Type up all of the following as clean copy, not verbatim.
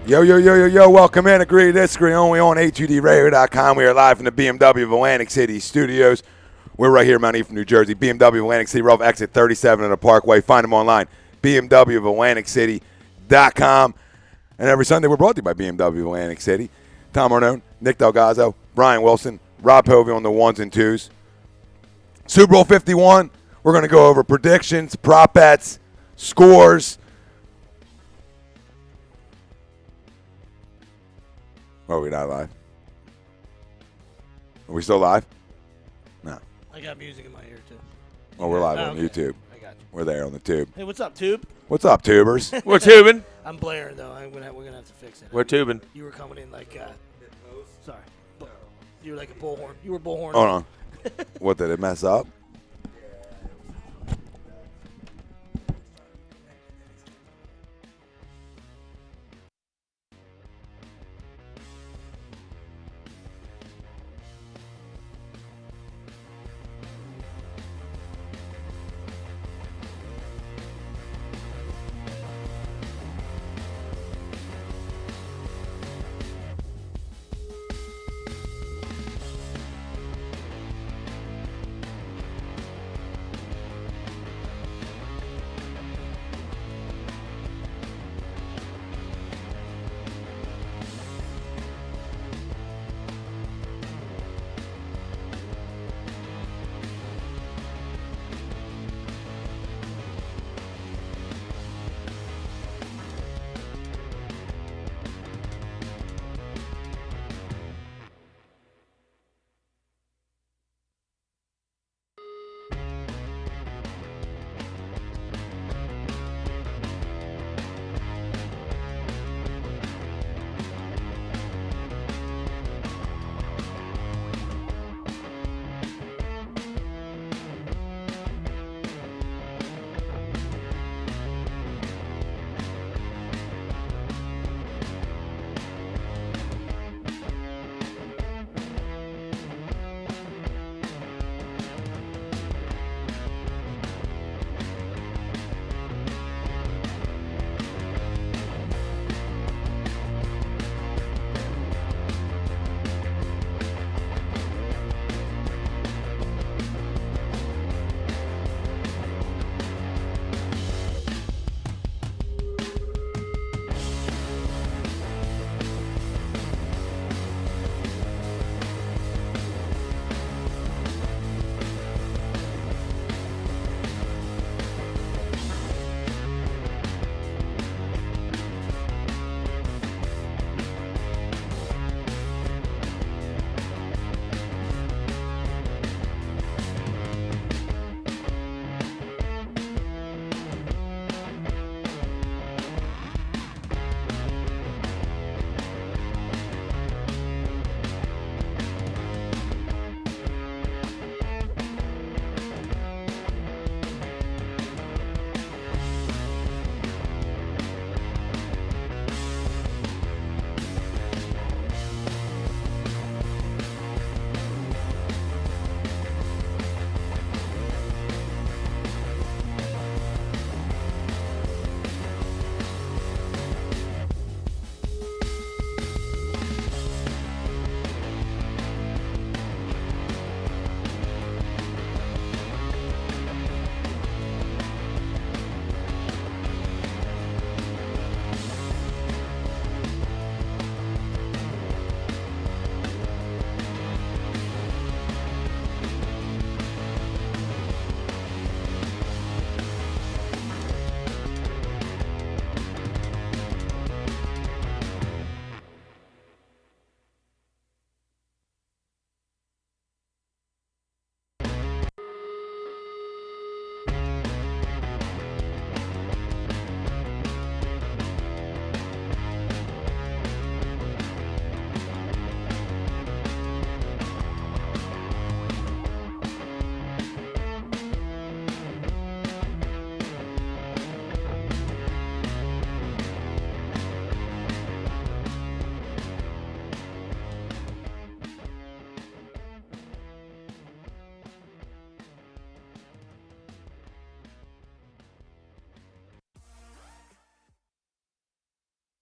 Yo, yo, yo, yo, yo, welcome in. Agree, disagree, only on A2DRadio.com. We are live from the BMW of Atlantic City studios. We're right here in Mount Ephraim, New Jersey. BMW of Atlantic City, rough exit 37 on the Parkway. Find them online, BMW of AtlanticCity.com. And every Sunday, we're brought to you by BMW of Atlantic City. Tom Arnone, Nick Delgazzo, Brian Wilson, Rob Povey on the ones and twos. Super Bowl 51, we're going to go over predictions, prop bets, scores. Oh, we're not live? Are we still live? No. I got music in my ear, too. Oh, we're live on okay. YouTube. I got you. We're there on the tube. Hey, what's up, Tube? What's up, tubers? We're tubing. I'm blaring, though. We're gonna have to fix it. We're tubing. You were coming in like, sorry. You were like a bullhorn. You were bullhorn. Hold on. What, did it mess up?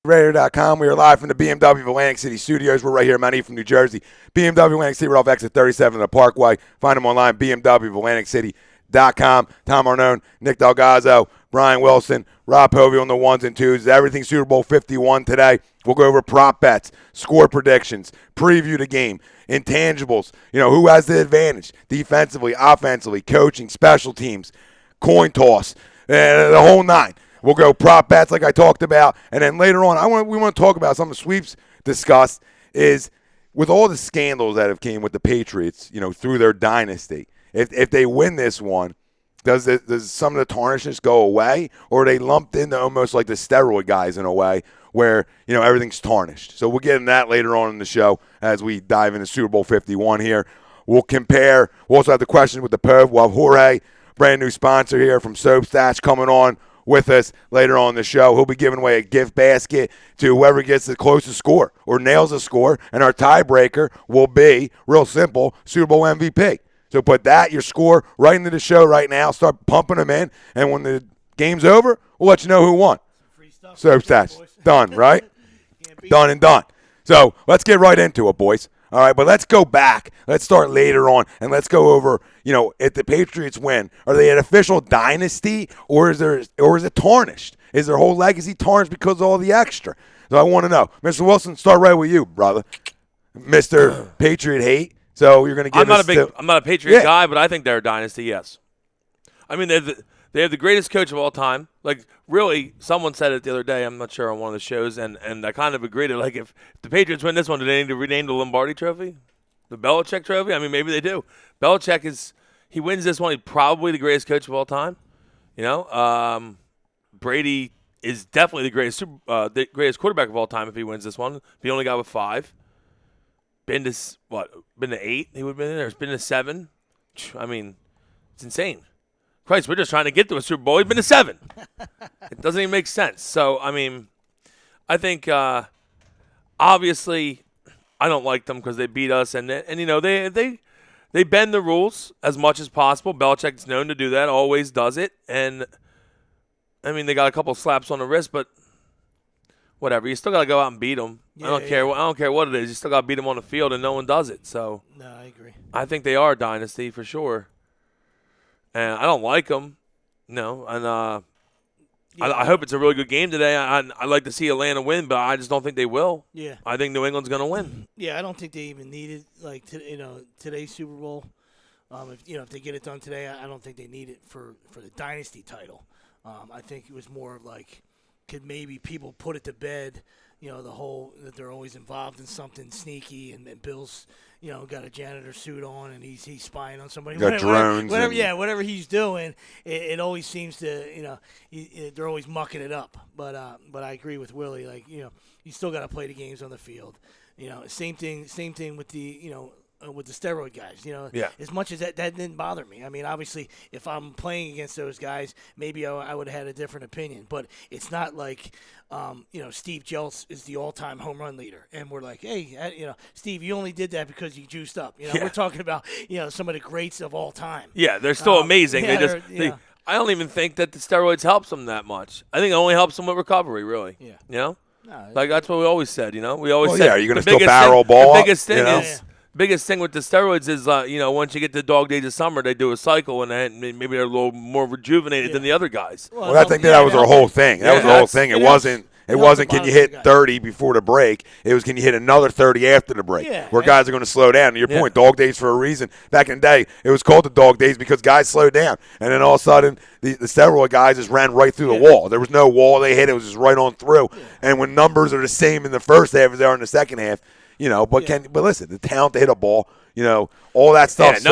Radio.com. We are live from the BMW of Atlantic City Studios. We're right here in Mount Ephraim, New Jersey. BMW Atlantic City, we're off exit 37 in the Parkway. Find them online, BMW of Atlantic City.com. Tom Arnone, Nick Delgazzo, Brian Wilson, Rob Povey on the ones and twos. Everything Super Bowl 51 today. We'll go over prop bets, score predictions, preview the game, intangibles. You know, who has the advantage defensively, offensively, coaching, special teams, coin toss, the whole nine. We'll go prop bets like I talked about. And then later on, we want to talk about something Sweeps discussed is with all the scandals that have came with the Patriots, you know, through their dynasty. If they win this one, does some of the tarnishness go away, or are they lumped into almost like the steroid guys in a way where, you know, everything's tarnished? So we'll get into that later on in the show as we dive into Super Bowl 51 here. We'll compare. We'll also have the question with the Pove. We'll have Jorge, brand new sponsor here from Soap Stash, coming on with us later on in the show. He'll be giving away a gift basket to whoever gets the closest score or nails a score, and our tiebreaker will be, real simple, Super Bowl MVP. So put that, your score, right into the show right now. Start pumping them in, and when the game's over, we'll let you know who won. Free stuff. Soap Stash. Done, right? Done and done. So let's get right into it, boys. All right, but let's go back. Let's start later on, and let's go over, you know, if the Patriots win, are they an official dynasty, or is it tarnished? Is their whole legacy tarnished because of all the extra? So I want to know. Mr. Wilson, start right with you, brother. Mr. Patriot hate. So you're going to give I'm not a Patriot guy, but I think they're a dynasty, yes. I mean, they have the greatest coach of all time. Like, really, someone said it the other day, I'm not sure, on one of the shows, and I kind of agreed. Like, if the Patriots win this one, do they need to rename the Lombardi Trophy? The Belichick Trophy? I mean, maybe they do. Belichick he wins this one, he's probably the greatest coach of all time. You know, Brady is definitely the greatest quarterback of all time if he wins this one. He only got with 5. Been to 8? He would have been in there. It's been to 7. I mean, it's insane. Christ, we're just trying to get to a Super Bowl. He's been to 7. It doesn't even make sense. So, I mean, I think obviously I don't like them because they beat us, and you know they bend the rules as much as possible. Belichick's known to do that, always does it, and I mean they got a couple slaps on the wrist, but whatever. You still got to go out and beat them. I don't care what it is. You still got to beat them on the field, and no one does it. So No, I agree. I think they are a dynasty for sure. And I don't like them, no. And I hope it's a really good game today. I'd like to see Atlanta win, but I just don't think they will. Yeah. I think New England's going to win. Yeah, I don't think they even needed today's Super Bowl. If they get it done today, I don't think they need it for the dynasty title. I think it was more of like, could maybe people put it to bed, you know, the whole that they're always involved in something sneaky, and Bill's, you know, got a janitor suit on and he's spying on somebody. Got drones. Whatever he's doing, it always seems to, you know, they're always mucking it up. But I agree with Willie. Like, you know, you still got to play the games on the field. You know, same thing with the, you know, with the steroid guys, you know, as much as that didn't bother me. I mean, obviously, if I'm playing against those guys, maybe I would have had a different opinion. But it's not like, you know, Steve Jeltz is the all-time home run leader, and we're like, hey, you know, Steve, you only did that because you juiced up. You know, we're talking about, you know, some of the greats of all time. Yeah, they're still amazing. Yeah, I don't even think that the steroids helps them that much. I think it only helps them with recovery, really. Yeah. You know? No, Like, that's what we always said, you know? We always said. Yeah, are you going to still barrel ball? The biggest thing you know? is. Biggest thing with the steroids is, you know, once you get to dog days of summer, they do a cycle, and maybe they're a little more rejuvenated than the other guys. Well, I think that was our whole thing. That was the whole thing. It wasn't can you hit 30 before the break. It was can you hit another 30 after the break, where guys are going to slow down. To your point, dog days for a reason. Back in the day, it was called the dog days because guys slowed down. And then all of a sudden, the steroid guys just ran right through the wall. There was no wall they hit. It was just right on through. And when numbers are the same in the first half as they are in the second half, you know, but listen, the talent to hit a ball, you know, all that stuff. Yeah,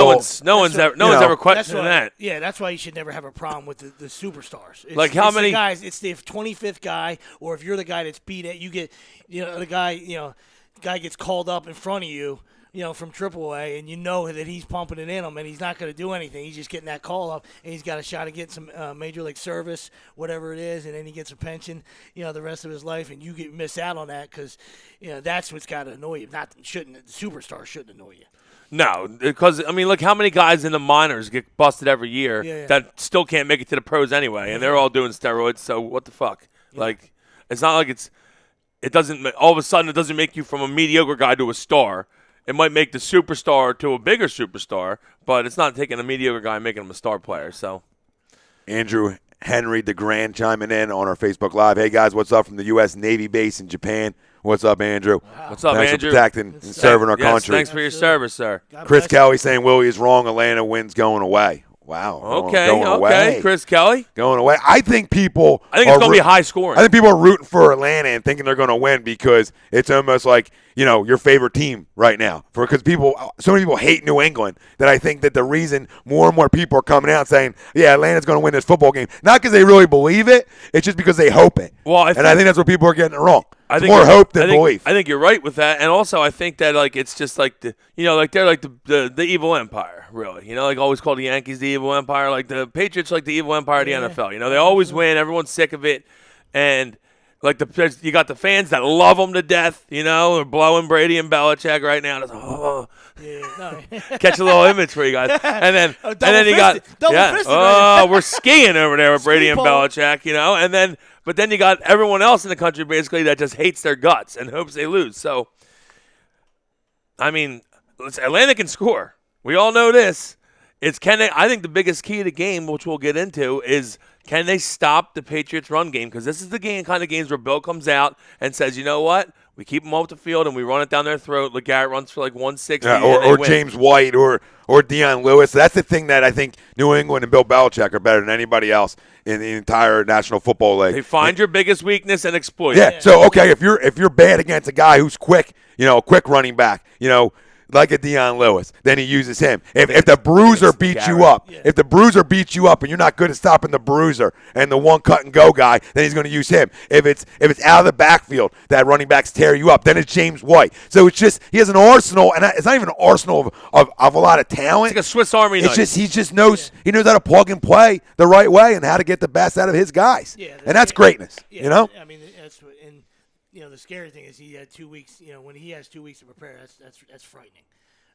no one's ever questioning that. Yeah, that's why you should never have a problem with the superstars. Like how many guys? It's the 25th guy, or if you're the guy that's beat it, you get, you know, the guy gets called up in front of you, you know, from AAA, and you know that he's pumping it in him, and he's not going to do anything. He's just getting that call up, and he's got a shot at getting some major league service, whatever it is, and then he gets a pension, you know, the rest of his life, and you miss out on that because, you know, that's what's got to annoy you. The superstar shouldn't annoy you. No, because, I mean, look how many guys in the minors get busted every year that still can't make it to the pros anyway, and they're all doing steroids, so what the fuck? Yeah. Like, it's not like it's it doesn't all of a sudden it doesn't make you from a mediocre guy to a star. It might make the superstar to a bigger superstar, but it's not taking a mediocre guy and making him a star player. So, Andrew Henry DeGrand chiming in on our Facebook Live. Hey, guys, what's up from the U.S. Navy base in Japan? What's up, Andrew? Wow. what's up, Thanks Andrew? for protecting and serving our Yes, country. thanks for your service, sir. God Chris bless you. Kelly saying Willie is wrong. Atlanta wins going away. Wow. Okay, going away. okay, Chris Kelly. Going away. I think people. I think it's going to be high scoring. I think people are rooting for Atlanta and thinking they're going to win because it's almost like, your favorite team right now. Because so many people hate New England that I think that the reason more and more people are coming out saying, yeah, Atlanta's going to win this football game, not because they really believe it, it's just because they hope it. Well, I I think that's where people are getting it wrong. I It's think more you're- hope than I think, belief. I think you're right with that, and also I think that it's just like they're like the evil empire, really. Like always call the Yankees the evil empire, like the Patriots like the evil empire of the Yeah. NFL. They always win, everyone's sick of it, and like you got the fans that love them to death. They're blowing Brady and Belichick right now. It's, Yeah, no. catch a little image for you guys, and then you got Double-fisted right now. we're skiing over there with Brady and Ski pole. Belichick, but then you got everyone else in the country basically that just hates their guts and hopes they lose. So, I mean, Atlanta can score. We all know this. I think the biggest key to the game, which we'll get into, is can they stop the Patriots' run game? Because this is the kind of games where Bill comes out and says, you know what? We keep them off the field and we run it down their throat. LeGarrette runs for like 160. Yeah, and they or win. James White or Deion Lewis. That's the thing that I think New England and Bill Belichick are better than anybody else in the entire National Football League. They find your biggest weakness and exploit Yeah. it. So okay, if you're bad against a guy who's quick, a quick running back, like a Deion Lewis, then he uses him. If the bruiser beats you up, if the bruiser beats you up and you're not good at stopping the bruiser and the one cut and go guy, then he's going to use him. If it's out of the backfield that running backs tear you up, then it's James White. So it's just he has an arsenal, and it's not even an arsenal of a lot of talent. It's like a Swiss Army knife. He just knows he knows how to plug and play the right way and how to get the best out of his guys. Yeah, and that's greatness. Yeah, I mean, that's what, and the scary thing is he had 2 weeks. When he has 2 weeks to prepare, that's frightening.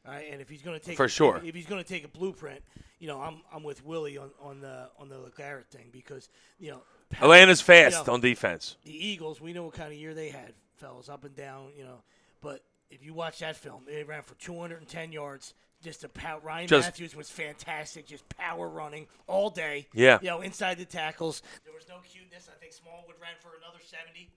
All right, and if he's going to take For sure. if he's going to take a blueprint, I'm with Willie on the LeGarrette thing because Atlanta's fast on defense. The Eagles, we know what kind of year they had, fellas, up and down, But if you watch that film, they ran for 210 yards. Just Ryan Matthews was fantastic, just power running all day. Yeah. Inside the tackles. There was no cuteness. I think Smallwood ran for another 70.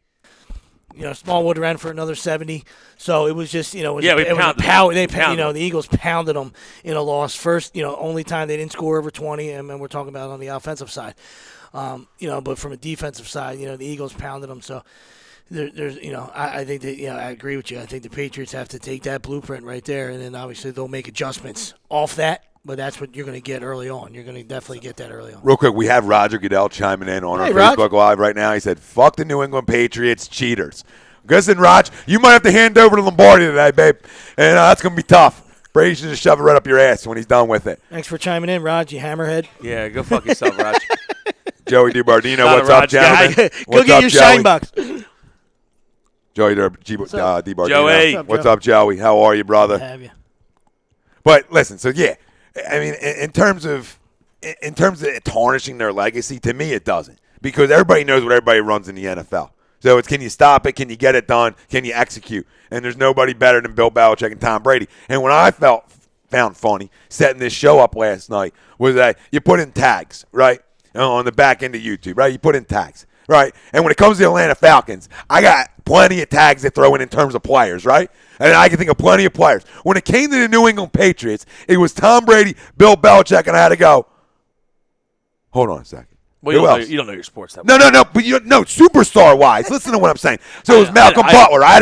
Smallwood ran for another 70. So it was just, it was a power. The Eagles pounded them in a loss. First, only time they didn't score over 20, and we're talking about on the offensive side. But from a defensive side, the Eagles pounded them. So there's, I think that, I agree with you. I think the Patriots have to take that blueprint right there, and then obviously they'll make adjustments off that. But that's what you're going to get early on. You're going to definitely get that early on. Real quick, we have Roger Goodell chiming in on our Rog. Facebook Live right now. He said, fuck the New England Patriots cheaters. Listen, Rog, you might have to hand over to Lombardi today, babe. And that's going to be tough. Brady should just shove it right up your ass when he's done with it. Thanks for chiming in, Rog, you hammerhead. Yeah, go fuck yourself, Raj. Joey DiBardino, Not a what's up, Rog guy. gentlemen? Go What's get up, your Joey? shine box. Joey DiBardino. Joey. What's up, Joey? How are you, brother? Have you? But listen, so yeah, I mean, in terms of tarnishing their legacy, to me it doesn't, because everybody knows what everybody runs in the NFL. So it's, can you stop it? Can you get it done? Can you execute? And there's nobody better than Bill Belichick and Tom Brady. And what I found funny setting this show up last night was that you put in tags, right, on the back end of YouTube, right? You put in tags, right? And when it comes to the Atlanta Falcons, I got plenty of tags to throw in terms of players, right? And I can think of plenty of players. When it came to the New England Patriots, it was Tom Brady, Bill Belichick, and I had to go, hold on a second. Well, Who else? you don't know your sports that No, but superstar wise. Listen to what I'm saying. So it was Malcolm Butler. I had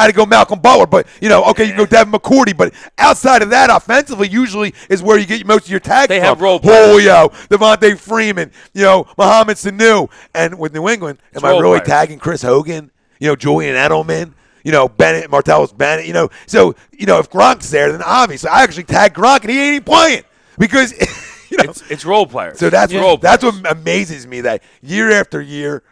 to go Malcolm Butler, but okay, you can go Devin McCourty, but outside of that, offensively, usually is where you get most of your tags They from. have role players. Julio, Devontae Freeman, Mohamed Sanu, and with New England, am I role really players. tagging Chris Hogan? Julian Edelman. Bennett, Martellus Bennett. So if Gronk's there, then obviously I actually tag Gronk, and he ain't even playing because. It's role players. So that's role that's players. what amazes me, that year after year,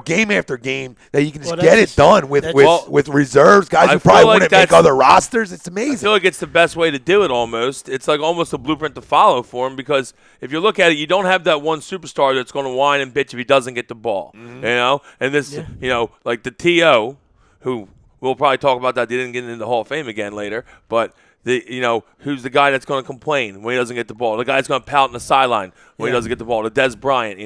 game after game, that you can just Well, get that's it done with reserves, guys I who feel probably like wouldn't make that's- other rosters. It's I amazing. feel like it's the best way to do it almost. It's like almost a blueprint to follow for him, because if you look at it, you don't have that one superstar that's going to whine and bitch if he doesn't get the ball. Mm-hmm. And this, like the T.O., who we'll probably talk about that. They didn't get into the Hall of Fame again later, but who's the guy that's going to complain when he doesn't get the ball? The guy that's going to pout in the sideline when he doesn't get the ball. The Des Bryant,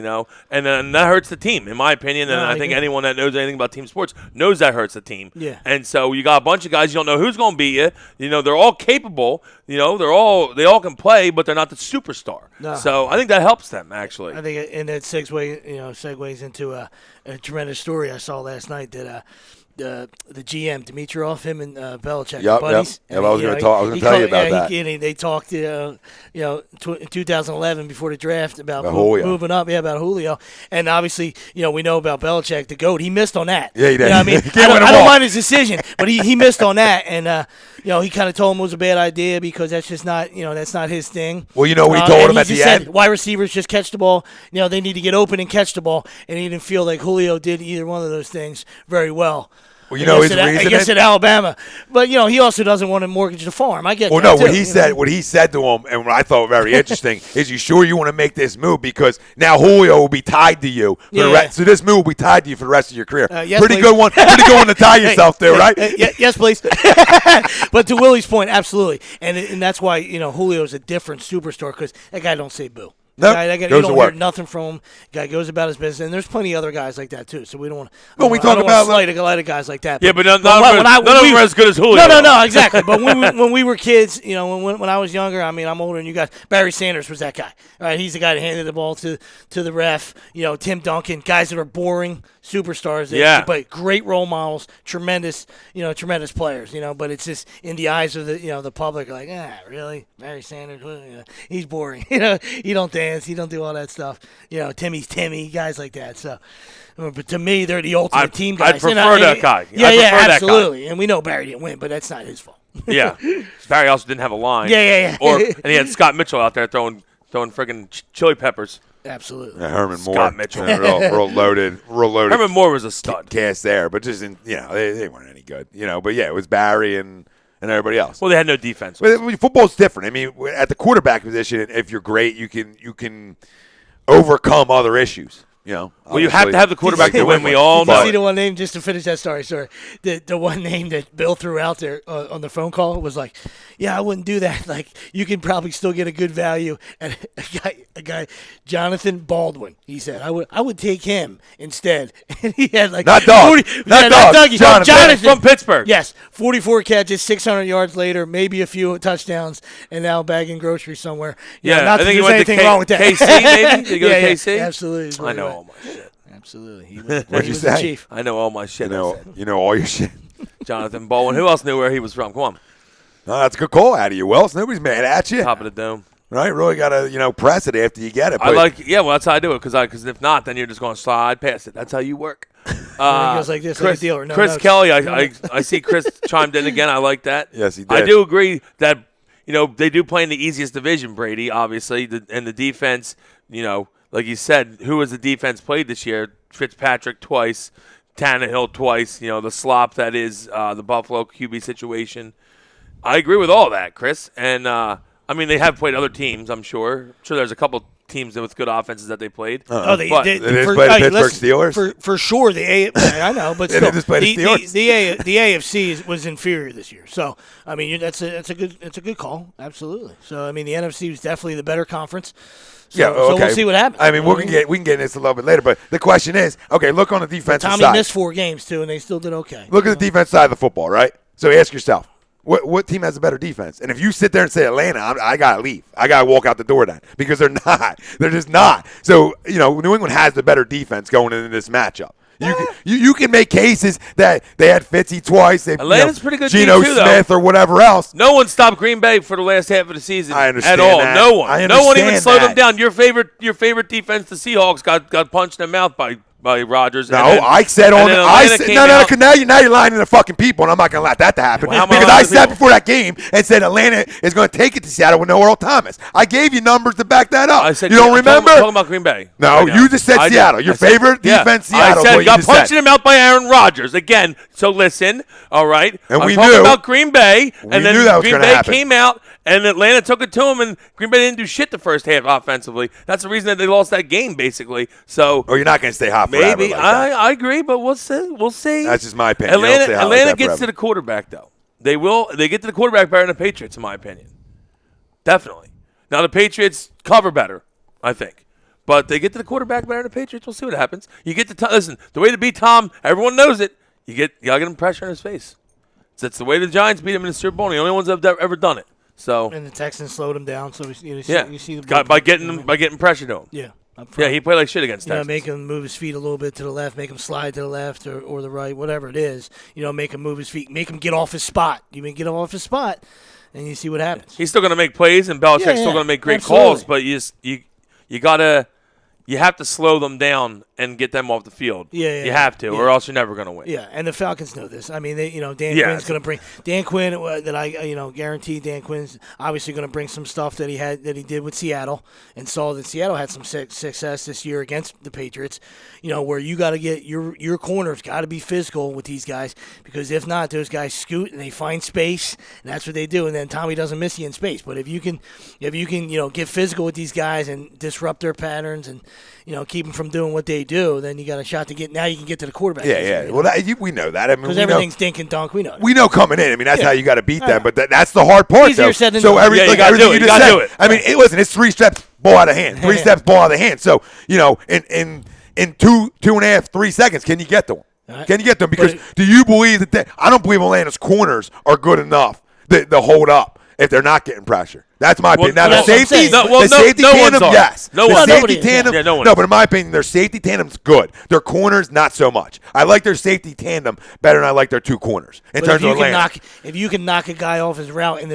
and then that hurts the team, in my opinion. And I think anyone that knows anything about team sports knows that hurts the team. Yeah. And so you got a bunch of guys you don't know who's going to beat you. They're all capable. They all can play, but they're not the superstar. No. So I think that helps them actually. I think, and that segues into a tremendous story I saw last night that. The GM Dimitrov, him and Belichick, buddies. Yep. I was going to tell you about that. They talked, in 2011 before the draft about moving up, about Julio, and obviously, we know about Belichick, the GOAT. He missed on that. Yeah, he did. I mean, I don't mind his decision, but he missed on that, and he kind of told him it was a bad idea because that's just not, that's not his thing. Well, we told him at the end. Wide receivers just catch the ball. They need to get open and catch the ball, and he didn't feel like Julio did either one of those things very well. Well, his reason. I guess at Alabama, but he also doesn't want to mortgage the farm. I get. Well, that no, too, what he said to him, and what I thought very interesting is, you sure you want to make this move because now Julio will be tied to you for the rest. So this move will be tied to you for the rest of your career. Yes, pretty please. good one to tie yourself to, right? Yes, please. But to Willie's point, absolutely, and that's why Julio's a different superstar because that guy don't say boo. No, you don't hear nothing from him. Guy goes about his business, and there's plenty of other guys like that too. So we don't want to. Well, we talk about slight a lot of guys like that. Yeah, but none of them are as good as Julio. No, exactly. But when we were kids, when I was younger, I mean, I'm older than you guys. Barry Sanders was that guy. All right, he's the guy that handed the ball to the ref. Tim Duncan, guys that are boring superstars. But great role models, tremendous players. But it's just in the eyes of the public, like, really, Barry Sanders, he's boring. He don't dance. He don't do all that stuff. Timmy's Timmy, guys like that. So, but to me, they're the ultimate team guys. I prefer that guy. Absolutely. And we know Barry didn't win, but that's not his fault. Yeah, Barry also didn't have a line. Yeah. And he had Scott Mitchell out there throwing friggin' chili peppers. Absolutely. Yeah, Herman Moore. Scott Mitchell. real loaded. Herman Moore was a stud. Cast there, but just they weren't any good. But yeah, it was Barry and everybody else. Well, they had no defense. But football's different. I mean, at the quarterback position, if you're great, you can overcome other issues. Well, you have to have the quarterback to win. We all know. See the one name, just to finish that story. Sorry, the one name that Bill threw out there on the phone call was like, "Yeah, I wouldn't do that. Like, you can probably still get a good value." And a guy, Jonathan Baldwin, he said, "I would take him instead." And he had like not Dougie, Jonathan from Pittsburgh. Yes, 44 catches, 600 yards later, maybe a few touchdowns, and now bagging groceries somewhere. Not that there's anything wrong with that. KC, maybe? Did he go to KC? Absolutely. I know all my shit. Absolutely. What'd you say? The chief. I know all my shit. You know all your shit. Jonathan Baldwin. Who else knew where he was from? Come on. No, that's a good call out of you, Wells. Nobody's mad at you. Top of the dome. Right? Really got to, press it after you get it. Well, that's how I do it, because if not, then you're just going to slide past it. That's how you work. It goes like this, like a dealer. Chris Kelly, I see Chris chimed in again. I like that. Yes, he did. I do agree that, they do play in the easiest division, Brady, obviously, and the defense, like you said, who has the defense played this year? Fitzpatrick twice, Tannehill twice, the slop that is the Buffalo QB situation. I agree with all that, Chris. And, they have played other teams, I'm sure. I'm sure there's a couple teams with good offenses that they played. They just played the Pittsburgh Steelers? For sure, I know, but still, just played the Steelers. The AFC was inferior this year. So, that's a good call. Absolutely. So, the NFC was definitely the better conference. So we'll see what happens. We can get into this a little bit later, but the question is, okay, look on the defensive side. Tommy missed 4 games too, and they still did okay. Look at the defense side of the football, right? So ask yourself, what team has a better defense? And if you sit there and say Atlanta, I gotta leave. I gotta walk out the door then, because they're not. They're just not. So New England has the better defense going into this matchup. You can make cases that they had Fitzy twice. Atlanta's pretty good Geno team too, Smith though. Or whatever else. No one stopped Green Bay for the last half of the season. I understand at all. that. No one. I understand no one even slowed that. them down. Your favorite defense, the Seahawks, got punched in the mouth by Rodgers. No, I said on. Now you're lying to the fucking people, and I'm not gonna let that to happen. Well, because I said before that game and said Atlanta is going to take it to Seattle with no Earl Thomas. I gave you numbers to back that up. I said, you don't remember? Talking about Green Bay. No, you just said Seattle. Your favorite defense, Seattle. I said got punched in the mouth by Aaron Rodgers again. So listen, all right. And I'm we talking knew about Green Bay, we and then knew that was Green gonna Bay happen. came out. And Atlanta took it to him, and Green Bay didn't do shit the first half offensively. That's the reason that they lost that game, basically. So, you're not going to stay hot forever. Maybe. Like that. I agree, but we'll see. We'll see. That's just my opinion. You don't Atlanta, say how like Atlanta that gets forever. to the quarterback, though. They get to the quarterback better than the Patriots, in my opinion. Definitely. Now, the Patriots cover better, I think. But they get to the quarterback better than the Patriots. We'll see what happens. You get to listen, the way to beat Tom, everyone knows it. You gotta get him pressure in his face. That's the way the Giants beat him in the Super Bowl. The only ones that have ever done it. So And the Texans slowed him down, so you see the by getting pressure to him. Yeah. Up Yeah, front. he played like shit against Texas. Make him move his feet a little bit to the left, make him slide to the left or the right, whatever it is. Make him move his feet, make him get off his spot. You can get him off his spot, and you see what happens. He's still going to make plays, and Belichick's still going to make great calls. But you have to slow them down and get them off the field. You have to, or else you're never going to win. Yeah, and the Falcons know this. I mean, Dan Quinn's going to bring Dan Quinn. That I guarantee Dan Quinn's obviously going to bring some stuff that he did with Seattle, and saw that Seattle had some success this year against the Patriots. Where you got to get your corners got to be physical with these guys, because if not, those guys scoot and they find space, and that's what they do. And then Tommy doesn't miss you in space. But if you can get physical with these guys and disrupt their patterns and keep them from doing what they do, then you got a shot to get. Now you can get to the quarterback. Yeah. Well, we know that. I mean, because everything's dink and dunk. We know. We know coming in. I mean, that's how you got to beat them. But that's the hard part. Easier though. said than so done. everything You gotta do it. you You just gotta said. do it. I mean, listen, it's 3 steps, ball out of hand. 3 steps, ball out of hand. So in 2.5, 3 seconds, can you get to them? Right. Can you get them? Because do you believe that I don't believe Atlanta's corners are good enough to hold up if they're not getting pressure. That's my opinion. Now, the that's what I'm safety, saying. the safety no tandem, one's are. yes. No the one's safety nobody is, tandem, yeah, no one no, is. but in my opinion, their safety tandem's good. Their corners, not so much. I like their safety tandem better than I like their 2 corners in But terms of Atlanta. if you can knock a guy off his route in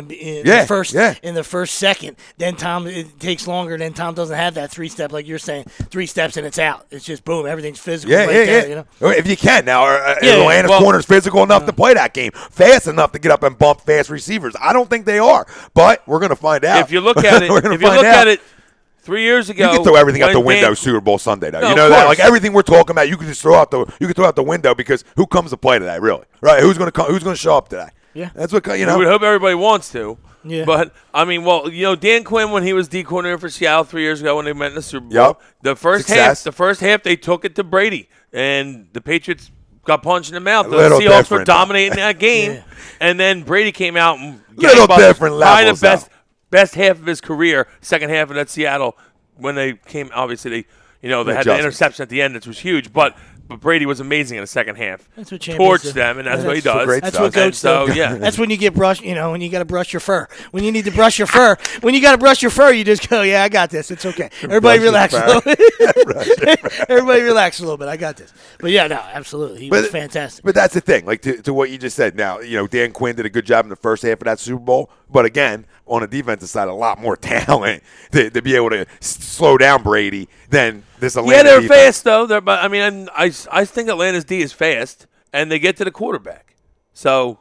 Yeah, the first second, then it takes longer. Then Tom doesn't have that 3-step like you're saying. 3 steps and it's out. It's just boom, everything's physical. There, If you can now, Yeah, Atlanta's corners physical enough to play that game, fast enough to get up and bump fast receivers. I don't think they are, but we're going to find out. If you look at it, 3 years ago, you can throw everything out the window. Dan, Super Bowl Sunday, though. No, You know of that, course. like everything we're talking about, you can just throw out the window because who comes to play today, really? Right? Who's going to come? Who's going to show up today? Yeah. That's what We would hope everybody wants to. Yeah. But, I mean, Dan Quinn, when he was D coordinator for Seattle 3 years ago when they met in the Super Bowl, Yep. the first half they took it to Brady, and the Patriots got punched in the mouth. The little Seahawks were different. dominating that game, Yeah. and then Brady came out and Little gangbusters. different Probably levels, the best half of his career, second half of that Seattle when they came. Obviously, they had the Adjustments. interception at the end, which was huge, but Brady was amazing in the second half. That's what champions Torched do. them, and that's Yeah, what he that's does. great That's stuff. what goats And so, do. yeah. That's when you get brushed, when you got to brush your fur. When you need to brush your fur, when you got to brush your fur, you just go, yeah, I got this. It's okay. Everybody relax a little bit. Everybody relax a little bit. I got this. But, yeah, no, absolutely. He was fantastic. But that's the thing, like to what you just said. Now, Dan Quinn did a good job in the first half of that Super Bowl, but again, on the defensive side, a lot more talent to be able to slow down Brady than this Atlanta Yeah, they're defense. fast though. I think Atlanta's D is fast, and they get to the quarterback. So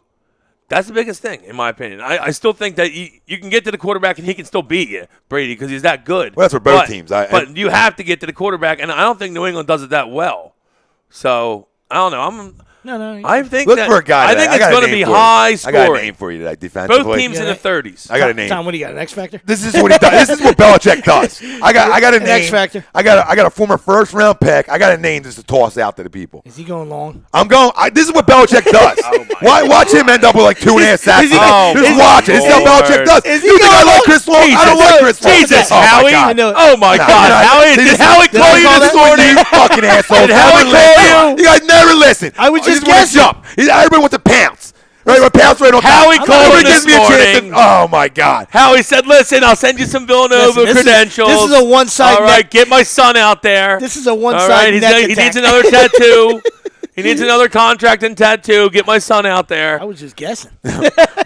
that's the biggest thing, in my opinion. I still think that you can get to the quarterback and he can still beat you, Brady, because he's that good. Well, that's for both teams. But you have to get to the quarterback, and I don't think New England does it that well. So I don't know. No. I think Look that, for a guy. I think today. it's got a going to name be for you. high I got a scoring. name for you today, defensively. Both teams in the 30s. I got a name. Tom, what do you got? An X Factor? This is what he does. This is what Belichick does. I got a An name. X factor. I got a former first round pick. I got a name just to toss out to the people. Is he going long? I'm going. This is what Belichick does. Watch him end up with like 2.5 sacks. Is he- Just watch it. This is how Lord. Belichick does. Is he You think I going like Chris Long? I don't like Chris Long. Jesus, Oh, my Howie. God. I know. Oh, my No, God. no, Howie, this did is- Howie this call is you all this that- morning? You fucking assholes. Did Howie Never call listen. you? You guys never listen. I was just wanna guessing. jump. Everybody wants to pounce. Right, but pounce right on top. Howie called Everybody him gives this me a chance morning. oh, my God. Howie said, listen, I'll send you some Villanova Listen, this is- credentials. this is a one-side All right, net- get my son out there. This is a All one-side right, neck he attack. needs another tattoo. He needs another contract and tattoo. Get my son out there. I was just guessing.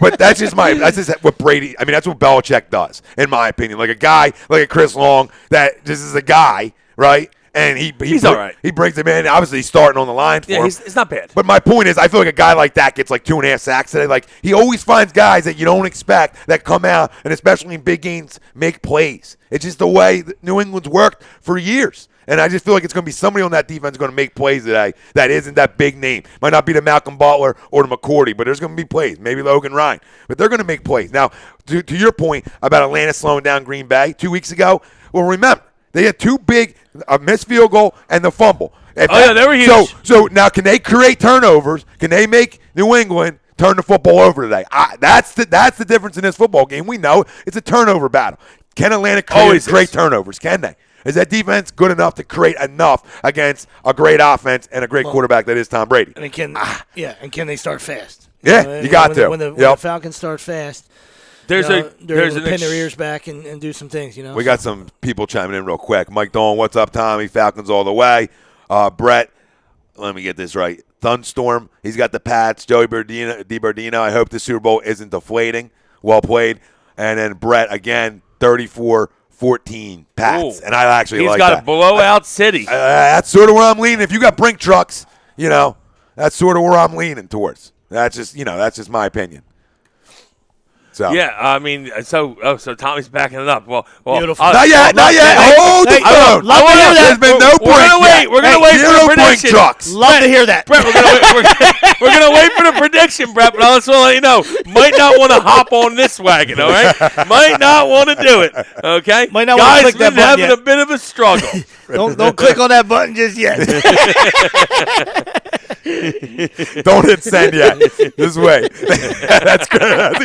But that's just what Brady. I mean, that's what Belichick does, in my opinion. Like a guy, like a Chris Long, that just is a guy, right? And he's all right. He brings him in. Obviously, he's starting on the line for Yeah, him. it's not bad. But my point is, I feel like a guy like that gets like 2.5 sacks today. Like he always finds guys that you don't expect that come out, and especially in big games, make plays. It's just the way that New England's worked for years. And I just feel like it's going to be somebody on that defense going to make plays today that isn't that big name. Might not be the Malcolm Butler or the McCourty, but there's going to be plays. Maybe Logan Ryan. But they're going to make plays. Now, to your point about Atlanta slowing down Green Bay 2 weeks ago, well, remember, they had two big, a missed field goal and the fumble. They were huge. So now, can they create turnovers? Can they make New England turn the football over today? That's the difference in this football game. We know it's a turnover battle. Can Atlanta create turnovers? Can they? Is that defense good enough to create enough against a great offense and a great quarterback that is Tom Brady? And can they start fast? You got to. When the Falcons start fast, there's they're able to pin an their ears back and do some things. We got some people chiming in real quick. Mike Dolan, what's up, Tommy? Falcons all the way. Brett, let me get this right. Thunstorm, he's got the Pats. Joey DiBardino, I hope the Super Bowl isn't deflating. Well played. And then Brett, again, 34-14 Pats. Ooh. And I actually like that. He's got a blowout city. That's sort of where I'm leaning. If you got Brink trucks, that's sort of where I'm leaning towards. That's just my opinion. So. Yeah, I mean, so Tommy's backing it up. Well, beautiful. Not yet. Hold the phone. There's been no break. We're gonna wait for the prediction. Trucks. Love to hear that, Brett. We're gonna wait for the prediction, Brett. But I just want to let you know, might not want to hop on this wagon. All right, might not want to do it. Okay, might not want to click that button having yet. a bit of a struggle. Don't click on that button just yet. Don't hit send yet. Just wait. That's good.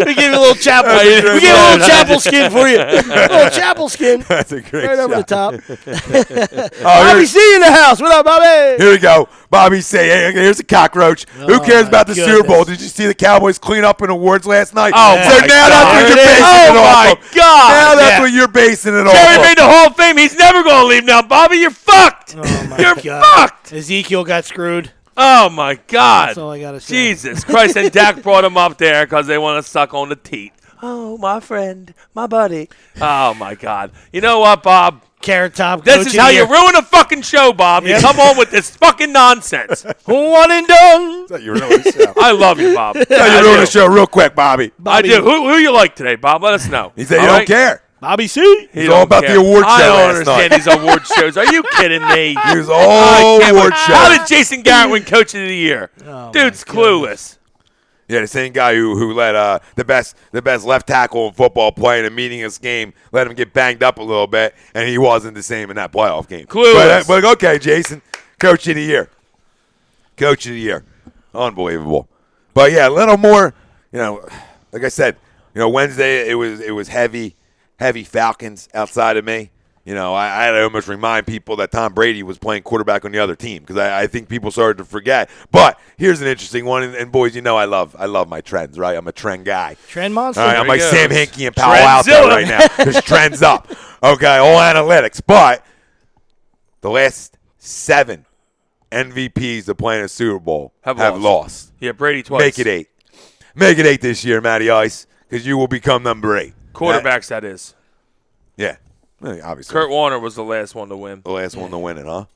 We gave you a little chapel. We gave you a little chapel skin for you. A little chapel skin. That's a great right shot. over the top. Bobby C in the house. What up, Bobby? Here we go. Bobby say, hey, here's a cockroach. Who cares about the Super Bowl? Did you see the Cowboys clean up in awards last night? Oh, so my now God. that's what you're basing it off of. God. Now that's what you're basing it off Jerry of. made the Hall of Fame. He's never going to leave now. Bobby, you're fucked. Oh, my You're God. fucked. Ezekiel got screwed. Oh, my God. That's all I got to say. Jesus Christ. And Dak brought him up there because they want to suck on the teat. Oh, my friend, my buddy. Oh, my God. You know what, Bob? Carrot Top. This is how you ruin a fucking show, Bob. You come on with this fucking nonsense. One and done. You ruined the show. I love you, Bob. You ruined the show real quick, Bobby. I do. Who you like today, Bob? Let us know. He said All you right? don't care. Bobby C. He's all about the award show I don't last understand night. these award shows. Are you kidding me? He was all award show. How did Jason Garrett win Coach of the Year? Oh, Dude's clueless. Yeah, the same guy who let the best left tackle in football play in a meaningless game, let him get banged up a little bit, and he wasn't the same in that playoff game. Clueless. But okay, Jason, Coach of the Year. Coach of the Year. Unbelievable. But yeah, a little more, like I said, Wednesday it was heavy Falcons outside of me. I had to almost remind people that Tom Brady was playing quarterback on the other team because I think people started to forget. But here's an interesting one, and boys, I love my trends, right? I'm a trend guy. Trend monster. All right, I'm like goes. Sam Hinkie and Palo Alto right now. There's trends up. Okay, all analytics. But the last 7 MVPs to play in a Super Bowl have lost. Yeah, Brady twice. Make it 8. Make it 8 this year, Matty Ice, because you will become number 8. Quarterbacks, that is. Yeah. Well, obviously. Kurt Warner was the last one to win. The last one to win it, huh?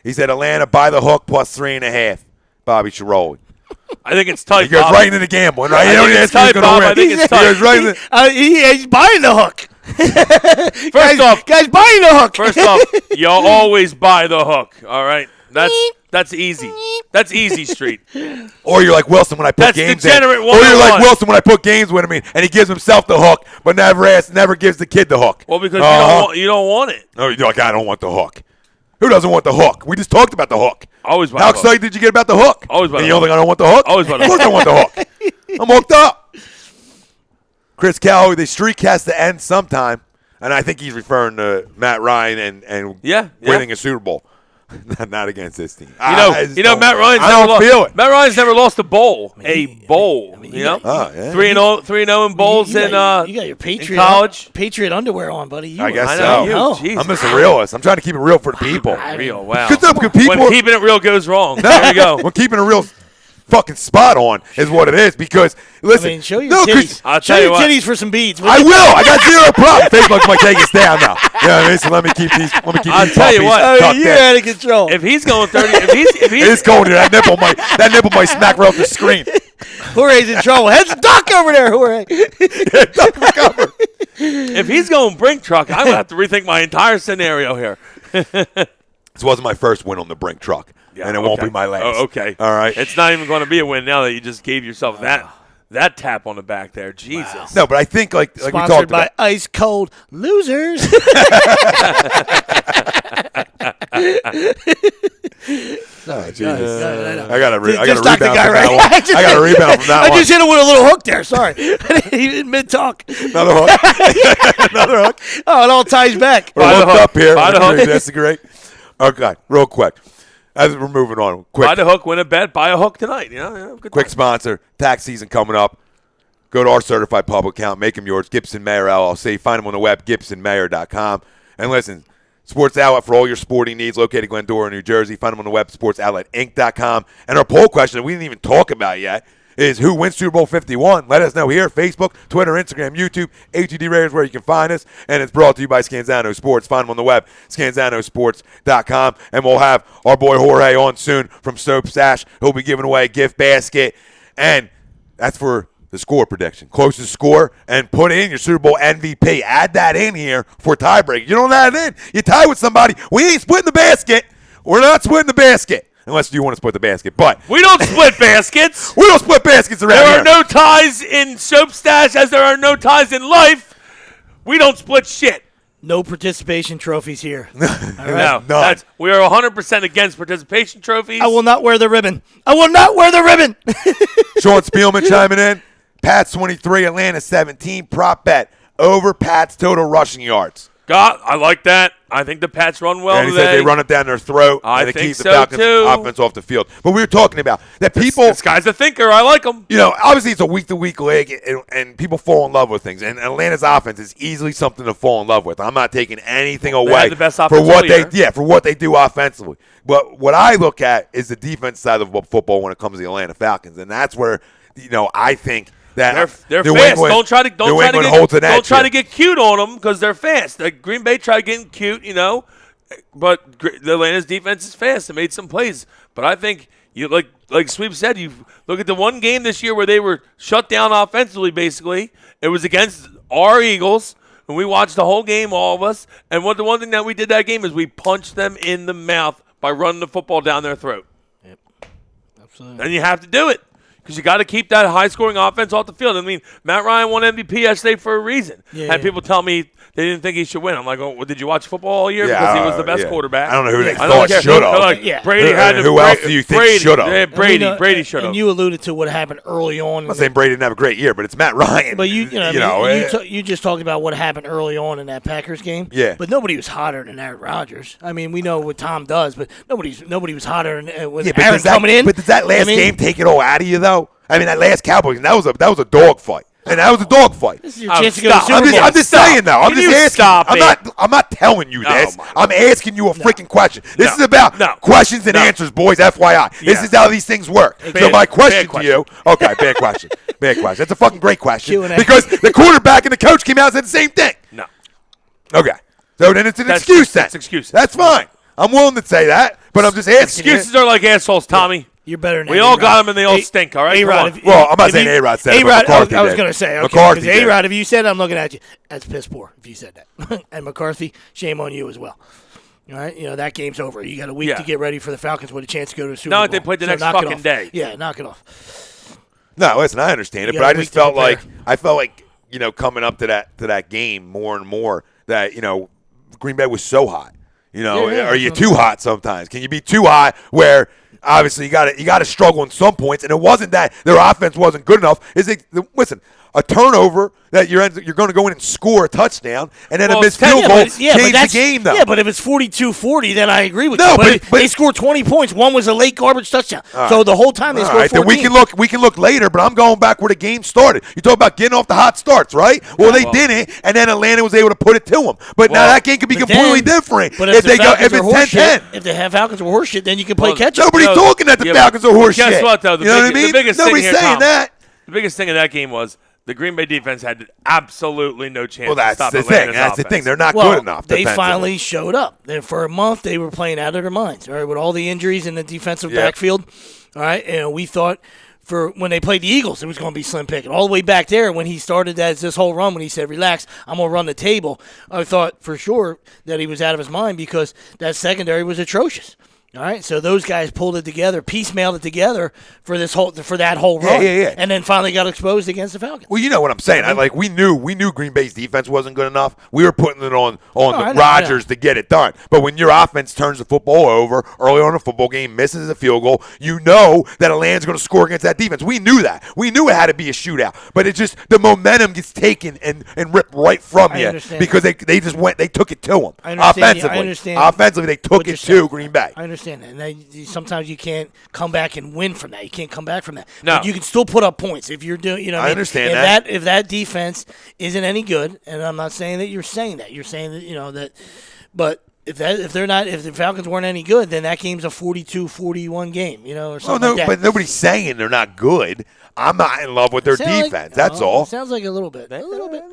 He said Atlanta by the hook plus 3.5. Bobby Schiroli. I think it's tight, He goes Bob. right into the gambling, right? I He think don't it's ask who's tight, gonna Bob. win. I think it's tight. He goes right into He's buying the hook. First off, Guys buying the hook. First off, you always buy the hook, all right? That's easy. That's easy street. Or you're like Wilson when I put That's games degenerate in. Or you're like 101. Wilson when I put games with him and he gives himself the hook, but never gives the kid the hook. Well, because you don't want it. Oh, you're like, I don't want the hook. Who doesn't want the hook? We just talked about the hook. Always buy How the hook. excited did you get about the hook? Always buy and the you don't hook. think I don't want the hook? Always buy the Of course hook. I want the hook. I'm hooked up. Chris Calloway, the streak has to end sometime. And I think he's referring to Matt Ryan and winning a Super Bowl. Not against this team. Matt Ryan's I don't feel it. Matt Ryan's never lost a bowl. A bowl. you You know? Oh, yeah. 3-0 in bowls you in got your Patriot in college. Patriot underwear on, buddy. I guess I so. know you. Oh. Jesus. I'm just a realist. I'm trying to keep it real for the people. Real. Wow. Good stuff, good people. When keeping it real goes wrong. There you go. When keeping it real fucking spot on is what it is because, listen. show your no, 'cause titties. I'll Show tell you your what. titties for some beads. I will. I got zero problem. Facebook might take us down now. Yeah, so let me keep these. I'll tell you what. tucked You're in. out of control. If he's going 30, if he's It's going to that nipple might smack right off the screen. Jorge's in trouble. Heads duck over there, Jorge. if he's going brink truck, I'm gonna have to rethink my entire scenario here. This wasn't my first win on the Brink truck, and it won't okay. be my last. Oh, okay. All right. It's not even going to be a win now that you just gave yourself that tap on the back there. Jesus. No, but I think like we Sponsored talked by about. Ice Cold Losers. Oh, Jesus. I I got a rebound Just from knocked the guy that right. one. I got a rebound from that I one. just hit him with a little hook there. Sorry. Even mid-talk. Another hook. Another hook. Oh, it all ties back. We're By the hooked hook. up here. By the hook. That's great. Okay, real quick. As we're moving on, quick. Buy the hook, win a bet, buy a hook tonight. Good Quick time. sponsor. Tax season coming up. Go to our certified public account. Make them yours. Gibson Mayer LLC. Find them on the web, gibsonmayer.com. And listen, sports outlet for all your sporting needs located in Glendora, New Jersey. Find them on the web, sportsoutletinc.com. And our poll question that we didn't even talk about yet is who wins Super Bowl 51. Let us know here. Facebook, Twitter, Instagram, YouTube. HUD Raiders where you can find us. And it's brought to you by Scanzano Sports. Find them on the web, scanzanosports.com. And we'll have our boy Jorge on soon from Soap Stash. He'll be giving away a gift basket. And that's for the score prediction. Closest score, and put in your Super Bowl MVP. Add that in here for tiebreak. You don't add it in. You tie with somebody. We ain't splitting the basket. We're not splitting the basket. Unless you want to split the basket. But We don't split baskets. we don't split baskets around There here. are no ties in Soap Stash as there are no ties in life. We don't split shit. No participation trophies here. All right? No, none. we are 100% against participation trophies. I will not wear the ribbon. I will not wear the ribbon. Sean Spielman chiming in. Pats 23, Atlanta 17. Prop bet over Pats total rushing yards. God, I like that. I think the Pats run well And he today. said they run it down their throat I and they think keep the so, Falcons too. offense off the field. But we were talking about that people, This guy's a thinker. I like him. you know, obviously it's a week-to-week league, and people fall in love with things. And Atlanta's offense is easily something to fall in love with. I'm not taking anything away had the best for offense what all they, year. for what they do offensively. But what I look at is the defense side of football when it comes to the Atlanta Falcons, and that's where, you know, I think that They're New fast. England- Don't try to New England holds an edge don't try here. to get cute on them because they're fast. Like Green Bay tried getting cute, but the Atlanta's defense is fast. They made some plays, but I think you like Sweep said. You look at the one game this year where they were shut down offensively. Basically, it was against our Eagles, and we watched the whole game, all of us. And the one thing that we did that game is we punched them in the mouth by running the football down their throat. Absolutely. And you have to do it because you got to keep that high-scoring offense off the field. I mean, Matt Ryan won MVP yesterday for a reason. Yeah. And people tell me they didn't think he should win. I'm like, oh, well, did you watch football all year? Because he was the best quarterback. I don't know who they I don't thought care. should They're have. like, Yeah. Brady had to. Who else do you think Brady, should have? Yeah, Brady should have. And you alluded to what happened early on. I'm not saying Brady didn't have a great year, but it's Matt Ryan. But eh, you just talked about what happened early on in that Packers game. Yeah. But nobody was hotter than Aaron Rodgers. I mean, we know what Tom does, but nobody was hotter than with yeah, but Aaron does that, coming in. But does that last game take it all out of you, though? I mean, that last Cowboys, that was a dog fight. And that was a dog fight. This is your chance to go to stop. the Super Bowl. I'm just saying, though. I'm Can just you asking. stop it? I'm not telling you this. my I'm asking you a freaking question. This No. is about No. questions and No. answers, boys. FYI. This Yeah. is how these things work. So Bad- my question bad to you, okay, bad question. Bad question. That's a fucking great question. Q&A. Because the quarterback and the coach came out and said the same thing. No. Okay. So then it's an That's- excuse then. that's excuses. That's fine. I'm willing to say that, but I'm just asking you. Excuses are like assholes, Tommy. You're better than We all got them and they all stink, all right? Come on. Well, I'm not saying A-Rod said it, but McCarthy I was did. going to say, okay, McCarthy because did. A-Rod, if you said it, I'm looking at you. That's piss poor if you said that. And McCarthy, shame on you as well. All right, that game's over. You got a week Yeah. to get ready for the Falcons with a chance to go to the Super No, Bowl. they played the So next knock it fucking off. day. Yeah, knock it off. No, listen, I understand it, You but got I a just week to felt prepare. like coming up to that game more and more that Green Bay was so hot. Yeah, Are you too hot sometimes? Can you be too hot where obviously you got to struggle in some points, and it wasn't that their offense wasn't good enough. Listen, a turnover that you're going to go in and score a touchdown, and then a missed field goal changed the game, though. Yeah, but if it's 42-40, then I agree with No, you. but They scored 20 points. One was a late garbage touchdown. So the whole time they All scored right, then 14. we can look later, but I'm going back where the game started. You talk about getting off the hot starts, right? Well, they well. didn't, and then Atlanta was able to put it to them. But now Well, that game could be But completely then- different But if the they go Falcons if are it's horseshit, 10-10. if the Falcons were horseshit, then you can play Well, catch up. Nobody's talking that the Yeah, Falcons are horseshit. Guess what, though? You know what I mean? The biggest Nobody's thing here, saying Tom, that. The biggest thing in that game was the Green Bay defense had absolutely no chance Well, to that's stop the Atlanta's thing. That's the offense. thing. They're not Well, good enough. they defensively. finally showed up. Then for a month, they were playing out of their minds. All right, with all the injuries in the defensive Yep. backfield. All right, and we thought for when they played the Eagles, it was going to be slim picking. All the way back there, when he started this whole run, when he said, "Relax, I'm going to run the table," I thought for sure that he was out of his mind because that secondary was atrocious. All right, so those guys pulled it together, piecemealed it together for that whole run, Yeah. and then finally got exposed against the Falcons. Well, you know what I'm saying. We knew Green Bay's defense wasn't good enough. We were putting it on Rodgers to get it done. But when your offense turns the football over early on in a football game, misses a field goal, you know that Atlanta's going to score against that defense. We knew that. We knew it had to be a shootout. But it just the momentum gets taken and ripped right from you because they took it to them offensively. Offensively, they took it to Green Bay. I understand that. And sometimes you can't come back and win from that. You can't come back from that. No. But you can still put up points if you're doing. I understand that. If that defense isn't any good, and I'm not saying that you're saying that. You're saying that that. But if the Falcons weren't any good, then that game's a 42-41 game. Or something like that. But nobody's saying they're not good. I'm not in love with their defense. That's all. Sounds like a little bit. A little bit.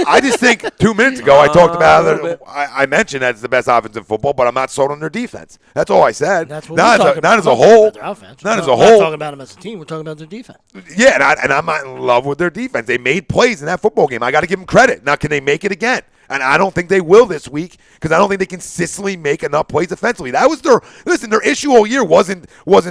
I just think 2 minutes ago I talked about I mentioned that's the best offense in football, but I'm not sold on their defense. That's all I said. That's what not as a whole. Not as a whole. We're not talking about them as a team. We're talking about their defense. Yeah, and I'm not in love with their defense. They made plays in that football game. I got to give them credit. Now, can they make it again? And I don't think they will this week because I don't think they consistently make enough plays offensively. That was their issue all year wasn't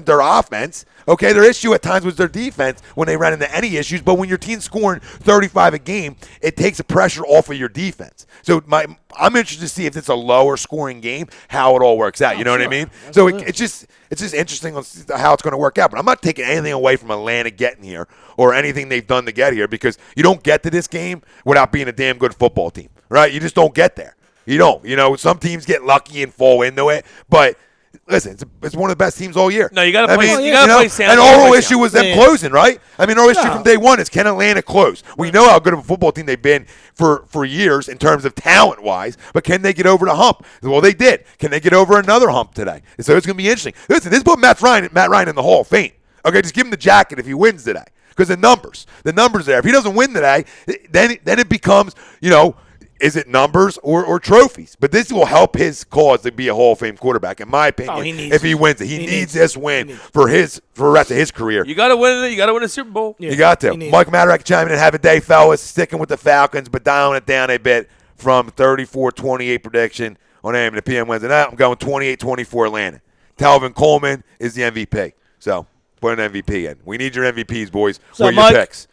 their offense. Okay, their issue at times was their defense when they ran into any issues. But when your team's scoring 35 a game, it takes the pressure off of your defense. So I'm interested to see if it's a lower scoring game, how it all works out. You know what I mean? Absolutely. So it's just interesting on how it's going to work out. But I'm not taking anything away from Atlanta getting here or anything they've done to get here because you don't get to this game without being a damn good football team, right? You just don't get there. You don't. Some teams get lucky and fall into it, but listen, it's one of the best teams all year. No, you got to play. You got to play Sam. And our whole issue was them closing, right? I mean, our issue from day one is can Atlanta close? We know how good of a football team they've been for years in terms of talent-wise, but can they get over the hump? Well, they did. Can they get over another hump today? And so it's going to be interesting. Listen, this put Matt Ryan in the Hall of Fame. Okay, just give him the jacket if he wins today because the numbers there. If he doesn't win today, then it becomes, is it numbers or trophies? But this will help his cause to be a Hall of Fame quarterback, in my opinion. If he wins it, he needs this win for the rest of his career. You got to win it. You got to win a Super Bowl. Yeah, you got to. Mike Maddock chiming in. Have a day, fellas. Sticking with the Falcons, but dialing it down a bit from 34-28 prediction on AM to PM Wednesday night. I'm going 28-24 Atlanta. Talvin Coleman is the MVP. So put an MVP in. We need your MVPs, boys. What are your picks?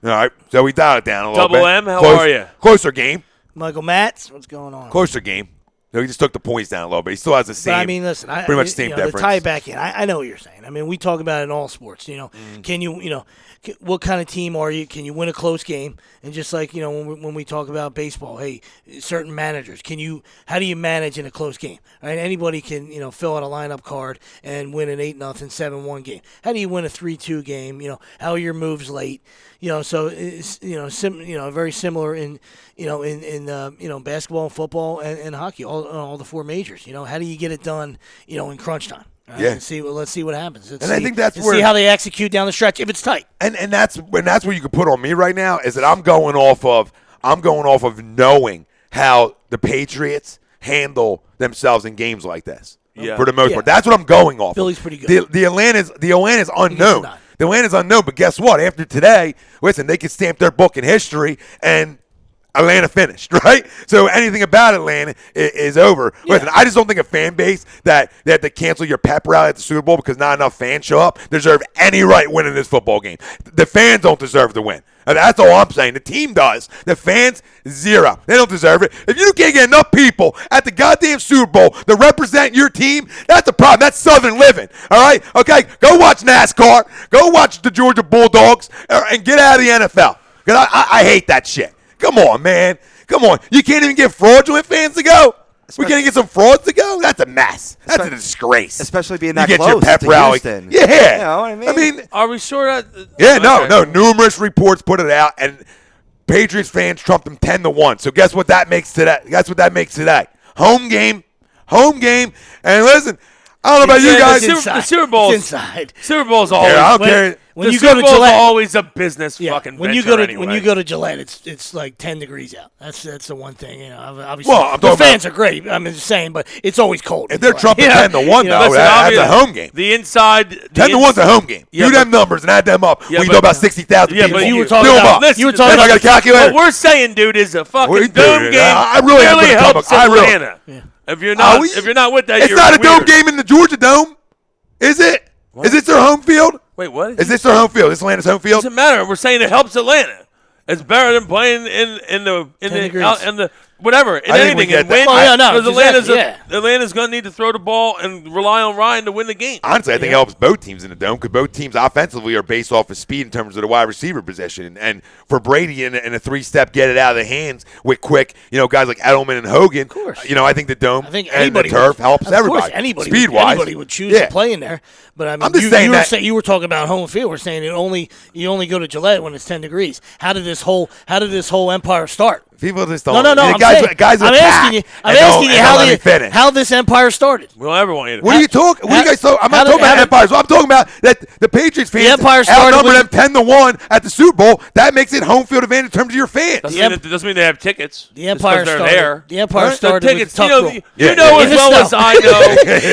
All right, so we dialed it down a little bit. Double M, how are you? Closer game. Michael Matz, what's going on? Closer game. No, he just took the points down a little bit. He still has the same. But I mean, listen, pretty much the same difference. To tie it back in, I know what you're saying. I mean, we talk about it in all sports. Can you, what kind of team are you? Can you win a close game? And just like when we talk about baseball, hey, certain managers, how do you manage in a close game? Right? Anybody can fill out a lineup card and win an 8-0, 7-1 game. How do you win a 3-2 game? How are your moves late? So it's very similar in basketball and football and hockey, all the four majors. How do you get it done? In crunch time. Right? Yeah. Let's see what happens. I think that's where see how they execute down the stretch if it's tight. And that's where you can put on me right now is that I'm going off of knowing how the Patriots handle themselves in games like this. Yeah. For the most part, that's what I'm going off. Philly's of. pretty good. The Atlanta's unknown. The Atlanta's unknown, but guess what? After today, listen, they can stamp their book in history, and Atlanta finished, right? So anything about Atlanta is over. Yeah. Listen, I just don't think a fan base that they have to cancel your pep rally at the Super Bowl because not enough fans show up deserve any right winning this football game. The fans don't deserve to win. And that's all I'm saying. The team does. The fans, zero. They don't deserve it. If you can't get enough people at the goddamn Super Bowl to represent your team, that's a problem. That's Southern living, all right? Okay, go watch NASCAR. Go watch the Georgia Bulldogs and get out of the NFL. Because I hate that shit. Come on, man. Come on. You can't even get fraudulent fans to go? We can't get some frauds to go? That's a mess. That's a disgrace. Especially being that you close get your pep to rally. Houston. Yeah. You know what I mean? Are we sure that? Yeah, no. Numerous reports put it out, and Patriots fans trumped them 10-1. So guess what that makes today? Home game. And listen, I don't know about you guys. The Super Bowl's inside. Super Bowl's always. I don't care. When the you Super go to Bowl's Gillette, always a business fucking when venture you go to anyway. when you go to Gillette, it's like 10 degrees out. That's the one thing. Obviously, Well, I'm the talking fans are great. I'm just saying, but it's always cold. If they're trumping 10-1, though, that's a home game. The inside. 10-1's a home game. Yeah, do them numbers and add them up. Yeah, we know about 60,000 yeah, people. but you were talking about. Listen, You were talking I about. got a calculator. What we're saying, dude, is a fucking Dude, dome game I really helps Atlanta. If you're not with that, it's you're not a weird. dome game in the Georgia Dome, is it? What? Is this their home field? Wait, what? Is this their home field? Is Atlanta's home field? Doesn't matter. We're saying it helps Atlanta. It's better than playing in the whatever in I think we anything get and that. win. Oh, yeah, no, because exactly, Atlanta's going to need to throw the ball and rely on Ryan to win the game. Honestly, I think it helps both teams in the Dome because both teams offensively are based off of speed in terms of the wide receiver position. And for Brady in a three-step get it out of the hands with quick, guys like Edelman and Hogan, Of course. I think the Dome I think and the anybody turf helps of everybody. Course, anybody Speed-wise. would choose to play in there. But I mean, I'm just saying you were talking about home field. We're saying you only go to Gillette when it's 10 degrees. How did this whole empire start? People just don't. No. The guys I'm asking you how this empire started. We don't ever want you to. What are you talking? What are you guys talking? I'm not talking about empires. I'm talking about that the Patriots fans empire started outnumber them 10-1 at the Super Bowl. That makes it home field advantage in terms of your fans. Doesn't mean they have tickets. The empire they're started. there. The empire The started tickets. with the tuck roll. You know In as the well snow. as I know.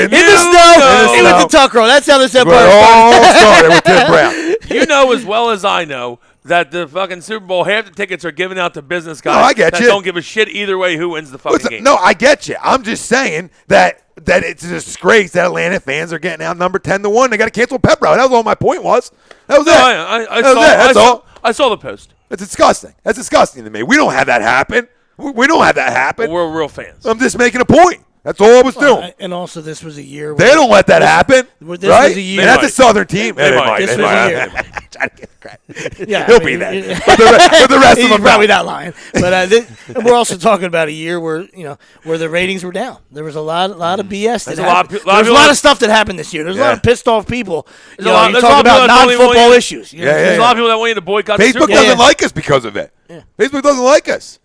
In the snow, know. with the tuck roll. That's how this empire It started. all started with Tim Brown. You know as well as I know that the fucking Super Bowl, half the tickets are given out to business guys I get that you. don't give a shit either way who wins the fucking Listen, game. no, I get you. I'm just saying that it's a disgrace that Atlanta fans are getting outnumbered 10-1. They got to cancel Pepper. That was all my point was. That was it. That's all. I saw the post. That's disgusting. That's disgusting to me. We don't have that happen. We don't have that happen. We're real fans. I'm just making a point. That's all I was doing. And also, this was a year. They don't let that happen, this right? was a year. And that's They a Southern team. They might. This was a year. Trying to get credit. Yeah, He'll I be mean, there. But the rest of He's them probably not. not lying. But and we're also talking about a year where the ratings were down. There was a lot of BS. There's That a lot of happened. pe- lot of There's a people lot that- of stuff that happened this year. There's a lot of pissed off people. There's a lot You of talk people about that don't even non-football want you- issues. Yeah, There's a lot of people that want you to boycott the Super Facebook Bowl. doesn't like us because of it. Yeah. Facebook doesn't like us.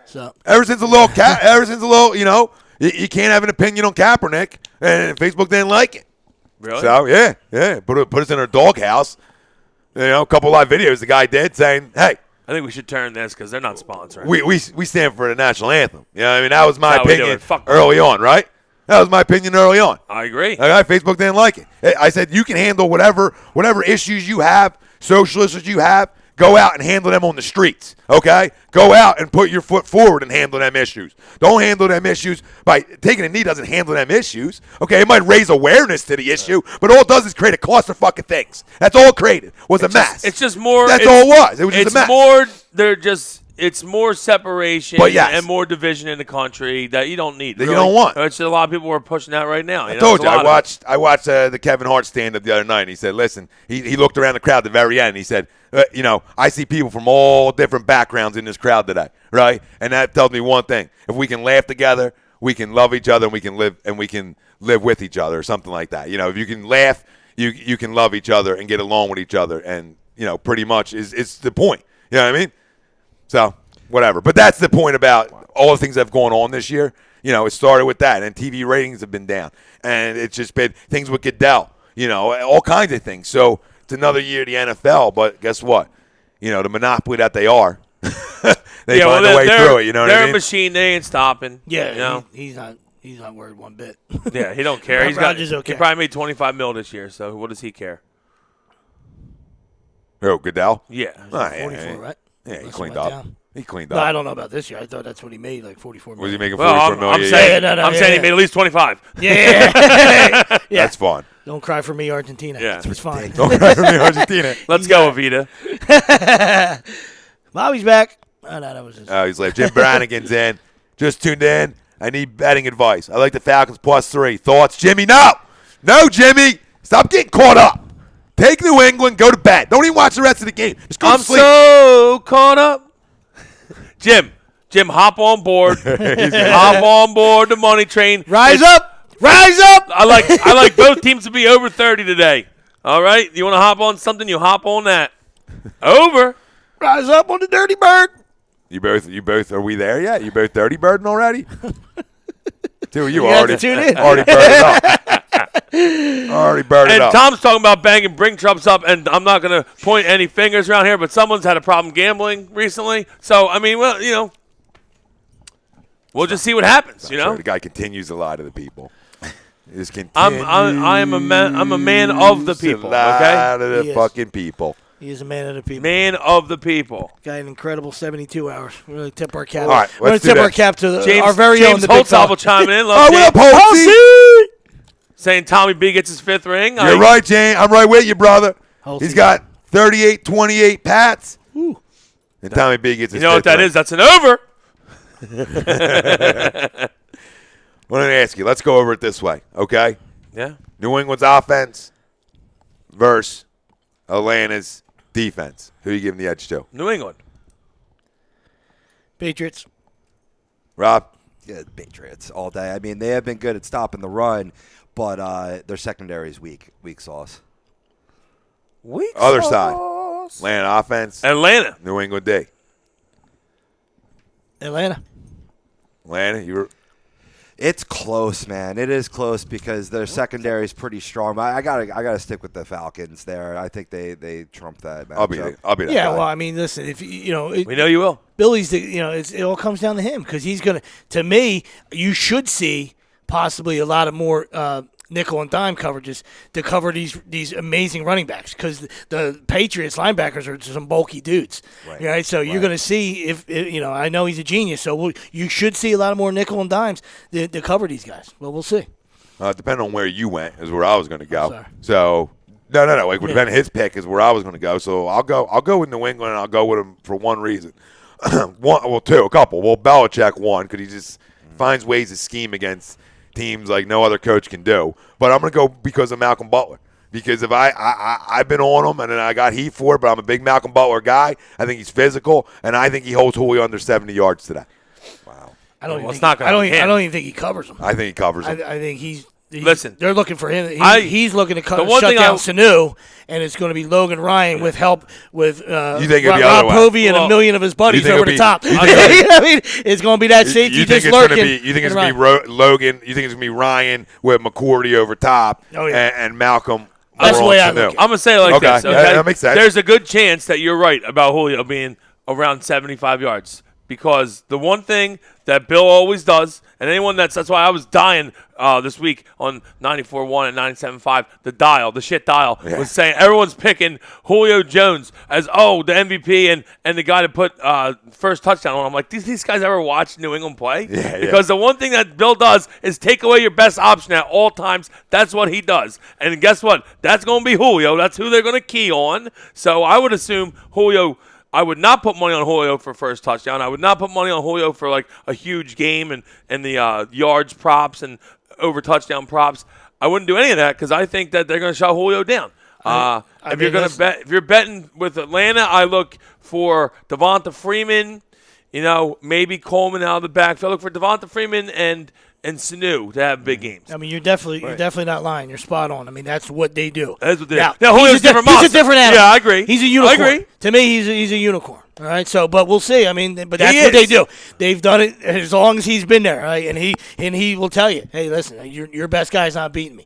So Ever since a little, you can't have an opinion on Kaepernick, and Facebook didn't like it. Really? So yeah, put us in our doghouse. A couple live videos the guy did saying, "Hey, I think we should turn this because they're not sponsoring. we stand for the national anthem." That was my That's how we do opinion it. Fuck early on, right? That was my opinion early on. I agree. Okay, Facebook didn't like it. I said you can handle whatever issues you have, social issues you have. Go out and handle them on the streets, okay? Go out and put your foot forward and handle them issues. Don't handle them issues by taking a knee doesn't handle them issues, okay? It might raise awareness to the issue, but all it does is create a clusterfuck of things. That's all it created was a mess. It's just more. That's all it was. It was just a mess. It's more separation But yes. and more division in the country that you don't need. That you really. don't want. It's a lot of people are pushing that right now. I told you, I watched the Kevin Hart stand-up the other night, and he said, listen, he looked around the crowd at the very end, and he said, I see people from all different backgrounds in this crowd today, right? And that tells me one thing. If we can laugh together, we can love each other, and we can live with each other or something like that. If you can laugh, you can love each other and get along with each other, and, pretty much is the point. You know what I mean? So, whatever. But that's the point about all the things that have gone on this year. It started with that, and TV ratings have been down. And it's just been things with Goodell, all kinds of things. So, it's another year of the NFL, but guess what? The monopoly that they are, they find a way through it. You know what I mean? They're a machine. They ain't stopping. yeah, he's not worried one bit. Yeah, he don't care. Rodgers okay. He probably made $25 million this year, so what does he care? Oh, Goodell? Yeah. Oh, yeah, 44, right? Yeah, he Unless cleaned went up. down. He cleaned No, up. I don't know about this year. I thought that's what he made, like 44 million. Was he making Well, 44 I'm million? saying, Yeah, I'm saying he made at least 25. Yeah. Yeah. That's fun. Don't cry for me, Argentina. Yeah. It's fine. Don't cry for me, Argentina. Let's go, Avita. Bobby's back. Oh, no, that was his. He's left. Jim Brannigan's in. Just tuned in. I need betting advice. I like the Falcons +3. Thoughts, Jimmy? No, Jimmy. Stop getting caught up. Take New England. Go to bed. Don't even watch the rest of the game. Just go I'm to sleep. so caught up. Jim, hop on board. Hop on board the money train. Rise up! Rise up! I like both teams to be over 30 today. All right? You want to hop on something, you hop on that. Over. Rise up on the dirty bird. You both. Are we there yet? You both 30 birding already? Two of you You have already. to tune in. Already birded up. Already birded And up. Tom's talking about banging bring trumps up, and I'm not going to point any fingers around here, but someone's had a problem gambling recently. So, I mean, well, we'll just see what happens, Sure, the guy continues to lie to the people. He just continues I'm a man of the people, to lie okay? to the He is. fucking people. He is a man of the people. Man of the people. Got an incredible 72 hours. We're going to tip our cap. All right, We're going let's to tip do our this. cap to James, our very own James the big Holtzapfel fella. chiming in. Oh, Love what up, James. Holtzy? Saying Tommy B gets his 5th ring. You're right, Jane. I'm right with you, brother. Holtzy. He's got 38, 28 pats. Ooh. And Tommy B gets his You know what 5th that ring. is? That's an over. Let me ask you. Let's go over it this way, okay? Yeah. New England's offense versus Atlanta's defense. Who are you giving the edge to? New England. Patriots. Rob? Yeah, Patriots all day. I mean, they have been good at stopping the run, but their secondary is weak. Weak sauce. Weak Other sauce. side. Atlanta offense. Atlanta. New England D. Atlanta. Atlanta, you were It's close, man. It is close because their secondary is pretty strong. I gotta stick with the Falcons there. I think they trump that matchup. I'll be that Yeah, guy. well, I mean, listen, if you know, We know you will. Billy's it all comes down to him because he's gonna. To me, you should see possibly a lot of more nickel and dime coverages to cover these amazing running backs because the Patriots linebackers are some bulky dudes, right? So you're gonna see if I know he's a genius, so you should see a lot of more nickel and dimes to cover these guys. Well, we'll see. Depending on where you went is where I was going to go. Sorry. So no. Like, depending on his pick is where I was going to go. So I'll go with New England, and I'll go with him for one reason. Two, a couple. Well, Belichick one because he just finds ways to scheme against teams like no other coach can do. But I'm going to go because of Malcolm Butler. Because if I've been on him and then I got heat for it, but I'm a big Malcolm Butler guy. I think he's physical, and I think he holds Julio under 70 yards today. Wow. I don't. Well, Even it's not think, gonna I don't. be Even, I him. don't even think he covers them. I think he covers him. I think he's Listen, they're looking for him. He's looking to the one shut thing down Sanu, and it's going to be Logan Ryan with help with You think it'll be Rob other way? Povey and Well, a million of his buddies think over it'll the be- top. you think I mean, it's going to be that safety You think just it's going to lurking. be? You think it's and going to be Logan? You think it's going to be Ryan with McCourty over top, Oh, yeah. and Malcolm? That's over the way on I look Sanu? at I'm going to say it like Okay. this. Yeah, Okay? that makes sense. There's a good chance that you're right about Julio being around 75 yards because the one thing that Bill always does, and anyone that's why I was dying this week on 94.1 and 97.5, the shit dial, was saying everyone's picking Julio Jones as, the MVP and the guy to put first touchdown on. I'm like, these guys ever watch New England play? Yeah. Because the one thing that Bill does is take away your best option at all times. That's what he does. And guess what? That's going to be Julio. That's who they're going to key on. So I would assume Julio. I would not put money on Julio for first touchdown. I would not put money on Julio for like a huge game and the yards props and over touchdown props. I wouldn't do any of that because I think that they're going to shut Julio down. If you're betting with Atlanta, I look for Devonta Freeman. Maybe Coleman out of the backfield. I look for Devonta Freeman and Sanu to have big games. I mean, you're definitely not lying. You're spot on. I mean, that's what they do. That's what they do. Now, Now, Julio's he's a different He's monster. a different animal. Yeah, I agree. He's a unicorn. I agree. To me, he's a unicorn. All right. So, but we'll see. I mean, but that's He what they is. do. They've done it as long as he's been there, right? And he will tell you, hey, listen, your best guy's not beating me.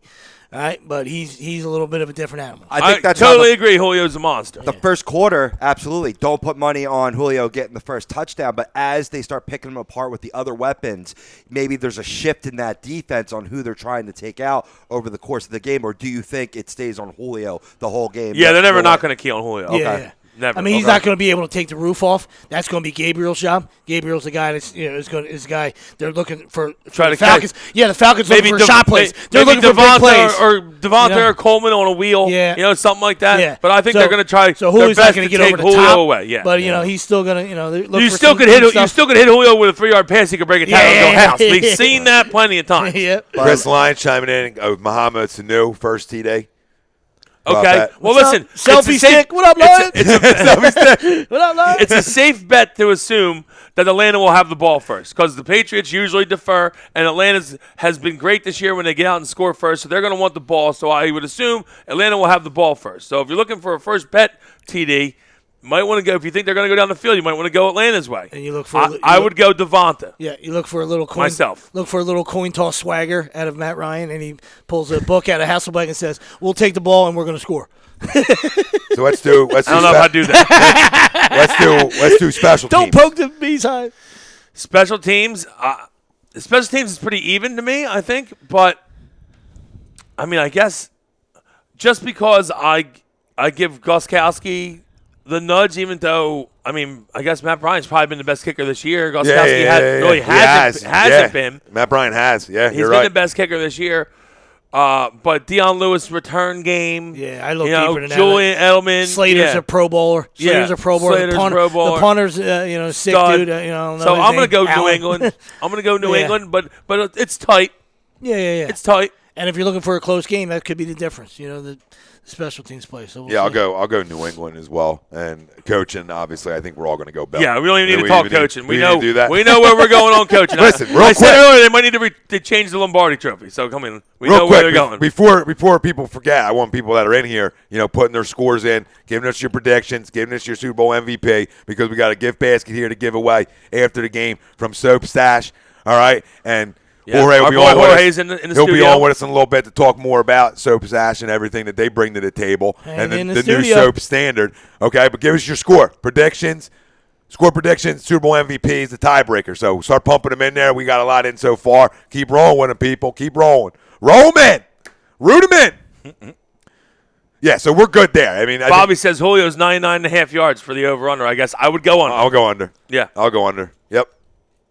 All right, but he's a little bit of a different animal. I think that's how totally agree. Julio's a monster. the first quarter, absolutely. Don't put money on Julio getting the first touchdown, but as they start picking him apart with the other weapons, maybe there's a shift in that defense on who they're trying to take out over the course of the game, or do you think it stays on Julio the whole game? Yeah, they're never not going to key on Julio. Yeah. Never. I mean, he's Okay. not going to be able to take the roof off. That's going to be Gabriel's job. Gabriel's the guy that's is the guy they're looking for. Try the to Falcons. Yeah, the Falcons looking for shot plays. They're maybe looking for big plays. or Devonta You know? or Coleman on a wheel. Yeah. Something like that. Yeah, But I think So- they're going to try So their Julio's best not going to to get take over the Julio top. away. Yeah. But he's still going to look you for still some could hit. stuff. You still could hit Julio with a 3-yard pass. He could break a tackle and Yeah. go house. We've seen that plenty of times. Yeah. Chris Lyons chiming in. Muhammad Sanu first T-Day. Okay. that? Well, What's listen. up? Selfie it's a safe- stick. What up, Lion? It's What up, Lion? it's a safe bet to assume that Atlanta will have the ball first because the Patriots usually defer, and Atlanta has been great this year when they get out and score first, so they're going to want the ball. So I would assume Atlanta will have the ball first. So if you're looking for a first bet, TD, you might want to go. If you think they're going to go down the field, you might want to go Atlanta's way. And you look for. I would go Devonta. Yeah, you look for a little coin. Myself. Look for a little coin toss swagger out of Matt Ryan, and he pulls a book out of Hasselbeck and says, "We'll take the ball and we're going to score." So let's do. I don't know if I do that. Let's do special Don't teams. poke the bees high. Special teams. Special teams is pretty even to me, I think. But I mean, I guess just because I I give Gostkowski the nudge, even though, I mean, I guess Matt Bryant's probably been the best kicker this year. Gostkowski hasn't been. Matt Bryant has. Yeah, He's you're been right. the best kicker this year. But Deion Lewis return game. Yeah, I look deeper than that. Julian Edelman. Slater's a Pro Bowler. Slater's a Pro Bowler. Slater's Pro Bowler. The punter's, sick Stud. dude. I don't know So his I'm going to name. go New Allen. England. I'm going to go New Yeah. England, but it's tight. Yeah. It's tight. And if you're looking for a close game, that could be the difference. The special teams play. So we'll Yeah, see. I'll go New England as well. And coaching, obviously, I think we're all going to go Bell. Yeah, we don't even need to talk coaching. We need know to do that. We know where we're going on coaching. Listen, real I said quick. earlier they might need to change the Lombardi Trophy. So come in. We Real know quick, where they're going. before people forget, I want people that are in here, putting their scores in, giving us your predictions, giving us your Super Bowl MVP, because we got a gift basket here to give away after the game from Soap Stash. All right, and Yeah, Jorge will our be boy on with Jorge's us. in the He'll be studio. on with us in a little bit to talk more about Soap Stash and everything that they bring to the table and in the the new studio. Soap standard. Okay, but give us your predictions. Score predictions, Super Bowl MVPs, the tiebreaker. So start pumping them in there. We got a lot in so far. Keep rolling with them, people. Keep rolling. Roll them in. Root them in. Yeah, so we're good there. I mean, Bobby says Julio's 99.5 yards for the over-under. I guess I would go on. I'll go under. Yeah. I'll go under. Yep.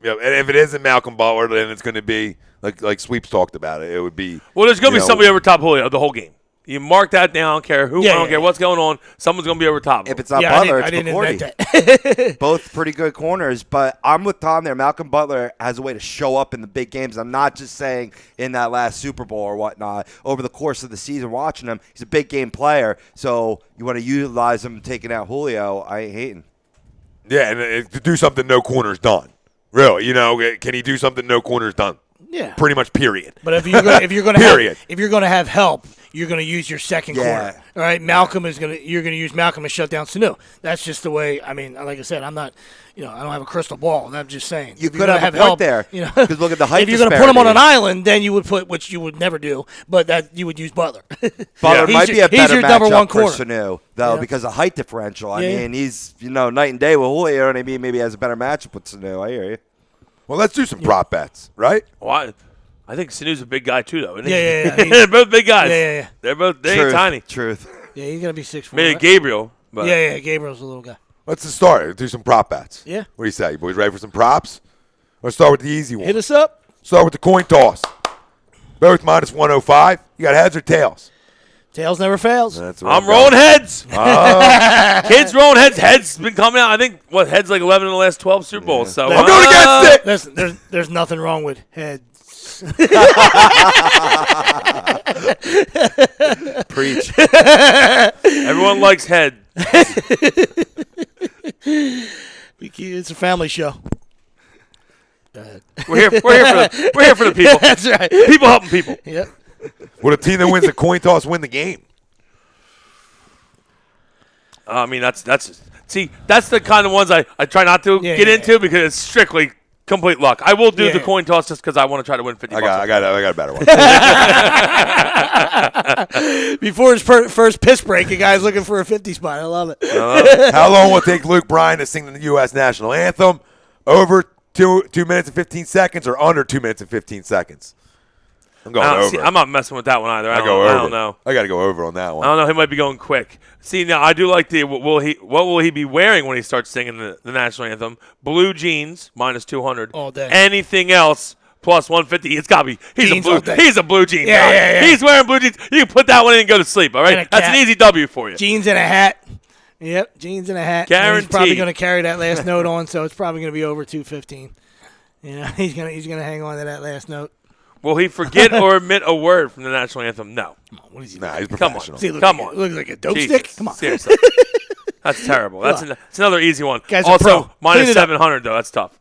And if it isn't Malcolm Butler, then it's going to be, like Sweeps talked about it, it would be. Well, there's going to you be know, somebody over top Julio the whole game. You mark that down. I don't care who. Yeah, I don't yeah, care yeah. what's going on. Someone's going to be over top. If it's not Yeah, Butler, I didn't it's invent McCourty. that. Both pretty good corners, but I'm with Tom there. Malcolm Butler has a way to show up in the big games. I'm not just saying in that last Super Bowl or whatnot. Over the course of the season, watching him, he's a big game player. So you want to utilize him taking out Julio. I ain't hating. Yeah, and to do something no corner's done. Really, can he do something no corner's done? Yeah. Pretty much, period. But if you're going to Period. have help, you're going to use your second Yeah. corner. All right, you're going to use Malcolm to shut down Sanu. That's just the way. I mean, like I said, I'm not. I don't have a crystal ball. I'm just saying. You If could you're gonna have a help point there, You know, 'cause look at the height If you're going to put him on an disparity. island, then you would put, which you would never do, but that you would use Butler. Butler He's might your- be a he's better your number one matchup for corner. Sanu, though, Yeah. because of height differential. I Yeah, mean, he's night and day with Julio, and I mean, maybe has a better matchup with Sanu. I hear you. Well, let's do some prop bets, right? Well, I think Sanu's a big guy too, though. Isn't he? Yeah. They're both big guys. Yeah. They ain't tiny. Truth. Yeah, he's going to be 6'4". Maybe right? Gabriel, but Yeah. Gabriel's a little guy. Let's just start. Do some prop bets. Yeah. What do you say? You boys ready for some props? Let's start with the easy one. Hit us up. Start with the coin toss. Both minus 105. You got heads or tails? Tails never fails. That's what I'm going. rolling heads. Kids rolling heads. Heads been coming out. I think heads like 11 in the last 12 Super Bowls. So I'm going against it. Listen, there's nothing wrong with heads. Preach. Everyone likes head. It's a family show. We're here for the people. That's right. People helping people. Yep. Will the team that wins the coin toss win the game? I mean, that's the kind of ones I try not to Yeah, get yeah, into because it's strictly complete luck. I will do Yeah, the yeah. coin toss just because I want to try to win 50 I bucks. got a better one. Before his first piss break, a guy's looking for a 50 spot. I love it. How long will it take Luke Bryan to sing the U.S. national anthem? Over 2 minutes and 15 seconds or under 2 minutes and 15 seconds? I'm going over. I'm not messing with that one either. I go over. don't know. I got to go over on that I one. don't know. He might be going quick. See, now I do like the what will he be wearing when he starts singing the national anthem? Blue jeans minus 200 All day. Anything else plus 150? It's got to be. Jeans all day. He's a blue jean Yeah, guy. yeah. He's wearing blue jeans. You can put that one in and go to sleep. All And right, a that's cap. an easy W for you. Jeans and a hat. Yep, jeans and a hat. And he's probably Guaranteed. going to carry that last note on, so it's probably going to be over 215. He's gonna hang on to that last note. Will he forget or omit a word from the national anthem? No. What is he? Nah, he's Come on. professional. Does he look Come like on. looks like a dope Jesus. stick. Come on. Seriously. That's terrible. That's another easy one. Guy's a Also, pro. Clean minus it up. 700 though. That's tough.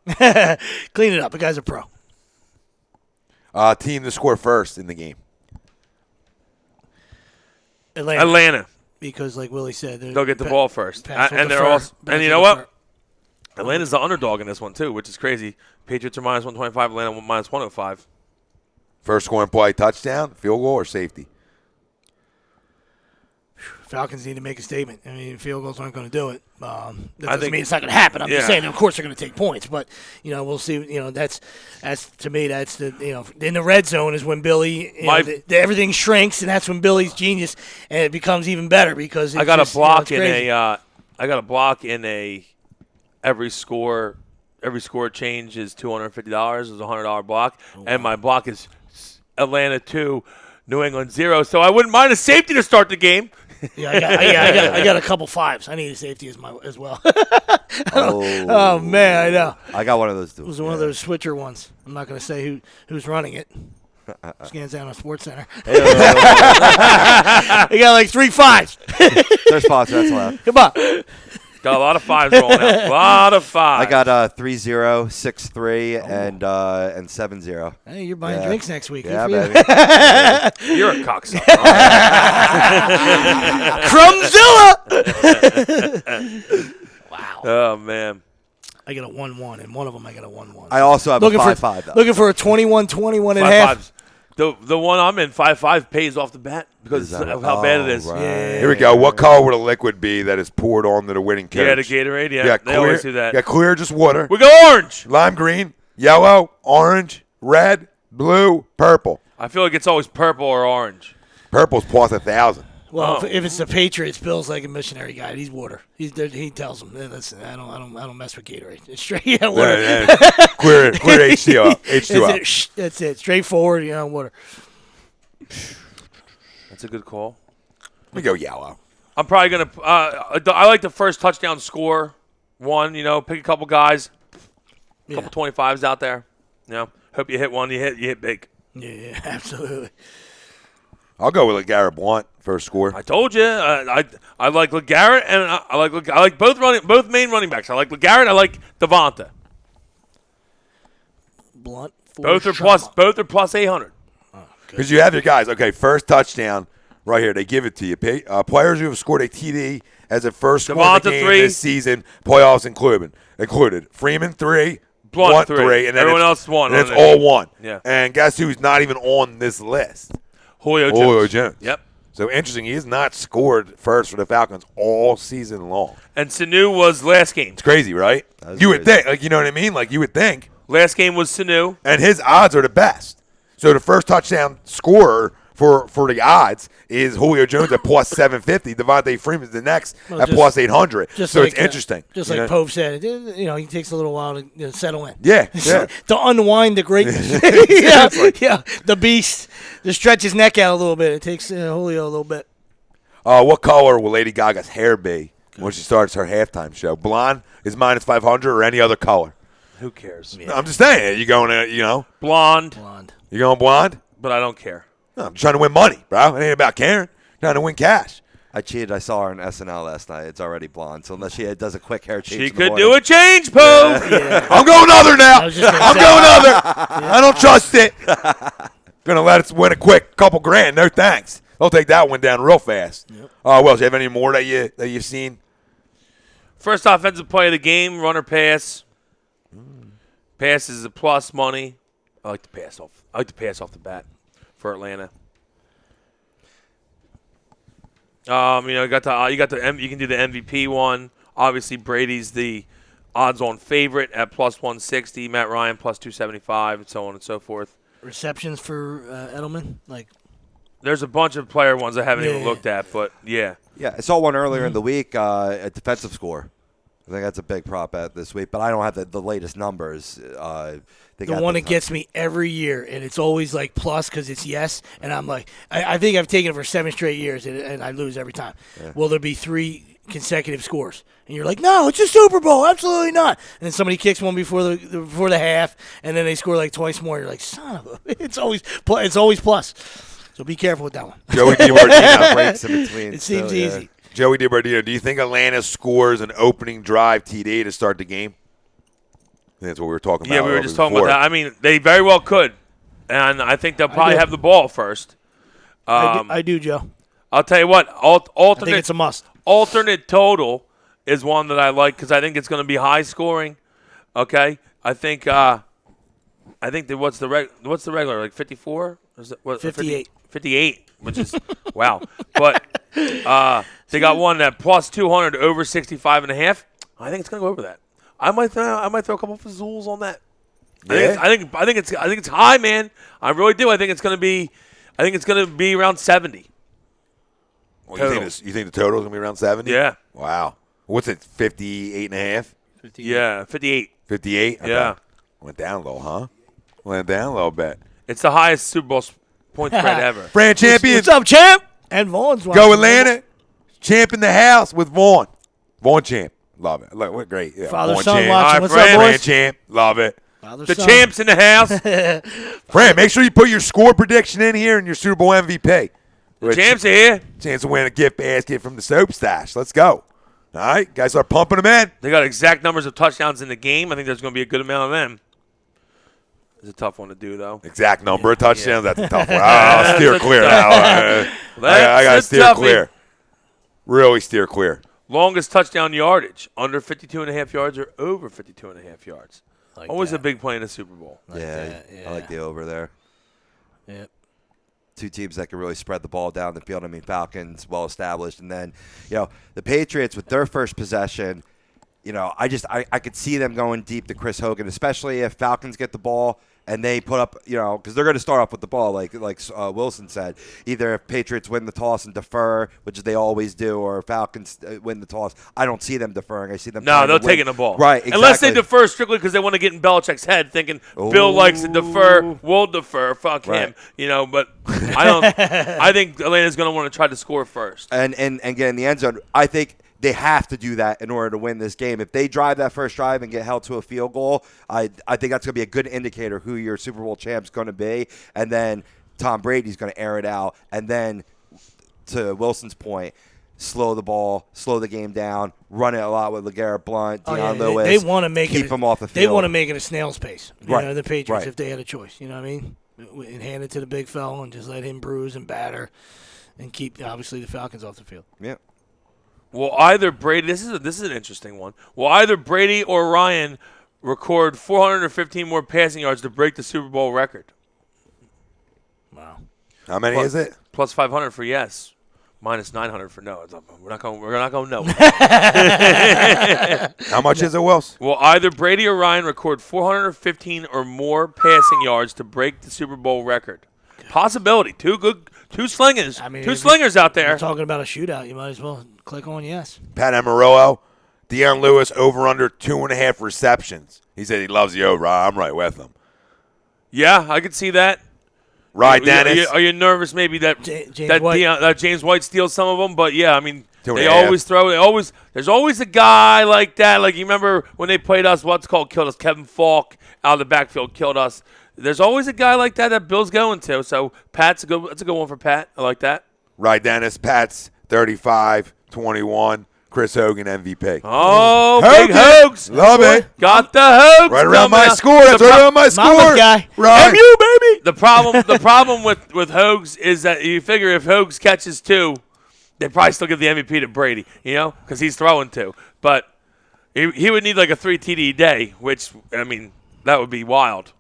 Clean it up. The guy's a pro. Team to score first in the game. Atlanta. Because, like Willie said, They'll get the ball first, Pass will and they're defer. also. Pass And you will know defer. what? Atlanta's the underdog in this one too, which is crazy. Patriots are minus 125. Atlanta minus 105. First scoring play, touchdown, field goal, or safety? Falcons need to make a statement. I mean, field goals aren't going to do it. That I doesn't think- mean it's not going to happen. I'm just Yeah. saying, of course, they're going to take points. But, we'll see. That's to me, that's the, in the red zone is when Billy, everything shrinks, and that's when Billy's genius, and it becomes even better because it's I got just, a block it's in crazy. I got a block in a every score change is $250. It's a $100 block, and my block is Atlanta 2, New England 0. So I wouldn't mind a safety to start the game. Yeah, I got a couple fives. I need a safety as well. Oh man, I know. I got one of those too. It was one of those switcher ones. I'm not going to say who's running it. Scans down on Sports Center. They got like 3 fives. Their sponsor, that's allowed. Come on. Got a lot of fives rolling out. A lot of fives. I got 3-0, 6-3, and 7-0. Hey, you're buying Yeah. drinks next week. Yeah, Good for baby. You're a cocksucker. Crumbzilla. Wow. Oh man. I got a 1-1, and one of them I got a 1-1. I also have looking a for 5-5, though. looking for a 21-21 and a Five half. fives. The one I'm in 5-5 pays off the bet because Is that- of how bad it is. right. Yeah. Here we go. What color would a liquid be that is poured onto the winning coach? Yeah, the Gatorade. Yeah, Yeah, they always do that. Yeah, clear, just water. We go orange. Lime green, yellow, orange, red, blue, purple. I feel like it's always purple or orange. Purple's plus 1,000. Well, Oh. if it's the Patriots, Bill's like a missionary guy. He's water. He tells them, listen, I don't mess with Gatorade. It's straight water. Clear H2O. That's it. Straightforward, water. That's a good call. Let me go yellow. I'm probably gonna. I like the first touchdown score. One, pick a couple guys, a couple 25s out there. Hope you hit one. You hit big. Yeah, absolutely. I'll go with LeGarrette Blount first score. I told you. I like LeGarrette and I like both main running backs. I like LeGarrette. I like Devonta. Blunt. Both are plus 800. Because you have your guys. Okay, first touchdown right here. They give it to you. Players who have scored a TD as a first score in the Devonta game 3. this season, playoffs included. Freeman 3, Blunt 3, 3. and then Everyone else 1 And it's on the- all 1. Yeah. And guess who's not even on this list? Julio Jones. Yep. So interesting. He has not scored first for the Falcons all season long. And Sanu was last game. It's crazy, right? That You is would crazy. think, like, you know what I mean? Like, you would think. Last game was Sanu. And his odds are the best. So the first touchdown scorer for the odds is Julio Jones at plus 750. Devontae Freeman's the next Well, at just- plus 800. Just So like, it's interesting. Just you like know? Pope said, he takes a little while to settle in. Yeah, yeah. To unwind the greatness. yeah, the beast. To stretch his neck out a little bit. It takes Julio a little bit. What color will Lady Gaga's hair be when she starts her halftime show? Blonde is minus 500 or any other color? Who cares? I'm just saying. You going to, Blonde, Blonde. you going blonde? but I don't care. No, I'm trying to win money, bro. It ain't about caring. Trying to win cash. I cheated. I saw her on SNL last night. It's already blonde. So unless she does a quick hair change, She in the could morning- do a change, Pope. I'm going other now. I was just gonna I'm say. going other. I don't trust it. Gonna let us win a quick couple grand. No thanks. They'll take that one down real fast. Well, do you have any more that you've seen? First offensive play of the game, runner pass. Pass is a plus money. I like to pass off the bat for Atlanta. You can do the MVP one. Obviously, Brady's the odds-on favorite at plus 160. Matt Ryan plus 275, and so on and so forth. Receptions for Edelman? There's a bunch of player ones I haven't even Yeah. looked at, but yeah. Yeah, I saw one earlier in the week, a defensive score. I think that's a big prop bet this week, but I don't have the latest numbers. The one that gets me every year, and it's always like plus because it's yes, and I'm like, I think I've taken it for 7 straight years, and I lose every time. Will there be 3 consecutive scores? And you're like, no, it's a Super Bowl, absolutely not. And then somebody kicks one before the half, and then they score like twice more. You're like, son of a, it's always plus. So be careful with that one. Joey DiBardino. breaks in between. It seems so, yeah. easy. Joey DiBardino, do you think Atlanta scores an opening drive TD to start the game? I think that's what we were talking about. Yeah, we were a just little talking about before. that. I mean, they very well could, and I think they'll probably do. have the ball first. I do, Joe. I'll tell you what, I think alternate it's a must. alternate total is one that I like because I think it's going to be high scoring. Okay, I think what's the regular, like 54? Is it what, 58. 58, which is wow. But They got one at plus 200 over 65.5. I think it's gonna go over that. I might throw a couple of fazools on that. I think it's high, man. I really do. I think it's gonna be around 70. Well, you think the total is going to be around 70? Yeah. Wow. What's it, 58.5? Yeah, 58. 58? Yeah. Went down a little, huh? Went down a little bit. It's the highest Super Bowl point spread ever. Fran champion. What's up, champ? And Vaughn's Go Atlanta. Champ in the house with Vaughn. Vaughn champ. Love it. Look, what great. Yeah, Father Vaughn son champ. watching. All right, What's Fran. up, Fran boys? champ. Love it. Father The son. champ's in the house. Fran, make sure you put your score prediction in here and your Super Bowl MVP. The champs are here. Chance to win a gift basket from the Soap Stash. Let's go. All right, guys, start pumping them in. They got exact numbers of touchdowns in the game. I think there's going to be a good amount of them. It's a tough one to do, though. Exact number of touchdowns. That's a tough one. I'll steer clear now. I got to That's a steer toughie. clear. Really steer clear. Longest touchdown yardage, under 52.5 yards or over 52.5 yards. Like Always that. a big play in the Super Bowl. Yeah, I like the over there. Yep. Two teams that can really spread the ball down the field. I mean, Falcons well established, and then the Patriots with their first possession. I could see them going deep to Chris Hogan, especially if Falcons get the ball and they put up, because they're going to start off with the ball, like Wilson said. Either if Patriots win the toss and defer, which they always do, or Falcons win the toss. I don't see them deferring. I see them. No, they're win. taking the ball. Right, exactly. Unless they defer strictly because they want to get in Belichick's head, thinking Bill likes to defer, we'll defer. Fuck him, But I don't. I think Atlanta's going to want to try to score first. And get in the end zone. I think they have to do that in order to win this game. If they drive that first drive and get held to a field goal, I think that's going to be a good indicator who your Super Bowl champ's going to be. And then Tom Brady's going to air it out. And then, to Wilson's point, slow the ball, slow the game down, run it a lot with LeGarrette Blount, Deion Lewis. They want to make keep it. them off the field. They want to make it a snail's pace. Right. The Patriots, Right. if they had a choice. You know what I mean? And hand it to the big fella and just let him bruise and batter, and keep obviously the Falcons off the field. Yeah. Will either Brady? This is an interesting one. Will either Brady or Ryan record 415 more passing yards to break the Super Bowl record? Wow. How many is it? Plus 500 for yes, minus 900 for no. We're not going no. How much is it, Wills? Will either Brady or Ryan record 415 or more passing yards to break the Super Bowl record? Possibility. Two slingers. I mean, two slingers out We're there. talking about a shootout. You might as well click on yes. Pat Amarillo, Deion Lewis over under 2.5 receptions. He said he loves the over. I'm right with him. Yeah, I could see that. Right, Dennis? Are you nervous maybe that James White. that James White steals some of them? But yeah, I mean, 2.5. they always throw. There's always a guy like that. Like you remember when they played us? Killed us. Kevin Falk out of the backfield killed us. There's always a guy like that Bill's going to. So That's a good one for Pat. I like that. Right, Dennis? Pat's 35-21. Chris Hogan MVP. Oh, Hogan. big Hogs. Love it. Got the Hogs. Right around my coming out. score. That's right around my score. Mama's guy. Right. MU, baby. The problem with Hogs is that you figure if Hogs catches two, they probably still give the MVP to Brady, because he's throwing two. But he would need like a 3 TD day, which, I mean, that would be wild.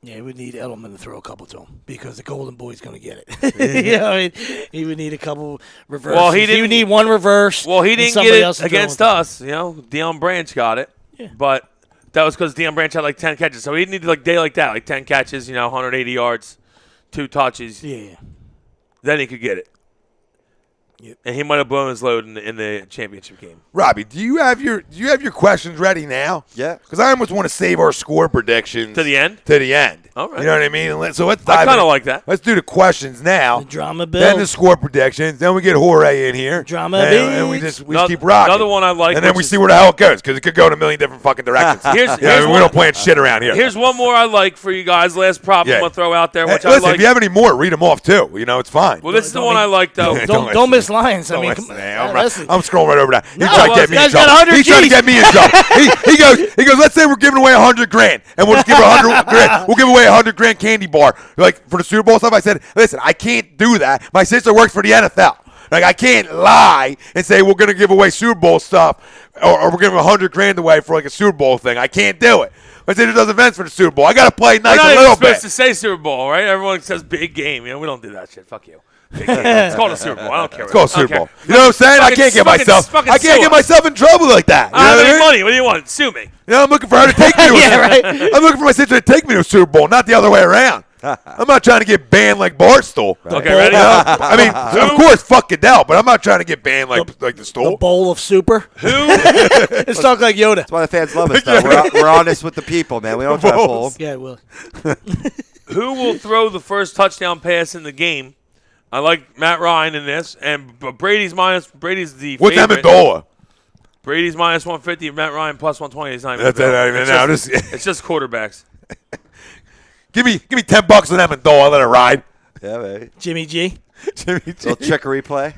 Yeah, he would need Edelman to throw a couple to him because the Golden Boy's going to get it. I mean, he would need a couple reverses. Well, he would didn't- need one reverse. Well, he and didn't somebody get else it to throw against him. us. Deion Branch got it. Yeah. But that was because Deion Branch had like 10 catches. So he needed like a day like that, like 10 catches, 180 yards, 2 touches. Yeah. Then he could get it. Yep. And he might have blown his load in the championship game. Robbie, do you have your questions ready now? Yeah. Because I almost want to save our score predictions To the end? To the end. All right. You know what I mean? So let's I dive kind of in. like that. Let's do the questions now. The drama bill. Then the score predictions. Then we get Jorge in here. Drama and we beats. just keep rocking. Another one I like. And then which we is- see where the hell it goes because it could go in a million different fucking directions. Here's we one- don't plan shit around here. Here's one more I like for you guys. Last prop Yeah. I'm going to throw out there, Hey, which listen, I like. if you have any more, read them off too. It's fine. Well, this is the Don't one I like, though. Don't Don't miss lines. I mean, listen, come man. on. I'm scrolling right over that. He's No, trying to get me in guys got trouble. 100 He's trying to G's. get me in trouble. He goes, let's say we're giving away $100,000 and we'll just give 100 grand. We'll give away $100,000 candy bar. Like for the Super Bowl stuff, I said, listen, I can't do that. My sister works for the NFL. Like I can't lie and say we're gonna give away Super Bowl stuff or we're giving $100,000 away for like a Super Bowl thing. I can't do it. My sister does events for the Super Bowl. I gotta play We're nice not a even little supposed bit. to say Super Bowl, right? Everyone says big game. We don't do that shit. Fuck you. It's called a Super Bowl. I don't care. It's called Super Okay. Bowl. You know what I'm saying? I can't get myself. I can't get myself in trouble like that. You I know don't what have I any mean? money. What do you want? Sue me. You know, I'm looking for her to take me to Yeah, right. I'm looking for my sister to take me to a Super Bowl, not the other way around. I'm not trying to get banned like Barstool. Okay, ready? You know? I mean, of course, fuck Goodell, but I'm not trying to get banned like the The stool. bowl of super. Who? Let's talk like Yoda. That's why the fans love us, though. We're honest with the people, man. We don't try to fool 'em. Yeah, Will. Who will throw the first touchdown pass in the game? I like Matt Ryan in this, but Brady's the What's favorite. Amendola? Brady's minus 150, Matt Ryan plus 120. It's not even That's it. I mean, it's, now just, just it's just quarterbacks. give me $10 on Amendola. I'll let it ride. Yeah, baby. Jimmy G. Jimmy G. Little trickery play.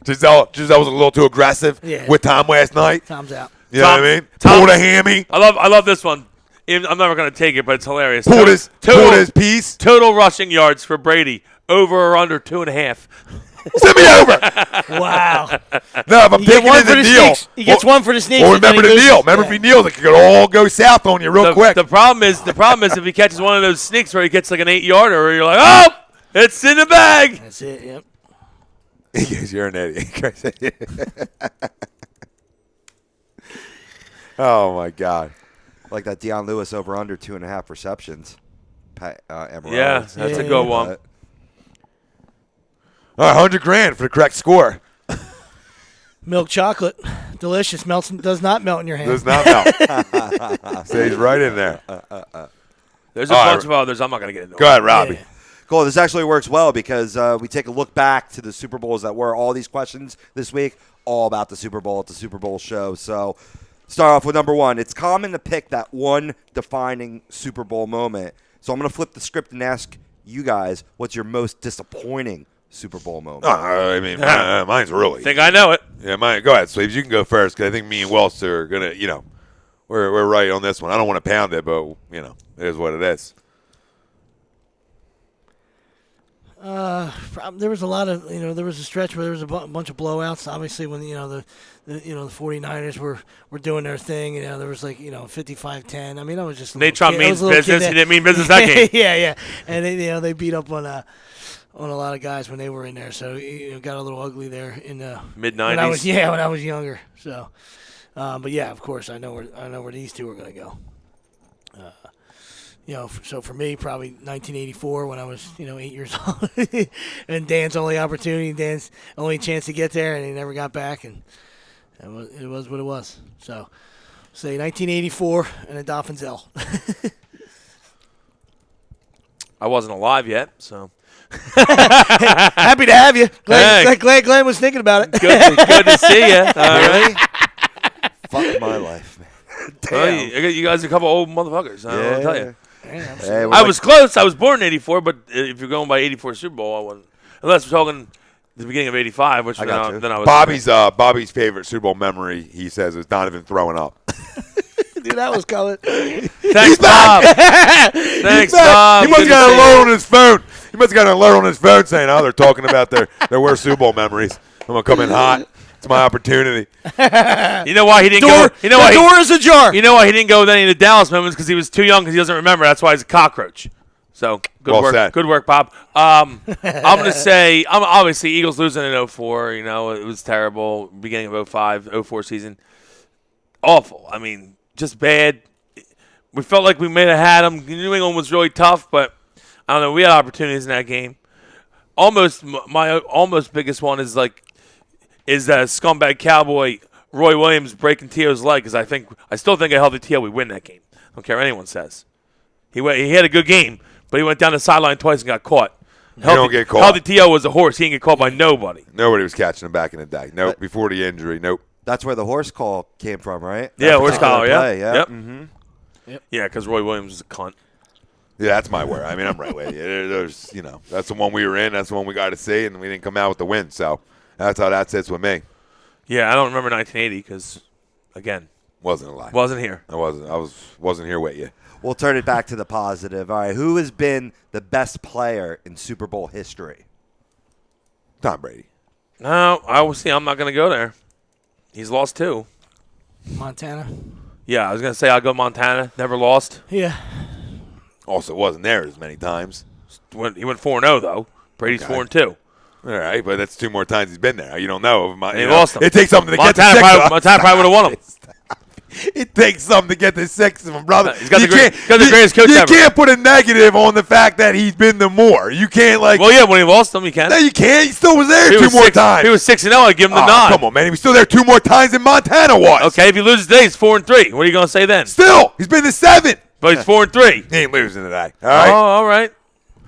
Giselle was a little too aggressive Yeah. with Tom last night. Tom's out. You know what I mean? Tom- Pulled a hammy. I love this one. I'm never going to take it, but it's hilarious. Pulled his piece. Total rushing yards for Brady, over or under 2.5. Send me over. Wow. No, if I'm You get taking one in for the the deal. sneaks. He gets one for the sneaks. Or and then remember he the goes- deal. Remember if he kneels, it could all go south on you real quick. The problem is if he catches one of those sneaks where he gets like an 8-yarder, where you're like, oh, it's in the bag. That's it. Yep. He goes, you're an idiot. Oh, my God. Like that Deion Lewis over under 2.5 receptions. Emerald. Yeah, that's a Yeah. good one. All right, $100,000 for the correct score. Milk chocolate. Delicious. Melts. Does not melt in your hand. Does not melt. Stays right in there. There's a All right. bunch of others. I'm not going to get into Go it. ahead, Robbie. Yeah. Cool. This actually works well because we take a look back to the Super Bowls that were. All these questions this week, all about the Super Bowl at the Super Bowl show. So start off with number one. It's common to pick that one defining Super Bowl moment. So I'm going to flip the script and ask you guys, what's your most disappointing Super Bowl moment? I mean, mine's really. I think I know it. Yeah, mine. Go ahead, Sleeves. You can go first because I think me and Welch are gonna, we're right on this one. I don't want to pound it, but it is what it is. There was a lot of, there was a stretch where there was a bunch of blowouts. Obviously, when the 49ers were doing their thing, there was 55-10. I mean, I was just a Nate little Trump kid. I means was a little kid business. then. He didn't mean business that game. yeah, and they beat up on a lot of guys when they were in there. So it got a little ugly there in the Mid-90s. when I was younger. So, but yeah, of course, I know where these two are going to go. So for me, probably 1984 when I was, 8 years old, and Dan's only opportunity, Dan's only chance to get there, and he never got back, and it was what it was. So, say 1984 and a Dolphins L. I wasn't alive yet, so Happy to have you. Glad Glenn was thinking about it. good to see you. All right. Really? Fuck my life, man. Well, you guys are a couple old motherfuckers. I don't know what to tell you. Hey, I was close. I was born in 84, but if you're going by 84 Super Bowl, I wasn't. Unless we're talking the beginning of 85, which I got you. then I was. Bobby's favorite Super Bowl memory, he says, is Donovan throwing up. Dude, that was coming. Thanks, Bob. Thanks, Bob. He must Good have got to an see alert you. on his phone. He must have got an alert on his phone saying, "Oh, they're talking about their worst Super Bowl memories. I'm gonna come in hot. It's my opportunity." You know why he didn't go? You know why? The door is ajar. You know why he didn't go with any of the Dallas moments? Because he was too young. Because he doesn't remember. That's why he's a cockroach. So good Well work. said. Good work, Bob. I'm gonna say I'm obviously Eagles losing in 04. It was terrible. Beginning of 05, 04 season, awful. I mean, just bad. We felt like we may have had them. New England was really tough, but I don't know. We had opportunities in that game. My almost biggest one is that scumbag Cowboy Roy Williams breaking T.O.'s leg because I still think a healthy T.O. we win that game. I don't care what anyone says. He had a good game, but he went down the sideline twice and got caught. Don't get caught. Healthy T.O. was a horse. He didn't get caught by nobody. Nobody was catching him back in the day. Nope. Before the injury. Nope. That's where the horse call came from, right? Yeah, That horse particular collar. Yeah. play, yeah. Yep. Mm-hmm. Yeah, because Roy Williams was a cunt. Yeah, that's my word. I mean, I'm right with you. There's, that's the one we were in. That's the one we got to see, and we didn't come out with the win. So that's how that sits with me. Yeah, I don't remember 1980 because, again, Wasn't alive. wasn't here. I wasn't here with you. We'll turn it back to the positive. All right, who has been the best player in Super Bowl history? Tom Brady. No, I'm not going to go there. He's lost 2. Montana. Yeah, I was going to say I'll go Montana. Never lost. Yeah. Also, wasn't there as many times. He went 4-0, though. Brady's Okay. 4-2. All right, but that's 2 more times he's been there. You don't know. He lost them. It takes something to get to Montana 6. probably would have won them. It takes something to get to 6 of them, brother. He's got You the can't- greatest coach You ever. can't put a negative on the fact that he's been the more. You can't like. Well, yeah, when he lost them, you can. No, you can't. He still was there He 2 was more 6 times. He was 6-0. I'd give him the Oh, nod. come on, man. He was still there 2 more times than Montana was. Okay, if he loses today, he's 4-3. What are you going to say then? Still, he's been to 7. But he's 4-3. He ain't losing today. All right. Oh, all right.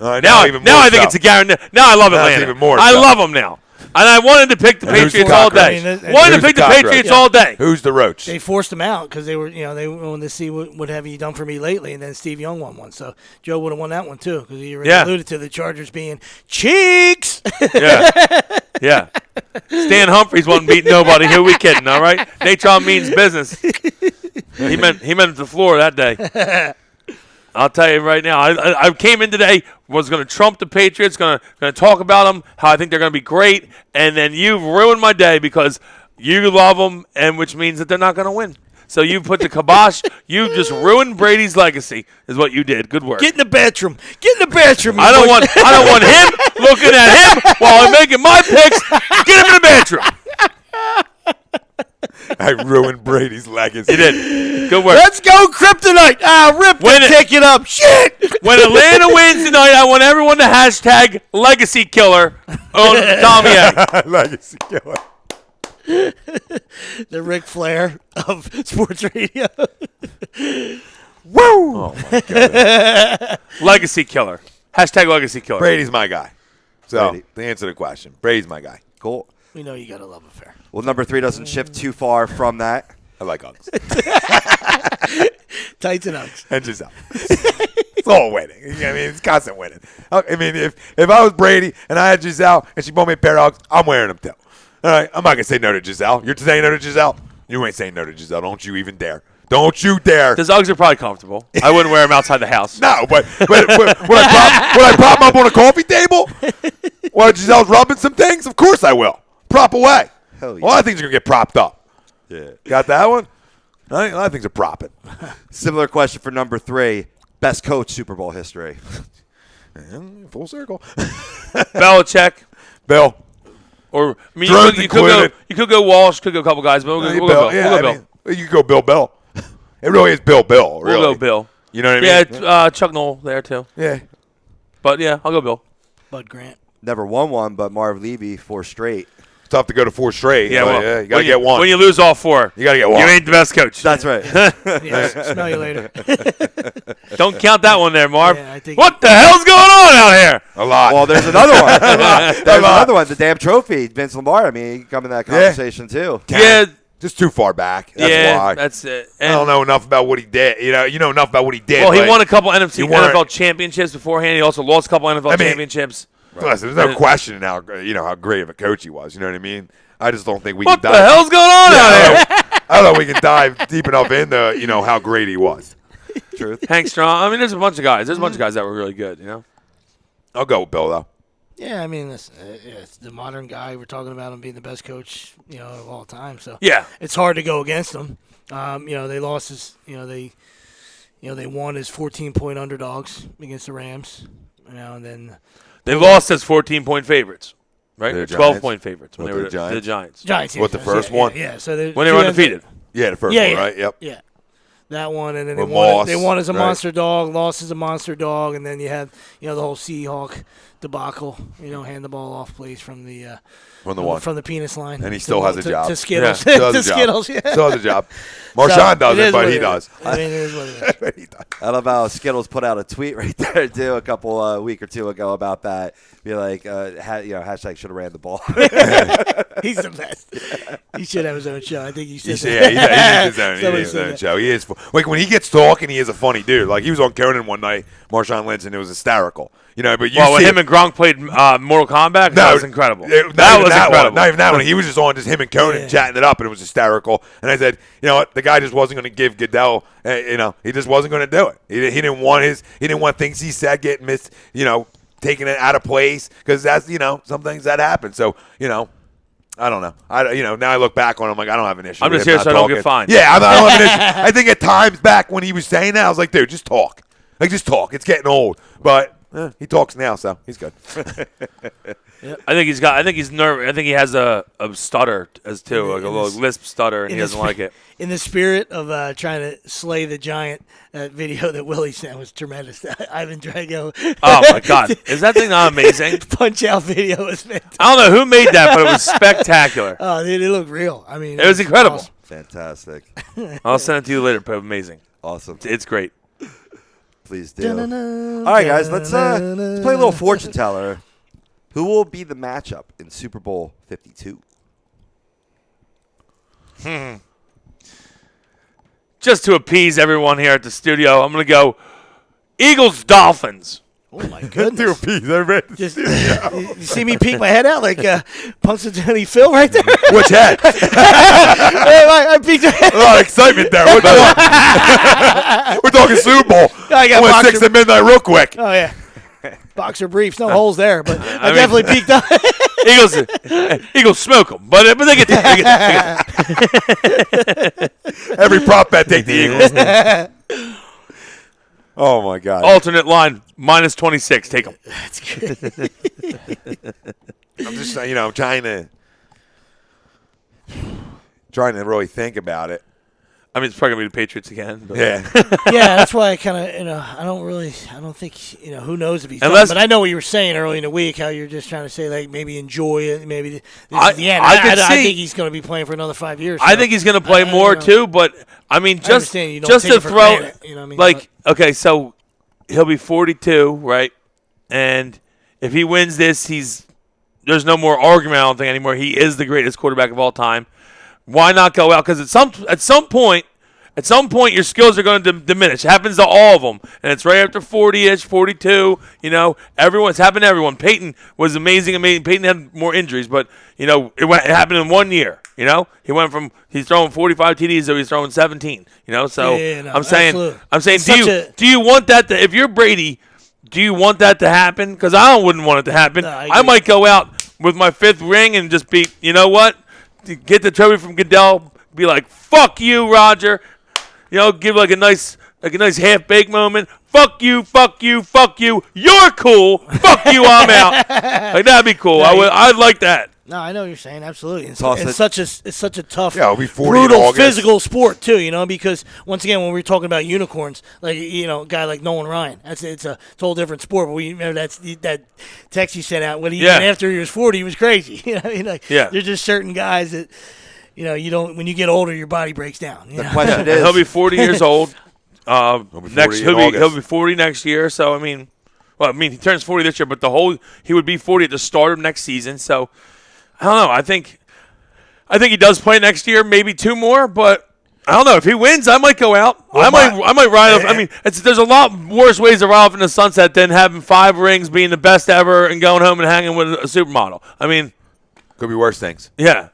All right, Now even I more think so. it's a guarantee. Now I love Now it's Atlanta. even more I so. love them now. And I wanted to pick the And who's the Patriots all cockroach? day. I mean, Wanted who's to pick the the cockroach? Patriots Yeah. all day. Who's the roach? They forced him out because they wanted to see what have you done for me lately, and then Steve Young won one. So Joe would have won that one too because he already Yeah. alluded to the Chargers being cheeks. Yeah. Yeah. Stan Humphries wasn't beating nobody. Who we kidding, all right? Natron means business. He meant the floor that day. I'll tell you right now. I came in today, was going to trump the Patriots, going to talk about them, how I think they're going to be great, and then you've ruined my day because you love them, and which means that they're not going to win. So you put the kibosh. You just ruined Brady's legacy, is what you did. Good work. Get in the bedroom. Get in the bedroom. I don't want him looking at him while I'm making my picks. Get him in the bedroom. I ruined Brady's legacy. You did. Good work. Let's go Kryptonite. Rip When the it- ticket up. Shit. When Atlanta wins tonight, I want everyone to hashtag legacy killer on Tommy A. Legacy killer. The Ric Flair of sports radio. Woo! Oh my God. Legacy killer. Hashtag legacy killer. Brady's my guy. So Brady. to answer the question, Brady's my guy. Cool. We know you got a love affair. Well, number 3 doesn't shift too far from that. I like Uggs. Tights and Uggs. And Giselle. It's all winning. I mean, it's constant winning. I mean, if I was Brady and I had Giselle and she bought me a pair of Uggs, I'm wearing them too. All right, I'm not gonna say no to Giselle. You're saying no to Giselle? You ain't saying no to Giselle. Don't you even dare. Don't you dare. Those Uggs are probably comfortable. I wouldn't wear them outside the house. No, but would I prop them up on a coffee table while Giselle's rubbing some things? Of course I will. Prop away. Hell yeah. A lot of things are going to get propped up. Yeah. Got that one? A lot of things are propping. Similar question for number 3. Best coach Super Bowl history. Full circle. Belichick. Bill. Or I mean, Drones you could go Walsh, could go a couple guys, but we'll go Bill. Yeah, We'll go I Bill. mean, you could go Bill. It really is Bill. Really. We'll go Bill. You know what I mean? Yeah, Chuck Noll there too. Yeah. But yeah, I'll go Bill. Bud Grant. Never won one, but Marv Levy 4 straight. Tough to go to 4 straight. Yeah, well, you got to get one. When you lose all 4, You got to get one. you ain't the best coach. That's right. Yeah, smell you later. Don't count that one there, Marv. Yeah, I think- What the hell's going on out here? A lot. Well, there's another one. There's A lot. another one. The damn trophy. Vince Lombardi. I mean, he can come in that conversation too. Yeah, Just too far back. That's why. that's it. I don't know enough about what he did. You know enough about what he did. Well, he but won a couple You weren't- NFL championships beforehand. He also lost a couple NFL championships. Listen, there's no question how how great of a coach he was. You know what I mean? I just don't think we What can the dive. hell's going on out here? I don't know if we can dive deep enough into how great he was. Truth. Hank Strong. I mean, there's a bunch of guys. There's a bunch of guys that were really good. You know. I'll go with Bill though. Yeah, I mean, it's the modern guy. We're talking about him being the best coach, of all time. So Yeah. it's hard to go against him. They lost his. They won as 14-point underdogs against the Rams. And then They lost as 14-point favorites, right? The Or Giants? 12-point favorites when What, they the were Giants? the Giants. Giants. What, the first one? Yeah. So When they were undefeated. Yeah, the first Yeah, one, yeah. right? Yep. Yeah. That one, and then With Moss, they won as a right. monster dog, lost as a monster dog, and then you had the whole Seahawk debacle. Hand the ball off, please, from the from the penis line, And he still has a job. to Skittles. Yeah, Still to has a job. Skittles. Yeah. Still has a job. Marshawn It doesn't, is but what he it does. is. I mean, it is what it is. He does. I love how Skittles put out a tweet right there too a couple week or two ago about that. Be like, hashtag should have ran the ball. He's the best. He should have his own show. I think he He said should- that. he needs his own, he Somebody needs his said own that. show. He is like when he gets talking, he is a funny dude. Like he was on Conan one night, Marshawn Lynch, and it was hysterical. But you Well, when see him and Gronk played Mortal Kombat, that was incredible. That was incredible. One. Not even that one. He was just on just him and Conan Yeah. chatting it up, and it was hysterical. And I said, you know what? The guy just wasn't going to give Goodell. He just wasn't going to do it. He didn't want He didn't want things he said getting missed. Taking it out of place because that's some things that happen. So I don't know. Now I look back on him like I don't have an issue. I'm with just him here not so I don't talking. get fined. Yeah, I don't have an issue. I think at times back when he was saying that, I was like, dude, just talk. Like just talk. It's getting old. But He talks now, so he's good. I think he's nervous. I think he has a stutter as too, like a little lisp stutter, and he doesn't like it. In the spirit of trying to slay the giant, video that Willie sent was tremendous. Ivan Drago. Oh my God, is that thing not amazing? Punch out video was fantastic. I don't know who made that, but it was spectacular. Oh, dude, it looked real. I mean, It was incredible. awesome. Fantastic. I'll send it to you later, but amazing. Awesome. It's great. Please do. All right, guys, let's play a little fortune teller. Who will be the matchup in Super Bowl 52? Just to appease everyone here at the studio, I'm going to go Eagles Dolphins. Oh my goodness! Everybody. Just, you see me peek my head out like Punxsutawney Phil right there. Which head? I peeked my head. A lot of excitement there. We're talking Super Bowl. I got Went boxer- 6 at midnight real quick. Oh yeah, boxer briefs, no holes there, but I definitely peeked up. Eagles smoke them, but they get there. Every prop bet take the Eagles. Oh my God. Alternate line, minus 26. Take them. That's good. I'm just I'm trying to really think about it. I mean, it's probably going to be the Patriots again. But. Yeah. Yeah, that's why I kind of, I don't think, who knows if he's done. Unless- But I know what you were saying early in the week, how you're just trying to say, like, maybe enjoy it, maybe this I- is the end. I could I see- think he's going to be playing for another 5 years. I so. think he's going to play more too, but I mean, just understand you don't just take to it for throw, granted, you know what I mean? like, okay, so he'll be 42, right? And if he wins this, there's no more argument. I don't think anymore. He is the greatest quarterback of all time. Why not go out? Because at some point, your skills are going to diminish. It happens to all of them, and it's right after 40-ish, 42. It's happened to everyone. Peyton was amazing. Peyton had more injuries, but it happened in 1 year. He went from he's throwing 45 TDs to he's throwing 17. So Yeah, I'm saying, absolutely. do you want that if you're Brady? Do you want that to happen? Because I wouldn't want it to happen. No, I I agree. might go out with my 5th ring and just be, what? Get the trophy from Goodell. Be like, fuck you, Roger. Give like a nice half-baked moment. Fuck you, fuck you, fuck you. You're cool. Fuck you, I'm out. Like, that'd be cool. I'd like that. No, I know what you're saying, absolutely. It's Toss such a tough, Yeah, it'll be 40 in brutal, August. physical sport too. Because once again, when we're talking about unicorns, like a guy like Nolan Ryan, it's a total different sport. But we remember that text he sent out when he after he was 40, he was crazy. There's just certain guys that you don't. When you get older, your body breaks down. The question is, He'll be 40 years old. He'll be 40 in August. He'll be 40 next year. So he turns 40 this year, but he would be 40 at the start of next season. So I don't know. I think he does play next year, maybe 2 more, but I don't know. If he wins, I might go out. I might ride off. There's a lot worse ways to ride off in the sunset than having 5 rings, being the best ever, and going home and hanging with a supermodel. Could be worse things. Yeah.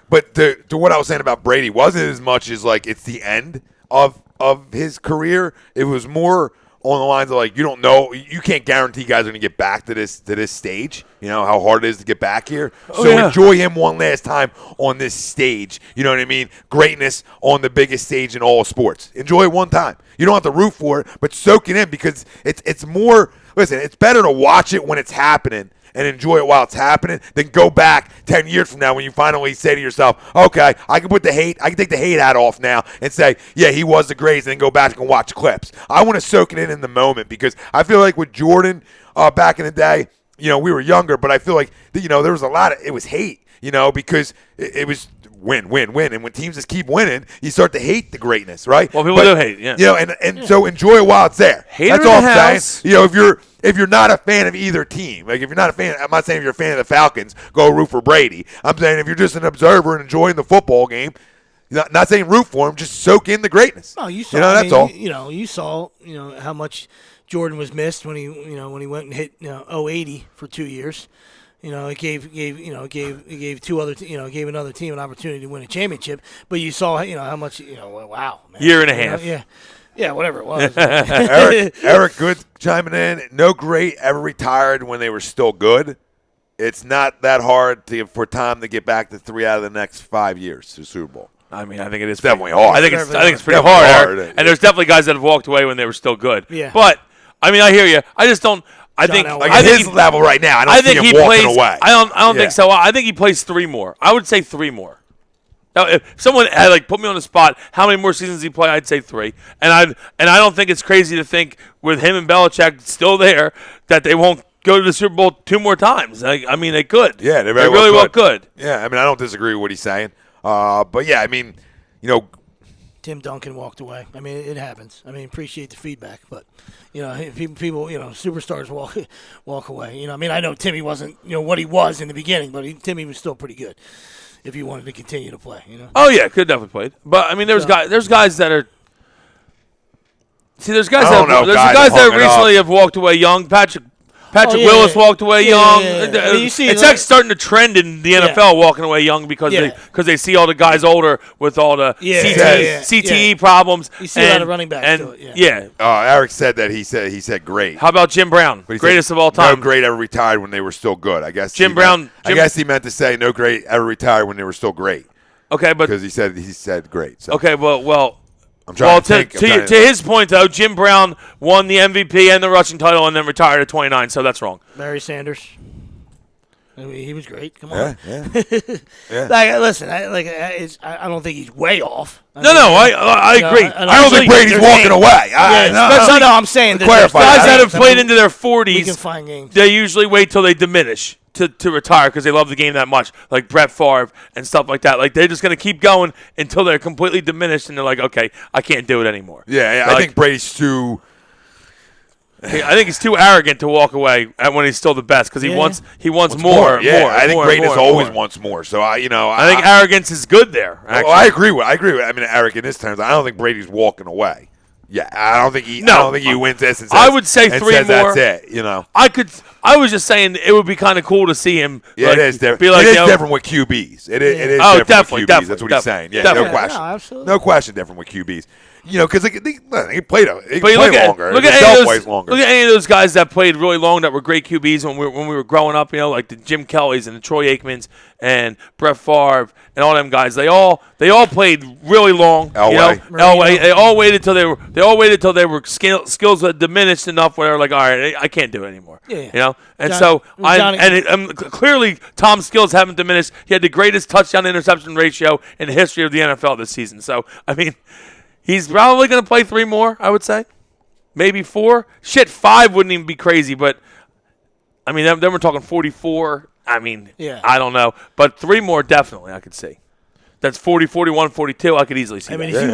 But to what I was saying about Brady wasn't as much as like it's the end of his career. It was more on the lines of like you don't know, you can't guarantee guys are going to get back to this stage. How hard it is to get back here. So enjoy him one last time on this stage. You know what I mean? Greatness on the biggest stage in all of sports. Enjoy it one time. You don't have to root for it, but soak it in because it's more. Listen, it's better to watch it when it's happening and enjoy it while it's happening, then go back 10 years from now when you finally say to yourself, okay, I can take the hate hat off now and say, yeah, he was the greatest, and then go back and watch clips. I want to soak it in the moment because I feel like with Jordan back in the day, we were younger, but I feel like, there was a lot of, it was hate, because it was win. And when teams just keep winning, you start to hate the greatness, right? Well, people do hate, yeah. So enjoy it while it's there. Hater That's in all the I'm house. saying. If you're not a fan of either team, like if you're not a fan, I'm not saying if you're a fan of the Falcons, go root for Brady. I'm saying if you're just an observer and enjoying the football game, not saying root for him, just soak in the greatness. Oh, you saw. That's all. You saw. How much Jordan was missed when he went and hit 080 for 2 years. It gave two other gave another team an opportunity to win a championship. But you saw how much wow, man. Year and a half. Yeah, whatever it was. Eric Good chiming in. No great ever retired when they were still good. It's not that hard for Tom to get back to 3 out of the next 5 years to Super Bowl. I think it is definitely hard. I think it's pretty Definitely hard, hard. Eric. And there's definitely guys that have walked away when they were still good. Yeah. But I hear you. I just don't. I think Elway. Like I at think his he- level right now, I don't I see think him he walking plays. away. I don't Yeah. think so. I think he plays 3 more. I would say 3 more. Now, if someone had put me on the spot, how many more seasons he play? I'd say 3. And I don't think it's crazy to think with him and Belichick still there that they won't go to the Super Bowl 2 more times. I mean, they could. Yeah, they really very well could. Yeah, I mean, I don't disagree with what he's saying. But yeah, I mean, you know, Tim Duncan walked away. I mean, it happens. I mean, appreciate the feedback, but people, superstars walk away. I mean, I know Timmy wasn't, what he was in the beginning, but Timmy was still pretty good if he wanted to continue to play. Oh yeah, could definitely played. But I mean, there's guys that are. See, there's guys I don't know, guys that hung it recently up. have walked away young. Patrick yeah, Willis yeah. walked away Yeah, young. yeah, yeah. I mean, you see, it's like- starting to trend in the NFL walking away young because Yeah. they see all the guys older with all the Yeah, CTE problems. You see a lot of running backs do it, yeah. Eric said that he said great. How about Jim Brown? But he Greatest said of all time. No great ever retired when they were still good. I guess Jim Brown- I guess he meant to say no great ever retired when they were still great Okay, but because he said great. So okay, well. I'm trying Well, to think. to his point though, Jim Brown won the MVP and the rushing title and then retired at 29, so that's wrong. Barry Sanders. I mean, he was great. Come on. yeah. Listen, I don't think he's way off. I agree. I don't think Brady's walking away. No, I'm saying clarify Guys that have I played mean, into their we can 40s, find games. they usually wait till they diminish to retire because they love the game that much, like Brett Favre and stuff like that. Like they're just going to keep going until they're completely diminished and they're like, okay, I can't do it anymore. Yeah, I Like, think Brady's too. I think he's too arrogant to walk away when he's still the best because he wants more. Yeah, more, I think more, greatness more, always more. wants more. So I think arrogance is good there. Actually. I agree with. I mean, Eric in this terms. I don't think Brady's walking away. Yeah, I don't think he. No. I don't think he wins this. And says, I would say and 3 says more. That's it. I was just saying it would be kind of cool to see him. Yeah, like, it is different. Be like, it is you know, different with QBs. It is Oh, different definitely, with QBs. definitely, That's what he's saying. Yeah, definitely. no question. No, absolutely. No question, different with QBs. Because they played But you play longer. look They at any shelf of life those, longer. look at any of those guys that played really long that were great QBs when we were growing up. Like the Jim Kellys and the Troy Aikmans and Brett Favre and all them guys. They all played really long. Elway. Elway. They all waited till they were skills had diminished enough where they're like, all right, I can't do it anymore. Yeah. And Johnny- clearly Tom's skills haven't diminished. He had the greatest touchdown interception ratio in the history of the NFL this season. So I mean. He's probably going to play 3 more, I would say. Maybe 4. 5 wouldn't even be crazy, but, I mean, then we're talking 44. I mean, Yeah. I don't know. But 3 more, definitely, I could see. That's 40, 41, 42. I could easily see I mean, that. if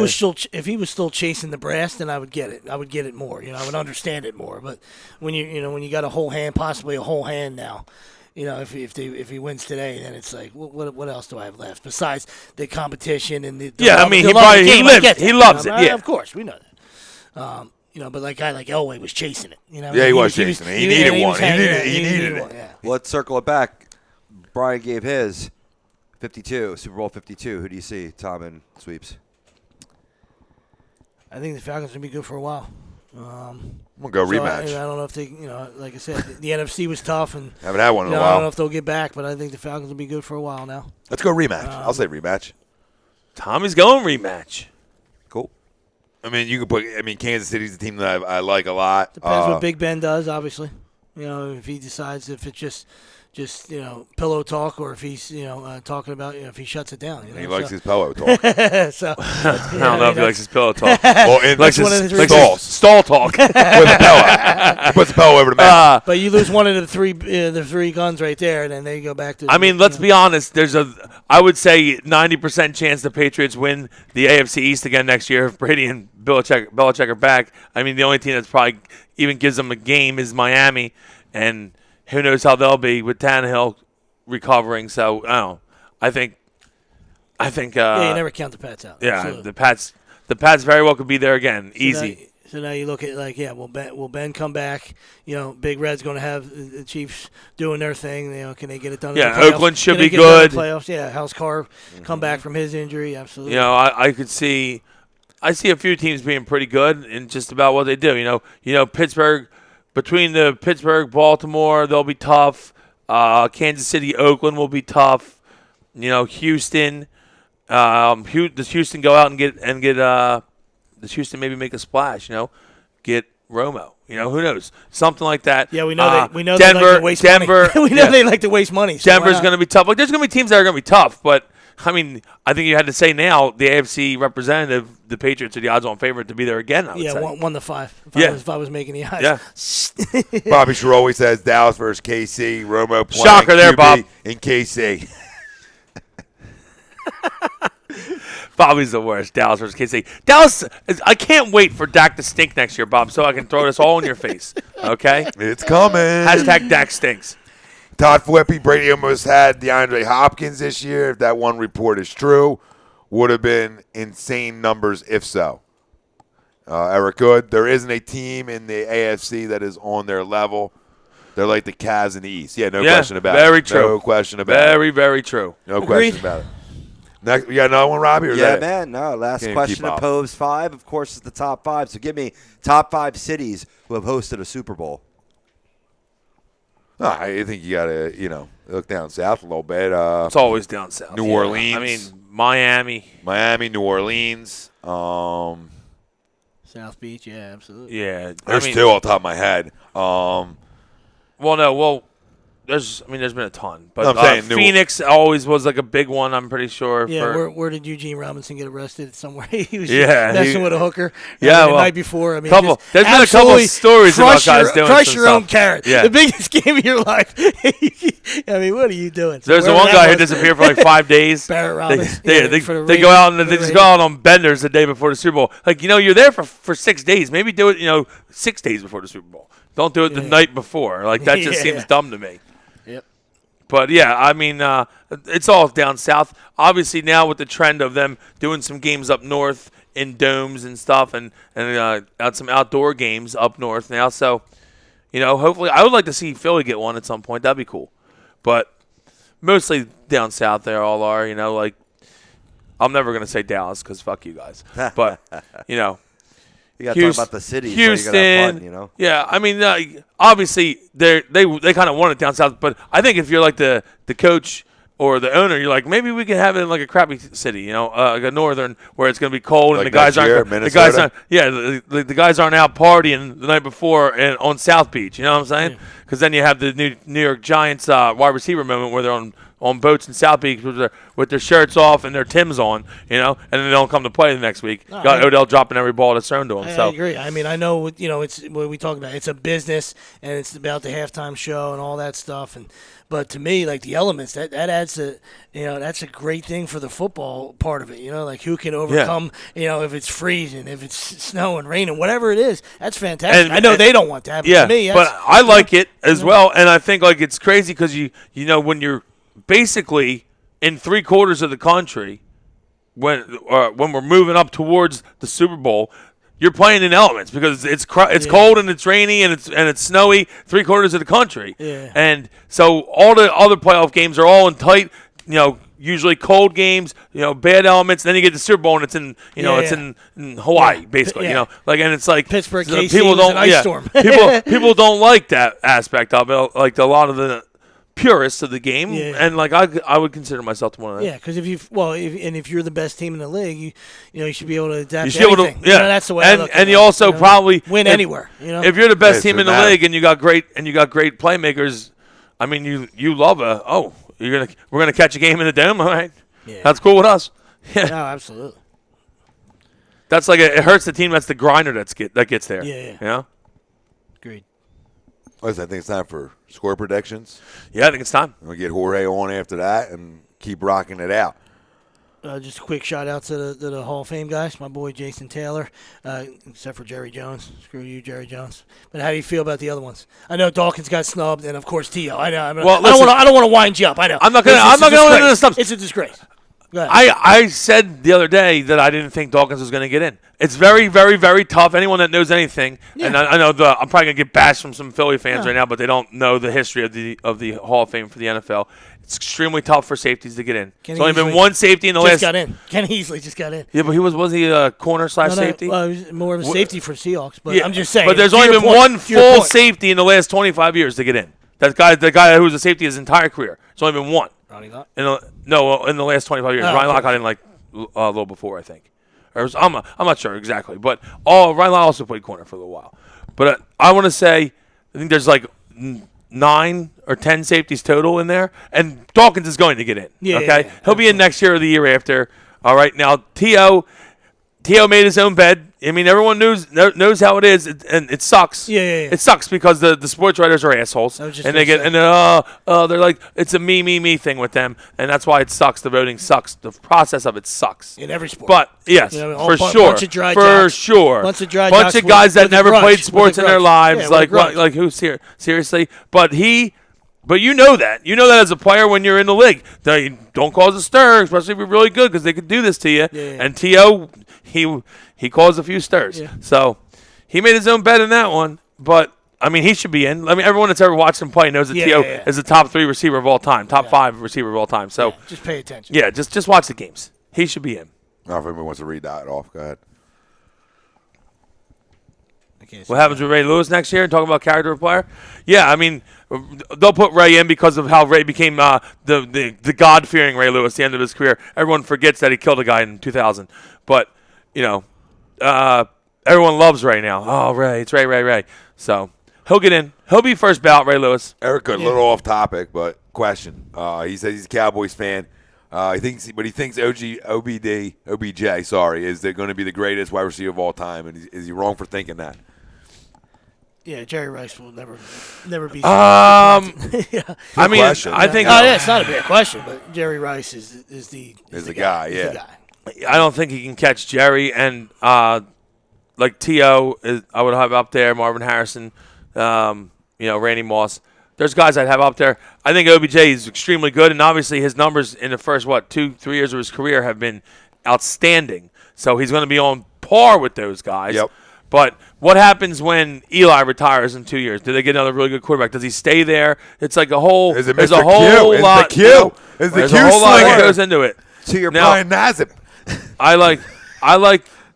he was still chasing the brass, then I would get it. I would get it more. I would understand it more. But when you got a whole hand, possibly a whole hand now. If he wins today, then it's like, what else do I have left besides the competition and the Yeah, love, I mean, the he love of probably- the he game? lives- I get he that, loves it, yeah. Of course, we know that. But like a guy like Elway was chasing it. Yeah, he was chasing it. He needed one. He needed it. Yeah. Let's circle it back. Brian gave his 52, Super Bowl 52. Who do you see, Tom, in sweeps? I think the Falcons will be good for a while. I'm gonna go So, rematch. I don't know if they, like I said, the NFC was tough, and Haven't had one in a I don't know while. if they'll get back, but I think the Falcons will be good for a while now. Let's go rematch. I'll say rematch. Tommy's going rematch. Cool. I mean, you could put. I mean, Kansas City's the team that I like a lot. Depends what Big Ben does, obviously. If he decides if it's just pillow talk, or if he's talking about if he shuts it down. He likes his pillow talk. So I don't know if he likes his pillow talk. Well, in likes one of his, his likes stalls. his stall talk. with a pillow. He puts the pillow over the mouth. But you lose one of the three guns right there, and then they go back to. I mean, let's be honest. I would say 90% chance the Patriots win the AFC East again next year if Brady and Belichick are back. I mean, the only team that's probably even gives them a game is Miami, and who knows how they'll be with Tannehill recovering. So I don't know. I think. you never count the Pats out. Yeah, Absolutely. the Pats very well could be there again. Easy. So now you look at will Ben come back? Big Red's going to have the Chiefs doing their thing. Can they get it done? Yeah, in the playoffs? Oakland should Can they be get it done in good. the playoffs, yeah. House Carr come back from his injury, absolutely. I could see. I see a few teams being pretty good in just about what they do. Pittsburgh, between the Pittsburgh, Baltimore, they'll be tough. Kansas City, Oakland will be tough. Houston. Does Houston go out and get? Does Houston maybe make a splash? Get Romo. Who knows? Something like that. Yeah, we know we know Denver, they like to waste Denver, money. We know they like to waste money. So Denver's going to be tough. Like, there's going to be teams that are going to be tough, but I mean, I think you had to say now the AFC representative, the Patriots, are the odds-on favorite to be there again. I would say. 1-5. If I was making the odds. Yeah. Bobby Sherrill always says Dallas versus KC. Romo playing Shocker there, QB Bob. in KC. Bobby's the worst. Dallas versus KC. Dallas, I can't wait for Dak to stink next year, Bob, so I can throw this all in your face. Okay? It's coming. Hashtag Dak stinks. Todd Flippy, Brady almost had DeAndre Hopkins this year. If that one report is true, would have been insane numbers if so. Eric Good, there isn't a team in the AFC that is on their level. They're like the Cavs in the East. Yeah, no question about very it. True. No question about it. Very, very true. No Agreed. question about it. Next, you got another one, Robbie? Or is Yeah, that it? man. No, last Can't question keep of up. Pose 5, of course, is the top 5. So give me top 5 cities who have hosted a Super Bowl. Oh, I think you got to, look down south a little bit. It's always down south. New Yeah. Orleans. I mean, Miami. Miami, New Orleans. South Beach, yeah, absolutely. Yeah. There's two off the top of my head. There's been a ton, but I'm saying New- Phoenix always was like a big one. I'm pretty sure. Yeah, where did Eugene Robinson get arrested? Somewhere he was Yeah, messing with a hooker. Yeah, the well, night before. I mean, there's been a couple absolutely stories about crush guys doing crush some your own stuff. carrot. Yeah. The biggest game of your life. I mean, what are you doing? So There's the wherever one that guy who was- disappeared for like 5 days. Barrett Robbins. They for the go Raiders. out and For they the just go out on benders the day before the Super Bowl. Like, you're there for 6 days. Maybe do it, 6 days before the Super Bowl. Don't do it the night before. Like, that just Yeah. seems dumb to me. Yep. But, yeah, I mean, it's all down south. Obviously, now with the trend of them doing some games up north in domes and stuff and some outdoor games up north now. So, hopefully I would like to see Philly get one at some point. That'd be cool. But mostly down south they all are, like I'm never going to say Dallas because fuck you guys. But, You got to talk about the cities. Houston, So you got to have fun, Yeah, I mean, obviously they kind of want it down south, but I think if you're like the coach or the owner, you're like maybe we could have it in like a crappy city, like a northern where it's going to be cold Like and the guys next year, aren't Minnesota? the guys aren't out partying the night before and on South Beach. You know what I'm saying? Because then you have the New York Giants wide receiver moment where they're on boats in South Beach with their shirts off and their Timbs on, and then they don't come to play the next week. No, Got Odell dropping every ball that's thrown to him. I agree. I mean, I know, it's what we talk about. It's a business, and it's about the halftime show and all that stuff. But to me, like the elements, that adds that's a great thing for the football part of it. Like who can overcome, if it's freezing, if it's snowing, raining, whatever it is. That's fantastic. I know they don't want that, but to me, but I like it as well, and I think like it's crazy because when you're basically in 3/4 of the country when we're moving up towards the Super Bowl, you're playing in elements because it's cold and it's rainy and it's snowy 3/4 of the country. Yeah. And so all the other playoff games are all in tight, usually cold games, bad elements. And then you get the Super Bowl and it's in it's in Hawaii basically, Yeah. and it's like Pittsburgh, so KC people was don't an ice storm. people don't like that aspect of it, like a lot of the purists of the game, Yeah. and like I would consider myself to one of them. Yeah, because if you're the best team in the league, you should be able to adapt You to should be able to, anything. That's the way. I look at and it, you also probably win anywhere. If you're the best Yeah, team in so the now- league and you got great playmakers, I mean you love we're gonna catch a game in the dome, all right? Yeah. That's cool with us. Yeah, No, absolutely. that's like it hurts the team that's the grinder that gets there. Yeah. You know? Agreed. I think it's time for score predictions. Yeah, I think it's time. We'll get Jorge on after that and keep rocking it out. Just a quick shout out to the Hall of Fame guys, my boy Jason Taylor, except for Jerry Jones. Screw you, Jerry Jones. But how do you feel about the other ones? I know Dawkins got snubbed, and of course T.O. I know. Well, I don't want to wind you up. I know. I'm not gonna go into the snubs. It's a disgrace. Go ahead. I said the other day that I didn't think Dawkins was going to get in. It's very, very, very tough. Anyone that knows anything, and I know I'm probably going to get bashed from some Philly fans right now, but they don't know the history of the Hall of Fame for the NFL. It's extremely tough for safeties to get in. There's only been one safety in the last. Got in. Ken Heasley just got in. Yeah, but was he a corner / safety? Well, he was more of a safety for Seahawks, but I'm just saying. But there's to only your been point- one to your full point. safety in the last 25 years to get in. The guy who was a safety his entire career. There's only been one. Ronnie Lott? In the last 25 years. Oh, Ryan okay. Lott got in like a little before, I think. I'm not sure exactly, but Ryan Lott also played corner for a little while. But I want to say, I think there's like 9 or 10 safeties total in there, and Dawkins is going to get in. Yeah, okay, yeah, he'll be in next year or the year after. All right, now T.O. made his own bed. I mean, everyone knows how it is, and it sucks. Yeah. It sucks because the sports writers are assholes, I was just and they gonna get say. and they're like it's a me thing with them, and that's why it sucks. The voting sucks. The process of it sucks. In every sport. But yes, You know, for a sure, bunch of dry for jocks. sure, Bunch of dry bunch jocks of guys with that a never grudge, played with a sports in their grudge. lives, Yeah, with a grudge. like who's here seriously. But you know that as a player when you're in the league, don't cause a stir, especially if you're really good, because they could do this to you. Yeah. And T.O. he caused a few stirs, Yeah. so he made his own bet in that one. But I mean, he should be in. I mean, everyone that's ever watched him play knows that Yeah, T.O. yeah. is the top 3 receiver of all time, top 5 receiver of all time. So Yeah, just pay attention. yeah, just watch the games. He should be in. I don't know if anybody wants to read that off. Go ahead. What happens with Ray Lewis next year? Talking about character of player? Yeah, I mean, they'll put Ray in because of how Ray became the God-fearing Ray Lewis at the end of his career. Everyone forgets that he killed a guy in 2000. But, everyone loves Ray now. Oh, Ray. It's Ray. So he'll get in. He'll be first ballot, Ray Lewis. Eric, a little off topic, but question. He says he's a Cowboys fan. He thinks OBJ, is going to be the greatest wide receiver of all time, and is he wrong for thinking that? Yeah, Jerry Rice will never be. I mean, question. I think yeah, it's not a bad question, but Jerry Rice is the guy, He's yeah. the guy. I don't think he can catch Jerry, and like T.O. I would have up there, Marvin Harrison, Randy Moss. There's guys I'd have up there. I think OBJ is extremely good, and obviously his numbers in the first 2-3 years of his career have been outstanding. So he's going to be on par with those guys. Yep. But what happens when Eli retires in 2 years? Do they get another really good quarterback? Does he stay there? It's like a whole. Is it there's Mr. a whole Q? Is lot. the Q? Is the there's Q a whole lot that slinger? goes into it. To your Now, Brian Nazem. I like.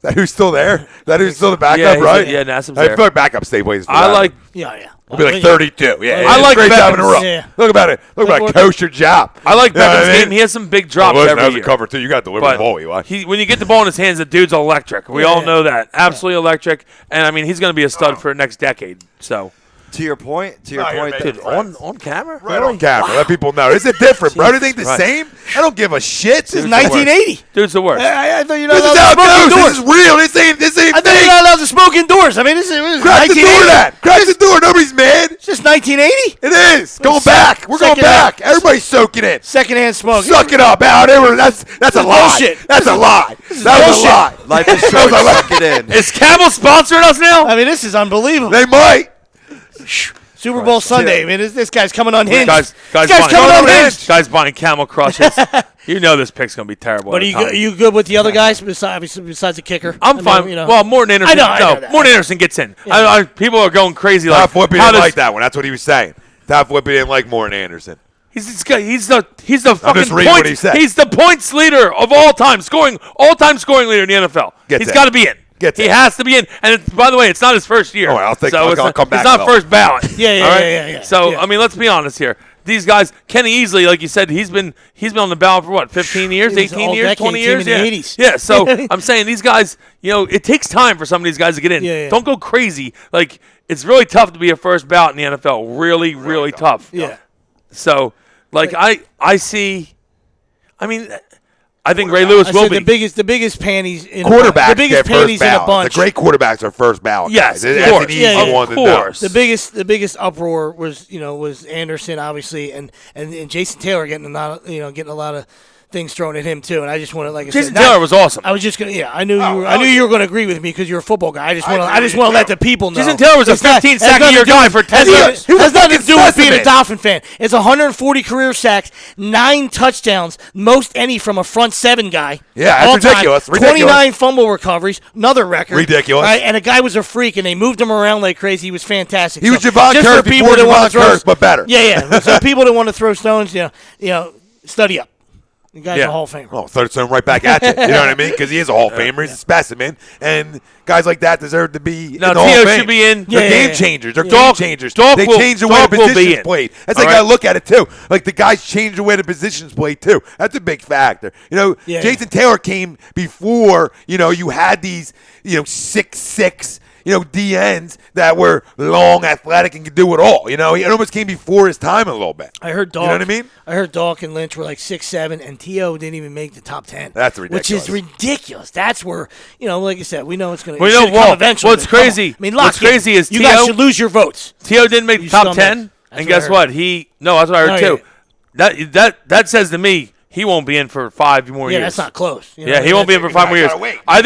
That who's still there? That who's still the backup, Yeah, he's- right? yeah, Nassem's I there. feel like backup stay plays for I that. like. Yeah. He'll be like 32. Yeah, I like great job in a Beckham's- row. Yeah. Look about it. Look about Like, a kosher job. I like You know what Beckham's I mean? game. He has some big drops Well, listen, every that was year. a cover too. You got to deliver the ball. You watch. When you get the ball in his hands, the dude's electric. We all Yeah. know that. Absolutely electric. And I mean, he's going to be a stud for the next decade. So, To your point, you're making dude, friends. on camera, Right on camera. Let people know. Is it different, bro? Do you think the Christ. same? I don't give a shit. This is 1980. dude's the worst. I thought you're not This is allowed how to smoke it goes. indoors. This is real. This ain't I thought you're fake. not allowed to smoke indoors. I mean, this is Crack the 1980. door, Dad. Crack the door. Nobody's mad. It's just 1980. It is. Going back. We're going Second back. hand. Everybody's soaking in. Secondhand smoke. Suck it up, Al. That's a lie. bullshit. That's a lie. That was a bullshit. lie. life is short. Suck it in. Is Camel sponsoring us now? I mean, this is unbelievable. They might. Super Bowl Sunday. I mean, this guy's coming unhinged. Guys this guy's buying, coming unhinged. guys buying Camel crushes. You know this pick's going to be terrible. But at are the time. you good with the other guys besides the kicker? I'm fine. Well, Morton Anderson. I know that. Morton Anderson gets in. People are going crazy. Todd Like, Flippy how didn't does- like that one. That's what he was saying. Todd Flippy didn't like Morton Anderson. He's the fucking just reading what he points. said. He's the points leader of all time scoring leader in the NFL. Gets He's in. got to be in. Gets he in. has to be in. And by the way, it's not his first year. Oh, I'll so I'll it's not, come back It's not though. first ballot. Yeah, all right? yeah. So Yeah. I mean, let's be honest here. These guys, Kenny Easley, like you said, he's been on the ballot for what, 15 years, He was 18 all years, decade 20 team years, in the yeah. 80s. Yeah. So I'm saying these guys, it takes time for some of these guys to get in. Yeah. Don't go crazy. Like it's really tough to be a first ballot in the NFL. Really, really tough. Yeah. So, like I see. I mean, I think Ray Lewis I will said be. the biggest panties in Quarterbacks the biggest get first panties in a ballot. bunch. The great quarterbacks are first ballot. Yes, guys. of That's course. an easy Yeah, yeah. one Of to know. course. The biggest uproar was Anderson obviously and Jason Taylor getting a lot of things thrown at him too. And I just wanted, like I Jason said, Taylor was awesome. I was just gonna, I knew you were going to agree with me because you're a football guy. I just want to let the people know. Jason Taylor was a It's not- 15 has sack a nothing year to do guy with- for 10 has nothing- years. He was Has nothing to fucking do with being a specimen. Dolphin fan. It's 140 career sacks, 9 touchdowns, most any from a front seven guy. Yeah, that's all time. ridiculous. Ridiculous. 29 fumble recoveries, another record. Ridiculous. Right? And a guy was a freak, and they moved him around like crazy. He was fantastic. He was So, Javon just Curse for people before that wanna Javon throw- Curse, but better. Yeah. So people that want to throw stones, study up. The guy's Yeah. a Hall of Famer. Oh, throw something right back at you. You know what I mean? Because he is a Hall of Famer. He's a specimen. And guys like that deserve to be No, in the Hall of T.O. Fame. should be in. They're Yeah, game yeah. changers. They're Yeah. game Dawk- changers. Dawk They will- change the way the Dawk will be positions in. played. That's All like I right. look at it too. Like the guys change the way the positions played too. That's a big factor. Yeah. Jason Taylor came before, you had these, 6'6", DNs that were long, athletic, and could do it all. It almost came before his time a little bit. I heard Dawk. You know what I mean? I heard Dawk and Lynch were like 6'7", and T.O. didn't even make the top 10. That's ridiculous. Which is ridiculous. That's where, like I said, we know it's going to Well, come eventually. what's crazy? I mean, What's crazy is you T.O. guys should lose your votes. T.O. didn't make the You top scumbags. 10, That's and what I guess heard. what? No, that's what I heard Oh, too. That says to me he won't be in for 5 more Yeah, years. that's not close. Yeah, he won't be in for 5 more years. gotta wait. I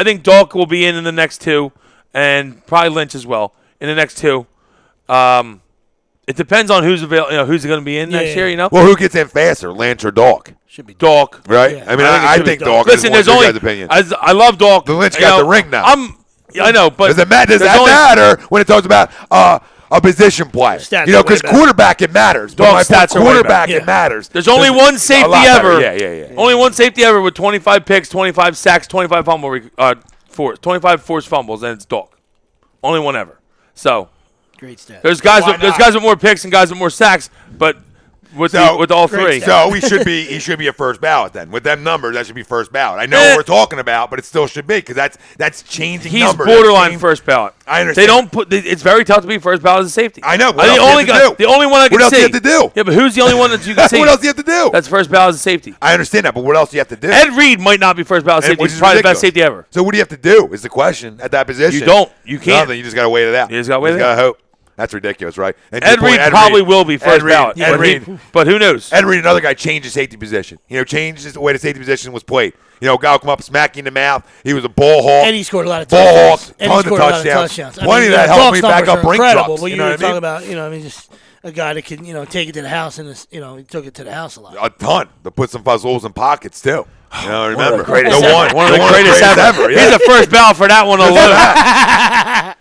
think Dawk will be in the next 2, and probably Lynch as well in the next 2. It depends on who's available. Who's going to be in next year. Well, who gets in faster, Lynch or Dawk? Should be Dawk. Right? Yeah. I mean, I think it I should be think Dawk. Dawk. Listen, is there's one only. of your guys' opinion. I love Dawk. The Lynch got the ring now. I know, but Does that there's matter when it talks about a position player? Stats are Because way better. quarterback it matters. But Dawg's when I put stats are way quarterback better. it matters. There's only one safety a lot better. ever. Yeah. Only one safety ever with 25 picks, 25 sacks, 25 25 forced fumbles, and it's Dawk. Only one ever. So Great stat. there's guys Why not? with more picks and guys with more sacks, but with all three. So he should be a first ballot then. With them numbers, that should be first ballot. I know Eh. what we're talking about, but it still should be because that's changing He's numbers. borderline That's first ballot. I understand. They don't put. It's very tough to be first ballot as a safety. I know. What the else do you only have to guy, do? the only one I can What else do see. you have to do? Yeah, but who's the only one that you can see? What else do you have to do? That's first ballot as a safety. I understand that, but what else do you have to do? Ed Reed might not be first ballot safety. Which He's is probably ridiculous. the best safety ever. So what do you have to do? Is the question at that position? You don't. You can't. Nothing. You just got to wait it out. You just gotta wait it gotta out. hope. That's ridiculous, right? And to Ed your point, Reed probably will be first Ed Reed, ballot. Ed but he- Reed. but who knows? Ed Reed, another guy, changed his safety position. Changed the way the safety position was played. A guy will come up, smack you in the mouth. He was a ball hawk. And he scored a lot of Ball touchdowns. hawk, And he tons of scored a lot of touchdowns. touchdowns. Plenty of that helped Dawk's me back numbers up are brink incredible, trucks. But You you know were what I mean? talking about, just a guy that could, take it to the house, and he took it to the house a lot. A ton to put some fuzzles in pockets too. Remember One of the greatest the ever. one, One of the the greatest ever. Yeah. He's the first ballot for that one alone.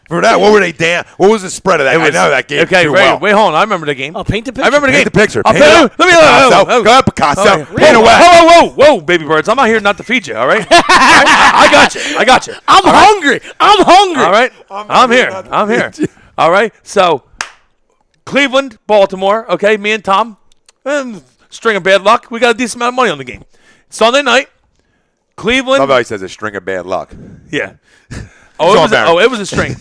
For that, what were they down? What was the spread of that? I know that game Okay, too wait, well. wait, hold on. I remember the game. Oh, paint the picture. I remember the game. Paint the picture. I'll Paint paint it it. up. Let me Picasso. Go ahead, Picasso. Paint away. Whoa, baby birds. I'm not here not to feed you, all right? I got you. I'm hungry. I'm hungry. All right? I'm here. All right? So, Cleveland, Baltimore, okay, me and Tom, string of bad luck. We got a decent amount of money on the game. Sunday night, Cleveland. Love how he says a string of bad luck. Yeah. all Barry. It was a string.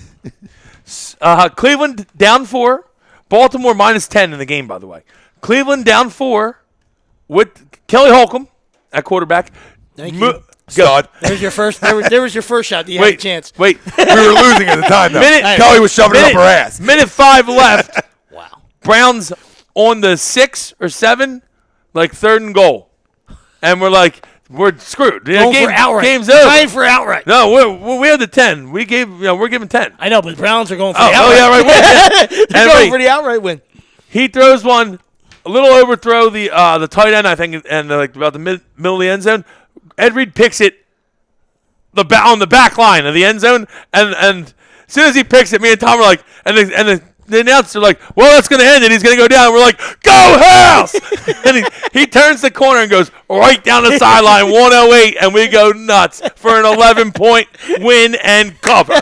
Cleveland down 4. Baltimore -10 in the game, by the way. Cleveland down 4 with Kelly Holcomb at quarterback. Thank you. Stud. There's your first. There was your first shot. You had a chance. Wait. We were losing at the time, though. Minute- Kelly was shoving it up her ass. Minute 5 left. Wow. Browns on the 6 or 7, like 3rd and goal. And we're like, we're screwed. Going for outright. Game's over. Trying for outright. No, we had the 10. We're giving 10. I know, but the Browns are going for Oh, the outright. yeah, right. Wait, They're and going wait. for the outright win. He throws one, a little overthrow the tight end, I think, and like about the middle of the end zone. Ed Reed picks it on the back line of the end zone, and as soon as he picks it, me and Tom are like, and the announcer like, well, that's going to end it. He's going to go down. We're like, go House! And he turns the corner and goes right down the sideline, 108, and we go nuts for an 11-point win and cover.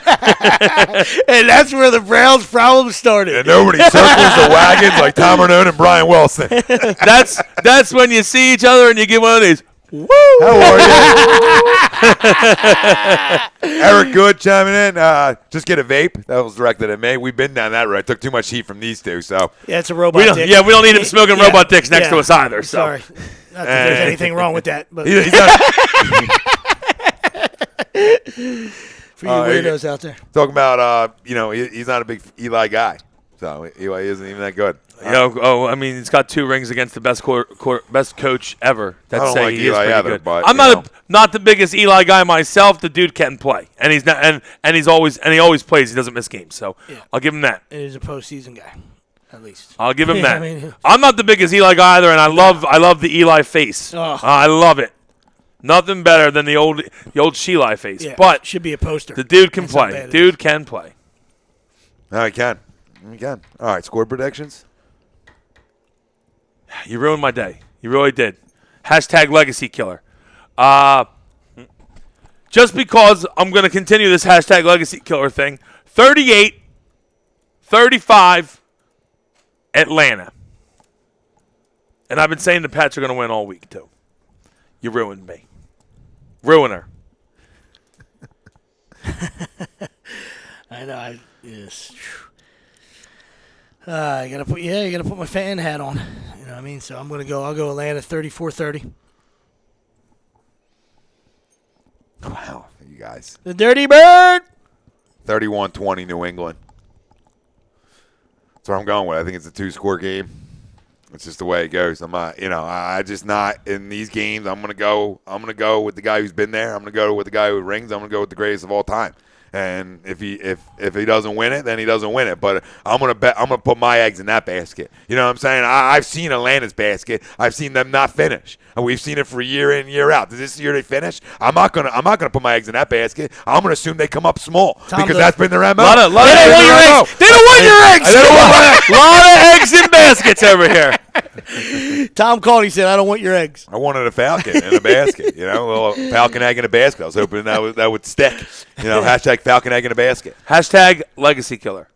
And that's where the Browns' problem started. And nobody circles the wagons like Tom Arnone and Brian Wilson. That's when you see each other and you get one of these. Woo! How are you? Eric Good chiming in. Just get a vape. That was directed at me. We've been down that road. Took too much heat from these two. So Yeah, it's a robot We don't, dick. yeah, we don't need him smoking Yeah, robot dicks next yeah. to us either. So. Sorry. Not that there's anything wrong with that, but he's not for you weirdos out there. talking about. He's not a big Eli guy. So Eli isn't even that good. I mean, he's got 2 rings against the best best coach ever. That's I don't saying like he is Eli pretty either, good. but, I'm not the biggest Eli guy myself. The dude can play, and he's not, and he always plays. He doesn't miss games, so Yeah. I'll give him that. It is a postseason guy, at least. I'll give him Yeah, that. I mean- I'm not the biggest Eli guy either, and I love the Eli face. Oh. I love it. Nothing better than the old Sheila face. Yeah, But should be a poster. the dude can That's how play. bad it Dude can play. No, he can. He can. All right, score predictions. You ruined my day. You really did. Hashtag legacy killer. Just because I'm going to continue this hashtag legacy killer thing, 38-35 Atlanta. And I've been saying the Pats are going to win all week, too. You ruined me. Ruiner. know. Yes. You gotta put my fan hat on. You know what I mean? So I'll go Atlanta 34-30. Wow, you guys. The Dirty Bird. 31-20 New England. That's where I'm going with. I think it's a 2-score game. It's just the way it goes. I'm not, I just not in these games. I'm gonna go with the guy who's been there. I'm gonna go with the guy who rings. I'm gonna go with the greatest of all time. And if he doesn't win it, then he doesn't win it. But I'm gonna put my eggs in that basket. You know what I'm saying? I've seen Atlanta's basket. I've seen them not finish, and we've seen it for year in, year out. This year they finish. I'm not gonna put my eggs in that basket. I'm gonna assume they come up small because that's been their MO. They don't want your eggs. They don't want my eggs. A lot of eggs in baskets over here. Tom called. He said, "I don't want your eggs." I wanted a falcon in a basket. A little falcon egg in a basket. I was hoping that would stick. Hashtag falcon egg in a basket. Hashtag legacy killer.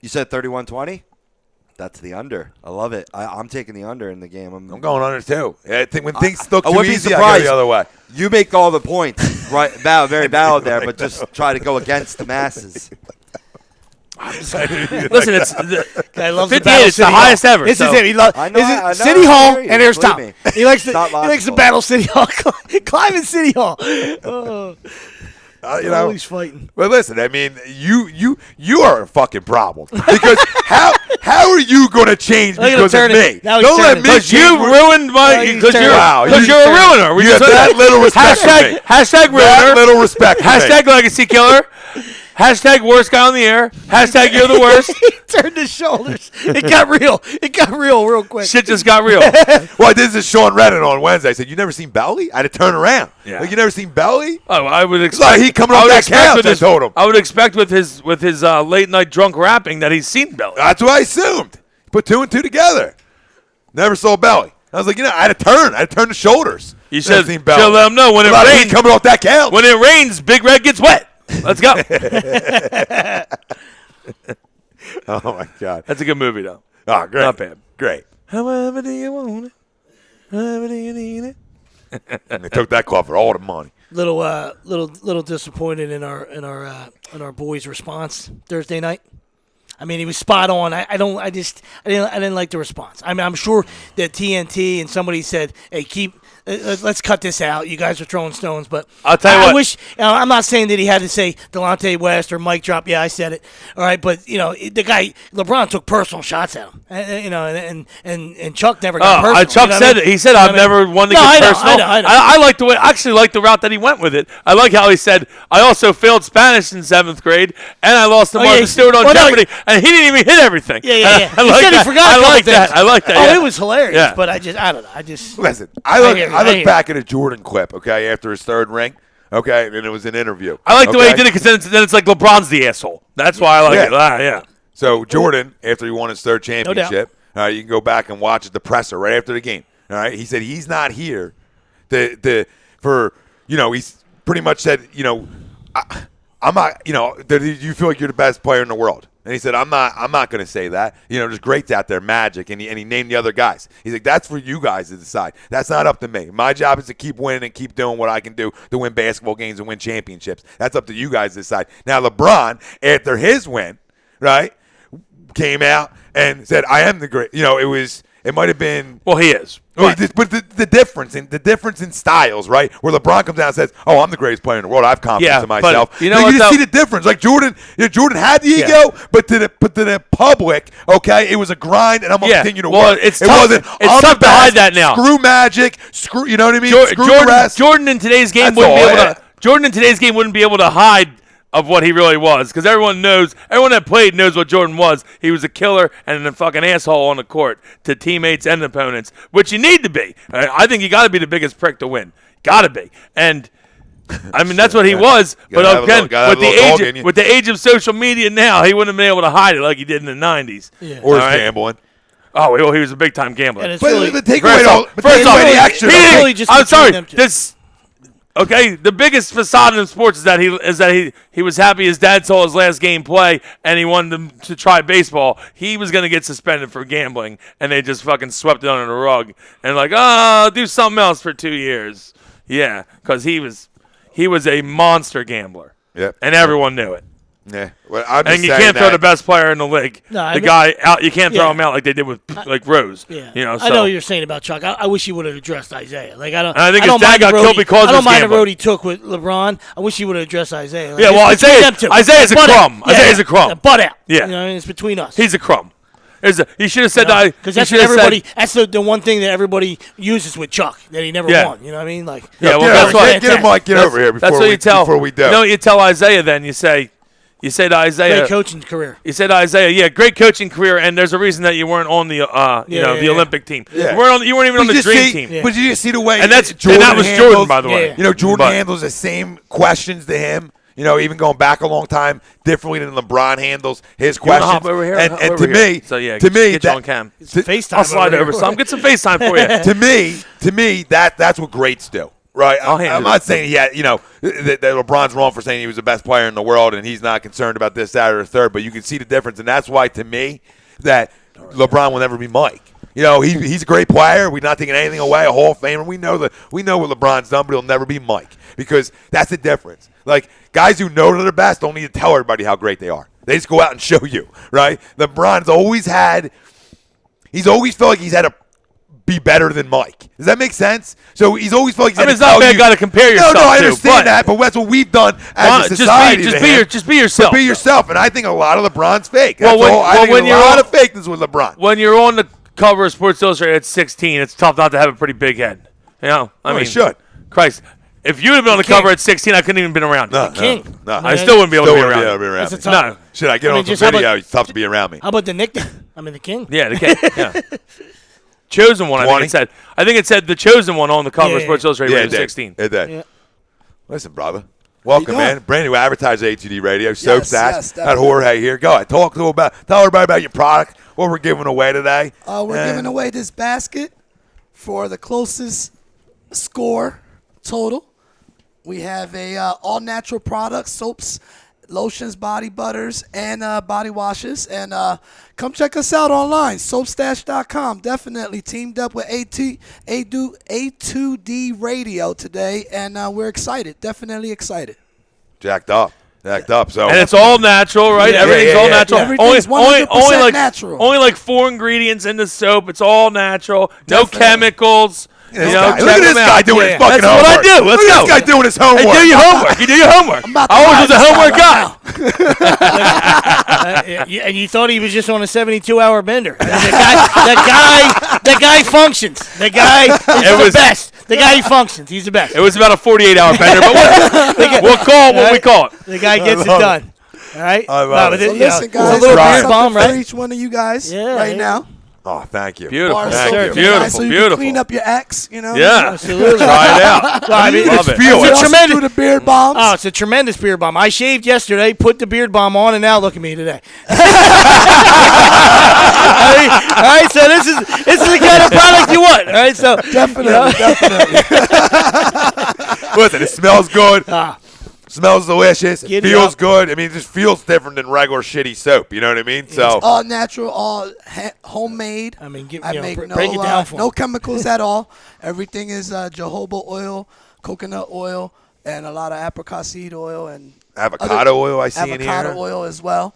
You said 31-20? That's the under. I love it. I'm taking the under in the game. I'm going under too. I think when things look I too wouldn't be easy, I go surprised. the other way. You make all the points, right? Very valid there, but just try to go against the masses. Listen, it's Guy loves 58. the battle It's the City highest Hall. ever. This so. is it. He loves I know, City I Hall, hear you. and there's Believe Tom. me. He likes the Not logical. battle City Hall, climbing City Hall. Oh, he's fighting. But listen, I mean, you are a fucking problem because how are you going to change Look at him because of turning. me? Now he's Don't let turning. me Because change you what- ruined my. Now he's Because turning. you're, Wow, because you- you're a ruiner. We You just have said that little respect for me. Hashtag That ruiner. little respect for me. Hashtag legacy killer. Hashtag worst guy on the air. Hashtag you're the worst. He turned his shoulders. It got real. It got real quick. Shit just got real. Well, I did this to Sean Redden on Wednesday. I said, "You never seen Belly?" I had to turn around. Yeah. Like, you never seen Belly? Oh, I would It's expect. like he coming I off would that expect couch. with I his- told him. I would expect with his late night drunk rapping that he's seen Belly. That's what I assumed. Put 2 and 2 together. Never saw Belly. I was like, I had to turn. I had to turn the shoulders. You Never should seen Belly. let him know when it A lot of heat rains. coming off that couch. When it rains, Big Red gets wet. Let's go. Oh my God. That's a good movie, though. Oh, great. Not bad. Great. However do you want it? However do you need it? And they took that call for all the money. Little disappointed in our boy's response Thursday night. I mean, he was spot on. I didn't like the response. I mean, I'm sure that TNT and somebody said, "Hey, let's cut this out. You guys are throwing stones." But I'll tell you I what. wish. I'm not saying that he had to say Delonte West or Mike drop. Yeah, I said it. All right, but the guy LeBron took personal shots at him. And Chuck never got personal. Chuck said it. He said, "I've never wanted to get personal." I know. I like the way. I actually like the route that he went with it. I like how he said, "I also failed Spanish in 7th grade, and I lost to Martha Stewart on Jeopardy, and he didn't even hit everything." Yeah. I He like said he that. forgot. I a couple like that. things. I like that. Oh, yeah. it was hilarious. Yeah. But I don't know. I just Listen, I I hear look you. back at a Jordan clip, okay, after his 3rd ring, okay, and it was an interview. I like the way he okay? did it because then it's like LeBron's the asshole. That's why I like it. Yeah. So Jordan, after he won his 3rd doubt. championship, you can go back and watch the presser right after the game. All right, he said he's not here he's pretty much said, I'm not, you feel like you're the best player in the world. And he said, I'm not going to say that. There's greats out there, Magic, and he named the other guys. He's like, that's for you guys to decide. That's not up to me. My job is to keep winning and keep doing what I can do to win basketball games and win championships. That's up to you guys to decide. Now, LeBron, after his win, right, came out and said, I am the great. It might have been. Well, he is. But the difference in styles, right? Where LeBron comes out and says, "Oh, I'm the greatest player in the world. I have confidence Yeah, in myself." but you know you what, just though? see the difference. Like Jordan had the ego, but to the public, okay, it was a grind, and I'm gonna continue to work. It's it tough. wasn't. It's I'm tough the to hide best. that now. Screw Magic. Screw. You know what I mean? Screw the rest. Jordan in today's game That's wouldn't be all, able yeah. to. Jordan in today's game wouldn't be able to hide of what he really was, because everyone that played knows what Jordan was. He was a killer and a fucking asshole on the court to teammates and opponents, which you need to be. I think you got to be the biggest prick to win. Got to be. And I mean, that's what he was. But again, with the age of social media now, he wouldn't have been able to hide it like he did in the 90s. Yeah. Or All right. gambling. Oh, well, he was a big time gambler. And it's But really, take First away off- all. but first take off, away the he- extra. he didn't- really just I'm between sorry. them two. The biggest facade in sports is that he was happy his dad saw his last game play and he wanted him to try baseball. He was going to get suspended for gambling, and they just fucking swept it under the rug and do something else for 2 years. Yeah, because he was a monster gambler. Yep. And everyone knew it. Yeah. Well, I'm just And you saying can't throw that- the best player in the league. No, I the mean- guy out. You can't throw Yeah. him out like they did with like Rose. Yeah, You know. I So. know what you're saying about Chuck. I wish he would have addressed Isaiah. Like I don't. And I think his don't dad mind the got road killed he- because I of don't his mind the gambling. road he took with LeBron. I wish he would have addressed Isaiah. Like, Yeah, well, it's between Isaiah- them two. Isaiah's a Butt out. crumb. Isaiah's a crumb. Butt out. Yeah. You know, it's between us. He's a crumb. He should have said that. Because that's what everybody. That's the one thing that everybody uses with Chuck that he never Yeah. won. You know what I mean? Like Yeah, well, Get that's over- why. Get him, Mike. Get over here That's before what you tell. before we do. You know what you tell Isaiah then? You say to Isaiah. great coaching career. You said Isaiah, yeah, great coaching career, and there's a reason that you weren't on the, the Olympic team. Yeah. You weren't even on But the you dream see- team. Yeah. But you just see the way And that was handles- Jordan, by the way. Yeah. You know, Jordan But- handles the same questions to him. You know, even going back a long time, differently than LeBron handles his You wanna questions. hop over here? And, Hop and over to here. me, So, yeah, to me, get you on cam. FaceTime. I'll slide over over here. some. Get some FaceTime for you. to me, that's what greats do, right? I'll handle I'm it. not saying that LeBron's wrong for saying he was the best player in the world and he's not concerned about this, that, or the third. But you can see the difference, and that's why to me that LeBron will never be Mike. You know, he's a great player. We're not taking anything away. A Hall of Famer. We know what LeBron's done, but he'll never be Mike because that's the difference. Like guys who know they're the best don't need to tell everybody how great they are. They just go out and show you, right? LeBron's always felt like he's had to be better than Mike. Does that make sense? So he's always felt like he's had it's to not tell a bad you- guy to compare yourself No, I to, understand but- that, but that's what we've done as a society. Just to be him. yourself. But be yourself, and I think a lot of LeBron's fake. Well, That's when- all. I well, think when a you're lot on- of fakeness with LeBron. When you're on the cover of Sports Illustrated at 16, it's tough not to have a pretty big head. You know, I No, he mean, should. Christ, if you'd have been on the king. cover at 16, I couldn't even been around. No, you. King. No, I still wouldn't be able to be wouldn't around. be able to be That's a around. tough. No. Should I get I mean, on some just how about- video? It's tough to be around me. How about the nickname? I mean, the king. Yeah, the king. Yeah. Chosen one, I 20? think it said the chosen one on the cover of Yeah. Sports Illustrated Yeah, when it he was did. 16. It did. Yeah. Listen, brother. Welcome, doing? man. Brand new advertiser, ATD Radio. Soap Yes, Stash. yes, That definitely. Jorge here. Go ahead. Tell everybody about your product, what we're giving away today. We're And- giving away this basket for the closest score total. We have a all-natural product, soaps, lotions, body butters, and body washes. And come check us out online, soapstash.com. Definitely teamed up with A2D Radio today, and we're excited. Definitely excited. Jacked up. So And it's all natural, right? Yeah, Everything's yeah, all yeah. natural. Everything's 100% like, natural. Only like 4 ingredients in the soap. It's all natural. No Definitely. chemicals. This You know, guy- check look at this them guy out. doing Yeah. his fucking That's what homework. I do. Let's Look at go. this guy doing his Hey, homework. do your homework. You do your homework. I'm about to I always buy was a this guy homework right guy. now. And you thought he was just on a 72-hour bender. I mean, the guy functions. The guy is the was- best. The guy he functions. He's the best. It was about a 48-hour bender, but we'll call it what we call it. The guy gets it love it. done. All right. I love it. So you know, listen, it's a guys, little right. beer something bomb, for right? each one of you guys Yeah, right yeah. now. Oh, thank you. Beautiful. Bar Thank soap, you. guys, Beautiful. so you Beautiful. can clean up your ex, you know. Yeah. Absolutely. Try it out. Well, I mean, Love just it. feel We it. also tremendous- do the beard bombs. Oh, it's a tremendous beard bomb. I shaved yesterday, put the beard bomb on, and now look at me today. All right, so this is the kind of product you want. All right, so Definitely, Listen, it smells good. Ah. Smells delicious. It Giddy feels up. good. I mean, it just feels different than regular shitty soap. You know what I mean? So all natural, all homemade. I mean, I you know, make break it down for no 'em. chemicals at all. Everything is jojoba oil, coconut oil, and a lot of apricot seed oil and avocado oil I see in avocado here. oil as well.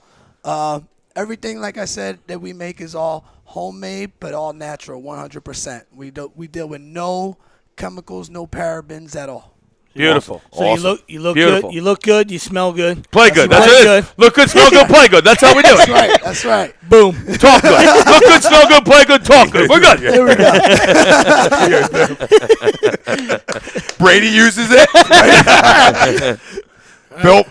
Everything, like I said, that we make is all homemade, but all natural, 100%. We deal with no chemicals, no parabens at all. Beautiful. So Awesome. you look Beautiful. good. You look good. You smell good. Play good. Play That's what it good. is. Look good, smell good, play good. That's how we do That's it. right. That's right. Boom. Talk good. Look good, smell good, play good, talk good. We're good. Here we go. Brady uses it. Bill,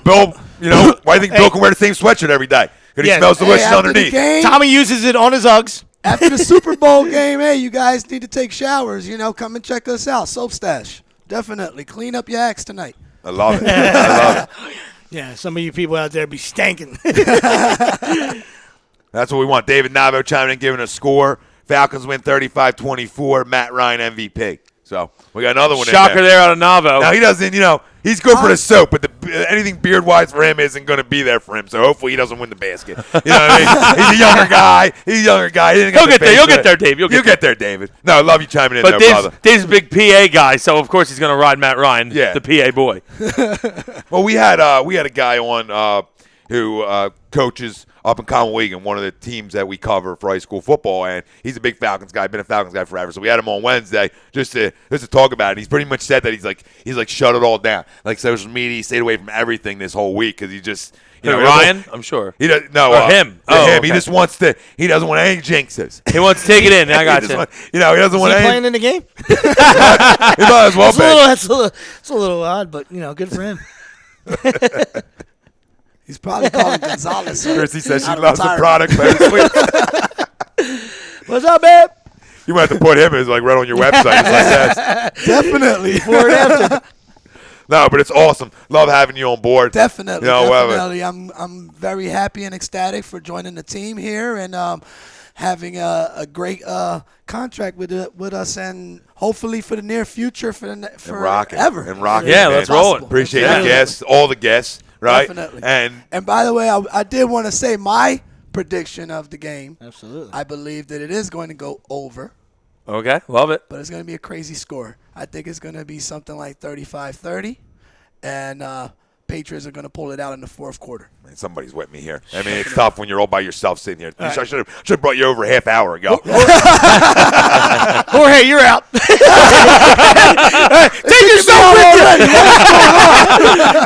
you know, why do you think Bill can wear the same sweatshirt every day? Because Yeah. he smells delicious Hey, after the underneath. game, Tommy uses it on his Uggs. after the Super Bowl game, hey, you guys need to take showers. You know, come and check us out. Soap Stash. Definitely. Clean up your axe tonight. I love it. I love it. Yeah, some of you people out there be stanking. That's what we want. David Navo chiming in, giving a score. Falcons win 35-24. Matt Ryan MVP. So we got another one Shocker in there. there out of Navo. Now, he doesn't, you know, he's good for the soap, but anything beard-wise for him isn't going to be there for him. So hopefully he doesn't win the basket. You know what I mean? He's a younger guy. He didn't got He'll the get there. face You'll for get it. there, Dave. You'll You'll get there, David. No, I love you chiming in But there, brother. Dave's a big PA guy, so of course he's going to ride Matt Ryan, Yeah. the PA boy. Well, we had a guy on. who coaches up in Conway-Egan, one of the teams that we cover for high school football, and he's a big Falcons guy, been a Falcons guy forever. So we had him on Wednesday just to talk about it. He's pretty much said that he's like shut it all down, like social media. He stayed away from everything this whole week because he just Ryan, I'm sure. He does no Or him. him. Okay. He just wants to. He doesn't want any jinxes. He wants to take it in. I got He you. just want- he doesn't Is want he any. playing in the game? He might as well It's a little odd, but good for him. He's probably calling Gonzalez. Chrissy says she out of loves the retirement. product. Better sleep. What's up, man? You might have to put him as like right on your website. Just like that. Definitely. Before and after. No, but it's awesome. Love having you on board. Definitely, You know, whatever. definitely. I'm very happy and ecstatic for joining the team here and having a great contract with us, and hopefully for the near future, for And rocking. ever. And rocking. Yeah, man. let's roll it. Appreciate Yeah. the guests, all the guests, right? Definitely. And by the way, I did want to say my prediction of the game. Absolutely. I believe that it is going to go over, Okay, love it. but it's going to be a crazy score. I think it's going to be something like 35-30, and Patriots are going to pull it out in the fourth quarter. man, somebody's with me here. I mean, it's tough when you're all by yourself sitting here. I should have brought you over a half hour ago. Jorge, you're out. Take yourself with you.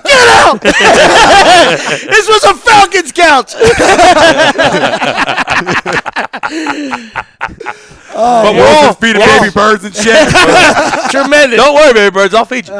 Get out. This was a Falcons couch. But we're also feeding baby birds and shit. Tremendous. Don't worry, baby birds. I'll feed you.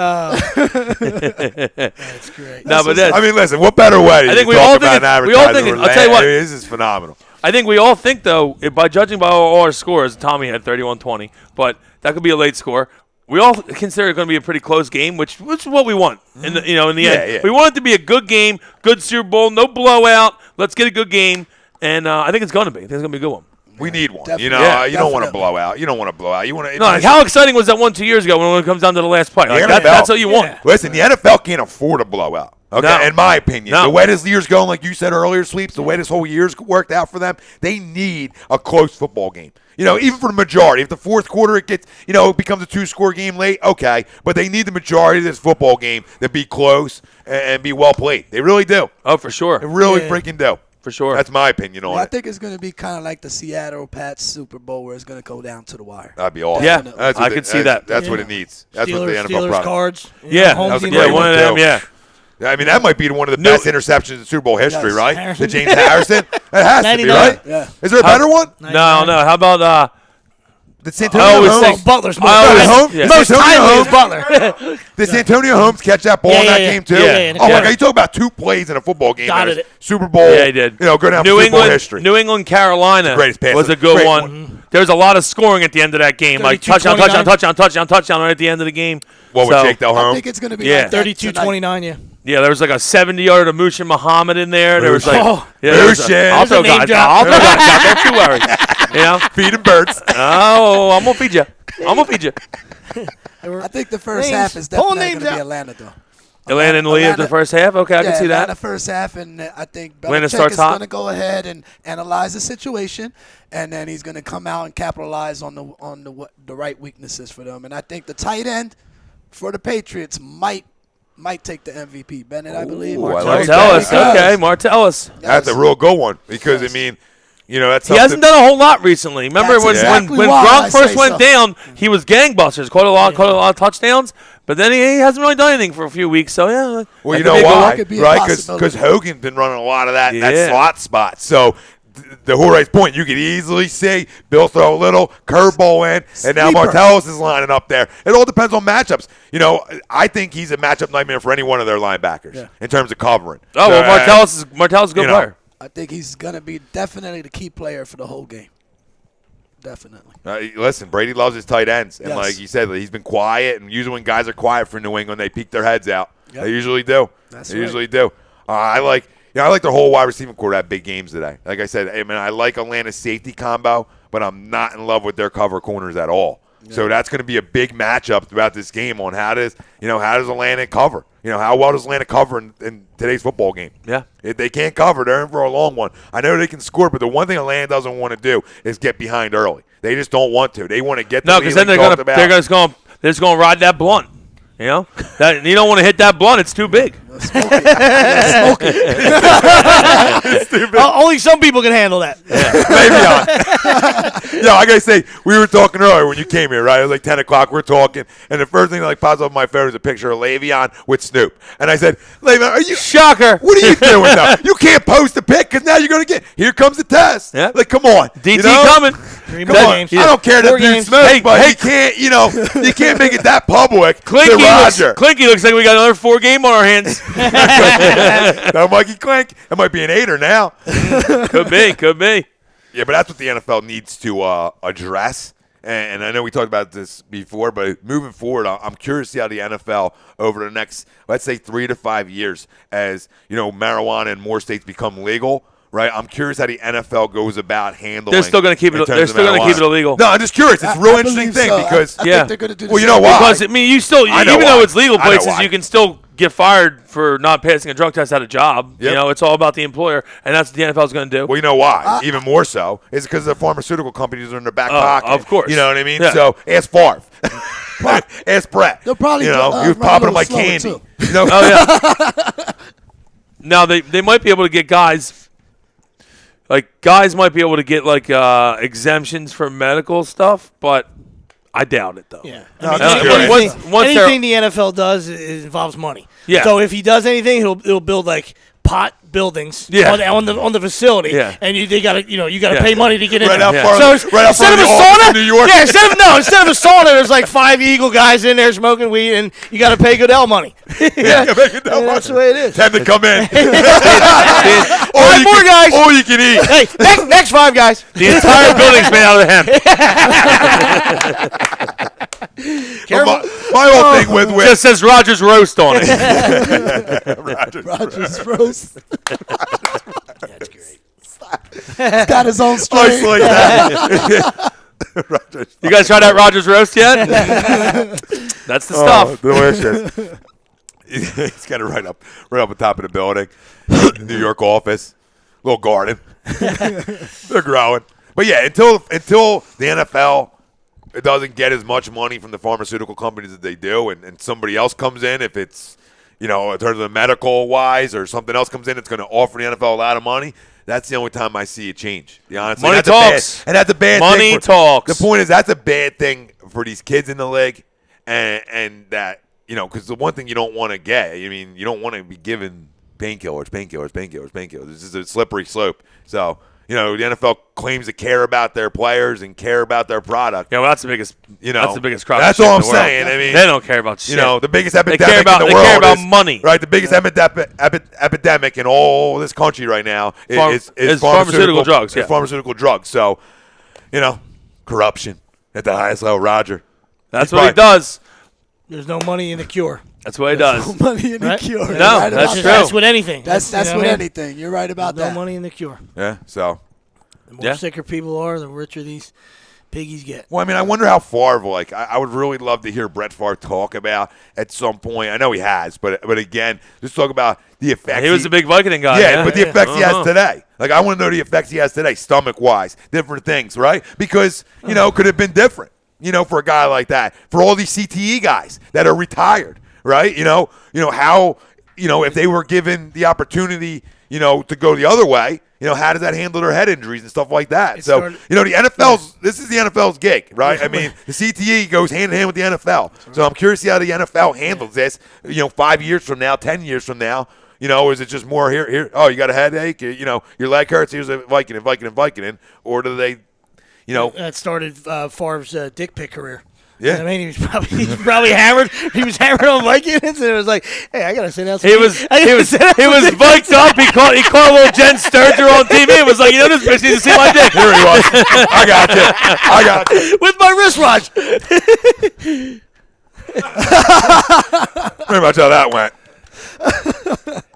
That's great. No, but I mean, listen, what better way? I think to we talk all about think an we all advertiser think than I'll tell you what. I mean, this is phenomenal. I think we all think, though, by judging by all our scores, Tommy had 31-20, but that could be a late score. We all consider it going to be a pretty close game, which is what we want in the end. Yeah. We want it to be a good game, good Super Bowl, no blowout. Let's get a good game, and I think it's going to be. I think it's going to be a good one. We need one. Definitely. You know, Yeah, you don't want to definitely. blow out. You don't want to blow out. You want to. No, like, how exciting was that one 2 years ago when it comes down to the last play? Like, The NFL. that's what you want. Listen, the NFL can't afford a blowout. Okay, No. in my opinion, No. the way this year's going, like you said earlier, Sweeps, the way this whole year's worked out for them, they need a close football game. You know, even for the majority, if the fourth quarter it gets, it becomes a 2-score game late, okay, but they need the majority of this football game to be close and be well played. They really do. Oh, for sure. They really Yeah. freaking do. For sure. That's my opinion on Well, I it. think it's going to be kind of like the Seattle Pats Super Bowl, where it's going to go down to the wire. That'd be awesome. Yeah, That's I what could see that. That's what Yeah. it needs. That's what the NFL Steelers product. cards. Yeah, Holmes that was a and great yeah, one, one of them, too. yeah. I mean, that might be one of the No. best interceptions in Super Bowl history, Yes. right? Harrison. The James Harrison. That has to be, 99. right? Yeah. Is there a better one? No. How about Did Santonio I always Holmes, think- Butler's more. I always- Holmes- yeah. Most Timely Santonio is Holmes, Butler. did Santonio Holmes catch that ball Yeah, in that yeah, game too? yeah, in the Oh my corner. God! You talk about 2 plays in a football game. Dotted that is it. Super Bowl. Yeah, he did. Go down New for Super Bowl England, history. New England, Carolina Greatest pass. was a good Great one. one. There was a lot of scoring at the end of that game, like 32-29. touchdown right at the end of the game. What with So, Jake Del I Home? think it's going to be Yeah. like that 32-29, yeah. Yeah, there was like a 70-yarder to Mushin Muhammad in there. There was like, Oh. there was Mushin. I'll throw There's a name guys drop. out. I'll throw guys out. Don't you worry. You know? Feeding birds. Oh, I'm gonna feed you. I'm gonna feed you. I think the first Names. half is Pull definitely names going to be out. Atlanta, though. Atlanta and Lee of the Atlanta- first half. Okay, I can see Atlanta that. first half, and I think Atlanta Belichick starts is hot. going to go ahead and analyze the situation, and then he's going to come out and capitalize on the right weaknesses for them. And I think the tight end for the Patriots might take the MVP. Bennett, I believe. Ooh, I like Martellus. that. Okay, Martellus. That's a real good one because I mean, that's He something. hasn't done a whole lot recently. Remember That's when exactly when why I Gronk first say went so. down, he was gangbusters, caught a lot of touchdowns, but then he hasn't really done anything for a few weeks. So yeah, Well, that you could know be a good why, one. could be a right? possibility. Because Hogan's been running a lot of that Yeah. slot spot. So the Jorge's point, you could easily see Bill throw a little curveball in, and now Sleeper. Martellus is lining up there. It all depends on matchups. I think he's a matchup nightmare for any one of their linebackers in terms of covering. Oh well, Martellus is a good player. I think he's going to be definitely the key player for the whole game. Definitely. Listen, Brady loves his tight ends, and Yes. like you said, he's been quiet. And usually, when guys are quiet for New England, they peek their heads out. Yep. They usually do. That's they right. usually do. I like their whole wide receiving core to have big games today. Like I said, I like Atlanta's safety combo, but I'm not in love with their cover corners at all. So that's going to be a big matchup throughout this game on how does Atlanta cover? How well does Atlanta cover in today's football game? Yeah. If they can't cover, they're in for a long one. I know they can score, but the one thing Atlanta doesn't want to do is get behind early. They just don't want to. They want to get No, the because lead then like they're talked about. just going to ride that blunt. You know, that you don't want to hit that blunt; it's too big. Smoke it. Only some people can handle that. Le'Veon. Yo, I gotta say, we were talking earlier when you came here, right? It was like 10 o'clock. We're talking, and the first thing that pops up on my phone is a picture of Le'Veon with Snoop. And I said, Le'Veon, are you Shocker! What are you doing now? You can't post a pic because now you're gonna get. Here comes the test. Yeah. Like, come on, DT you know? coming. Come on. I don't care that 4 dude games. smokes, Hey, but hey. you can't. You know, you can't make it that public. Clinky to Roger. looks like we got another 4 game on our hands. No, Mikey Clink. That might be an 8er now. Could be. Yeah, but that's what the NFL needs to address. And I know we talked about this before, but moving forward, I'm curious to see how the NFL over the next, let's say, 3 to 5 years, as you know, marijuana in more states become legal. Right, I'm curious how the NFL goes about handling. They're still going to keep it. They're still going to keep it illegal. No, I'm just curious. It's a real I interesting believe thing so. because I Yeah. think they're going to do the Well, you same know why? Because I mean, you still, I know even why. though it's legal I know places, why. you can still get fired for not passing a drug test at a job. Yep. You know, it's all about the employer, and that's what the NFL is going to do. Well, you know why? Even more so is because the pharmaceutical companies are in their back pocket. Of course. You know what I mean? Yeah. So ask Favre. Ask Brett. They'll probably you know, run he was a popping them little like slower, candy. too. You know? Oh yeah. Now they might be able to get guys. Like guys might be able to get like exemptions for medical stuff, but I doubt it though. Yeah. No, I mean, that's anything, good. Once they're- anything the NFL does involves money. Yeah. So if he does anything, he'll build like pot buildings Yeah. on the facility. Yeah. And they gotta Yeah. pay money to get in Right there. out Yeah. front, So right out instead front of of a the office sauna, in New York. yeah, instead of a sauna, there's like 5 Eagle guys in there smoking weed, and you got to pay Goodell money. Yeah, make it that And that's much. the way it is. Time to come in. Five more guys. All you can eat. Hey, next 5 guys. The entire building's made out of hemp. But my whole thing with Just says Rogers Roast on it. Rogers roast. That's great. He's got his own Ice strain. like that. You guys tried that Rogers Roast yet? That's the stuff. Delicious. He's got it right up on top of the building. New York office, little garden. They're growing, but yeah, until the NFL it doesn't get as much money from the pharmaceutical companies that they do, and somebody else comes in, if it's in terms of the medical wise or something else comes in, it's going to offer the NFL a lot of money. That's the only time I see it change. Honestly, Money that's talks. and that's a bad Money thing. talks. The point is that's a bad thing for these kids in the league, and that because the one thing you don't want to get, you don't want to be given painkillers. This is a slippery slope. So. The NFL claims to care about their players and care about their product. Yeah, well, that's the biggest. That's the biggest crop. That's of shit all in I'm the world. saying. I mean, they don't care about shit. the biggest epidemic care about- in the they world care about is, money. right? The biggest epidemic in all this country right now is pharmaceutical drugs. is Yeah. pharmaceutical drugs. So, corruption at the highest level. Roger. That's He's what he probably- does. There's no money in the cure. That's what he does. Money in the Right? cure. No, You're that's right about true. that. That's with anything. That's You know with what I mean? anything. You're right about No that. money in the cure. Yeah. So. The more Yeah. sicker people are, the richer these piggies get. Well, I mean, I wonder how Favre, I would really love to hear Brett Favre talk about at some point. I know he has, but again, just talk about the effects. He was a big Vicodin guy. Yeah, but the effects he Uh-huh. has today. I want to know the effects he has today, stomach-wise, different things, right? Because, could have been different, for a guy like that. For all these CTE guys that are retired, right? How, if they were given the opportunity, to go the other way, how does that handle their head injuries and stuff like that? It So, started- the NFL's, this is the NFL's gig, right? I mean, the CTE goes hand in hand with the NFL. So I'm curious to see how the NFL handles this, 5 years from now, 10 years from now. Is it just more here? Oh, you got a headache? Your leg hurts. Here's a Vicodin. Or do they, That started Favre's dick pic career. Yeah. I mean, he was probably hammered. He was hammered on Vikings, and it was like, hey, I gotta sit down. He was viked up. He caught a little Jen Sturger on TV and was like, this bitch needs to see my dick. Here he was. I got you. with my wristwatch. Pretty much how that went.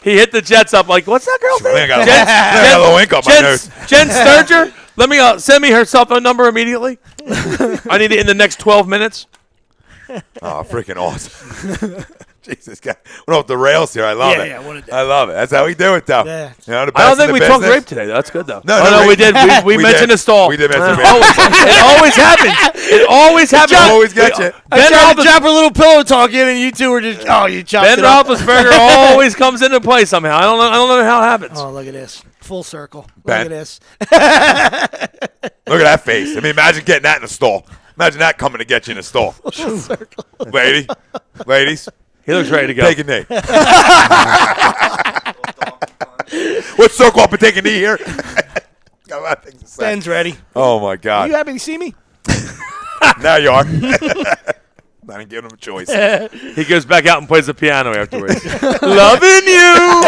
He hit the Jets up like, what's that girl's I think I name? got a little ink on my nose. Jen Sturger. Let me send me her cell phone number immediately. I need it in the next 12 minutes. Oh, freaking awesome. Jesus, God. Went off the rails here. I love it. Yeah, what a day. I love it. That's how we do it, though. Yeah. You know, the I don't best think in we the talked business. rape today. That's good though. No, Oh, no, we did. We We mentioned did. the stall. We did mention It always happens. It always happens. Always get you. I tried to drop a little pillow talk in, and you two were just you chopped Ben it up. Roethlisberger always comes into play somehow. I don't know how it happens. Oh, look at this. Full circle. Ben. Look at this. Look at that face. I mean, imagine getting that in the stall. Imagine that coming to get you in the stall. Ladies, He looks ready to go. take a knee. Let's circle up and take a knee here. Got a lot of things to say. Ben's ready. Oh, my Are God. you happy to see me? Now you are. I didn't give him a choice. He goes back out and plays the piano afterwards. Loving you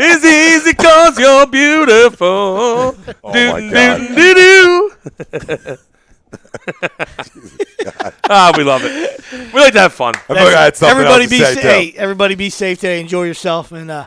is easy 'cause you're beautiful. Oh, my God. We love it. We like to have fun. I feel like I had something Everybody else be to say, too. hey, everybody be safe today. Enjoy yourself, and Yeah,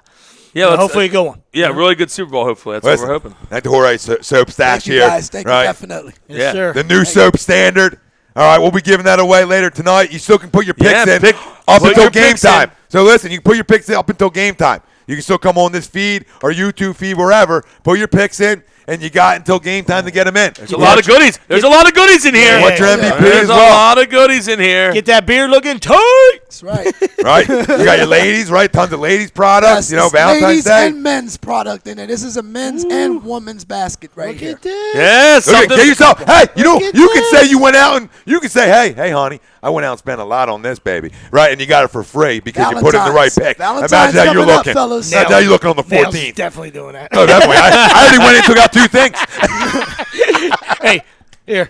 let's, hopefully a good one. Yeah, really good Super Bowl. Hopefully, that's Listen, what we're hoping. Thank the Jorge soap stash Thank you here. guys. Thank right? you, definitely. Yes, Yeah. sir. The new soap standard. All right, we'll be giving that away later tonight. You still can put your picks Yeah, in pick- up put until your game picks in. time. So listen, you can put your picks in up until game time. You can still come on this feed or YouTube feed, wherever. Put your picks in, and you got until game time to get them in. There's a lot of goodies. There's a lot of goodies in here. Watch your MVP There's as a well. lot of goodies in here. Get that beard looking tight. That's right. Right? You got your ladies, right? Tons of ladies products. Yes, You know, it's Valentine's ladies Day. and men's product in it. This is a men's and women's basket right Look here. at this. Yes, Look at, something. get yourself. Hey, you know, Look at you can this. say you went out and you can say, hey, honey, I went out and spent a lot on this, baby, right? And you got it for free because you put it in the right Valentine's. pick. Valentine's Imagine how you're coming up, looking. fellas. Imagine how you're looking on the Nails is 14th. definitely doing that. Oh, definitely. I already went in and took out 2 things. Hey, here.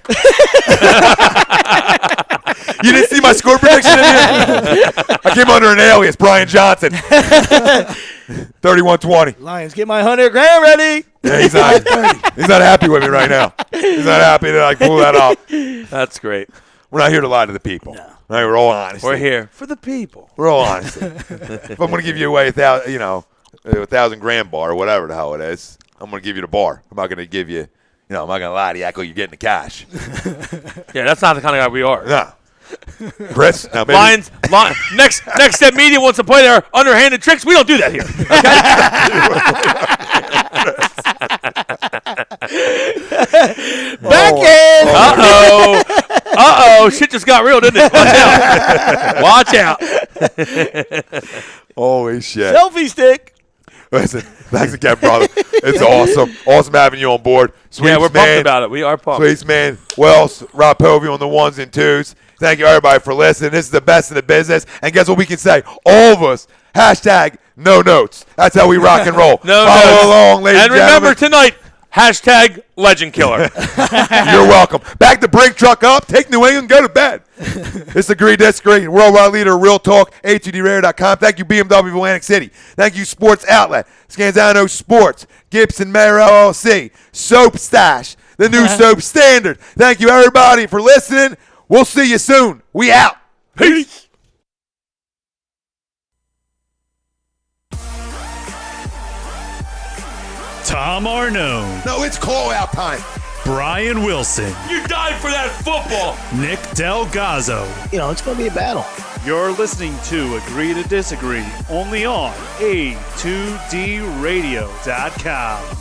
You didn't see my score prediction in here? I came under an alias, Brian Johnson. 31-20. Lions, get my 100 grand ready. Yeah, he's not happy with me right now. He's not happy that I pull that off. That's great. We're not here to lie to the people. No. Right, we're all honest. We're here for the people. We're all honest. If I'm going to give you away $1,000 grand bar or whatever the hell it is, I'm going to give you the bar. I'm not going to give you, I'm not going to lie to you. Act like you're getting the cash. Yeah, that's not the kind of guy we are. No. Chris, now maybe. Lions, next step media wants to play their underhanded tricks. We don't do that here. Back in. Uh-oh. Shit just got real, didn't it? Watch out. Holy shit. Selfie stick. Listen, thanks again, brother. It's awesome. Awesome having you on board. Sweeps, Yeah, we're pumped man. about it. We are pumped. Sweets, man. Wells, Rob Povey on the 1s and 2s. Thank you, everybody, for listening. This is the best in the business. And guess what we can say? All of us, hashtag no notes. That's how we rock and roll. No Follow notes. along, ladies And and remember gentlemen. tonight, hashtag legend killer. You're welcome. Back the brake truck up. Take New England. Go to bed. It's Agree Disagree. Worldwide leader, Real Talk, A2DRadio.com. Thank you, BMW of Atlantic City. Thank you, Sports Outlet, Scanzano Sports, Gibson Mayer LLC, Soap Stash, the new soap standard. Thank you, everybody, for listening. We'll see you soon. We out. Peace. Tom Arnone, No, it's call out time. Brian Wilson, You died for that football. Nick Delgazzo. It's going to be a battle. You're listening to Agree to Disagree only on A2DRadio.com.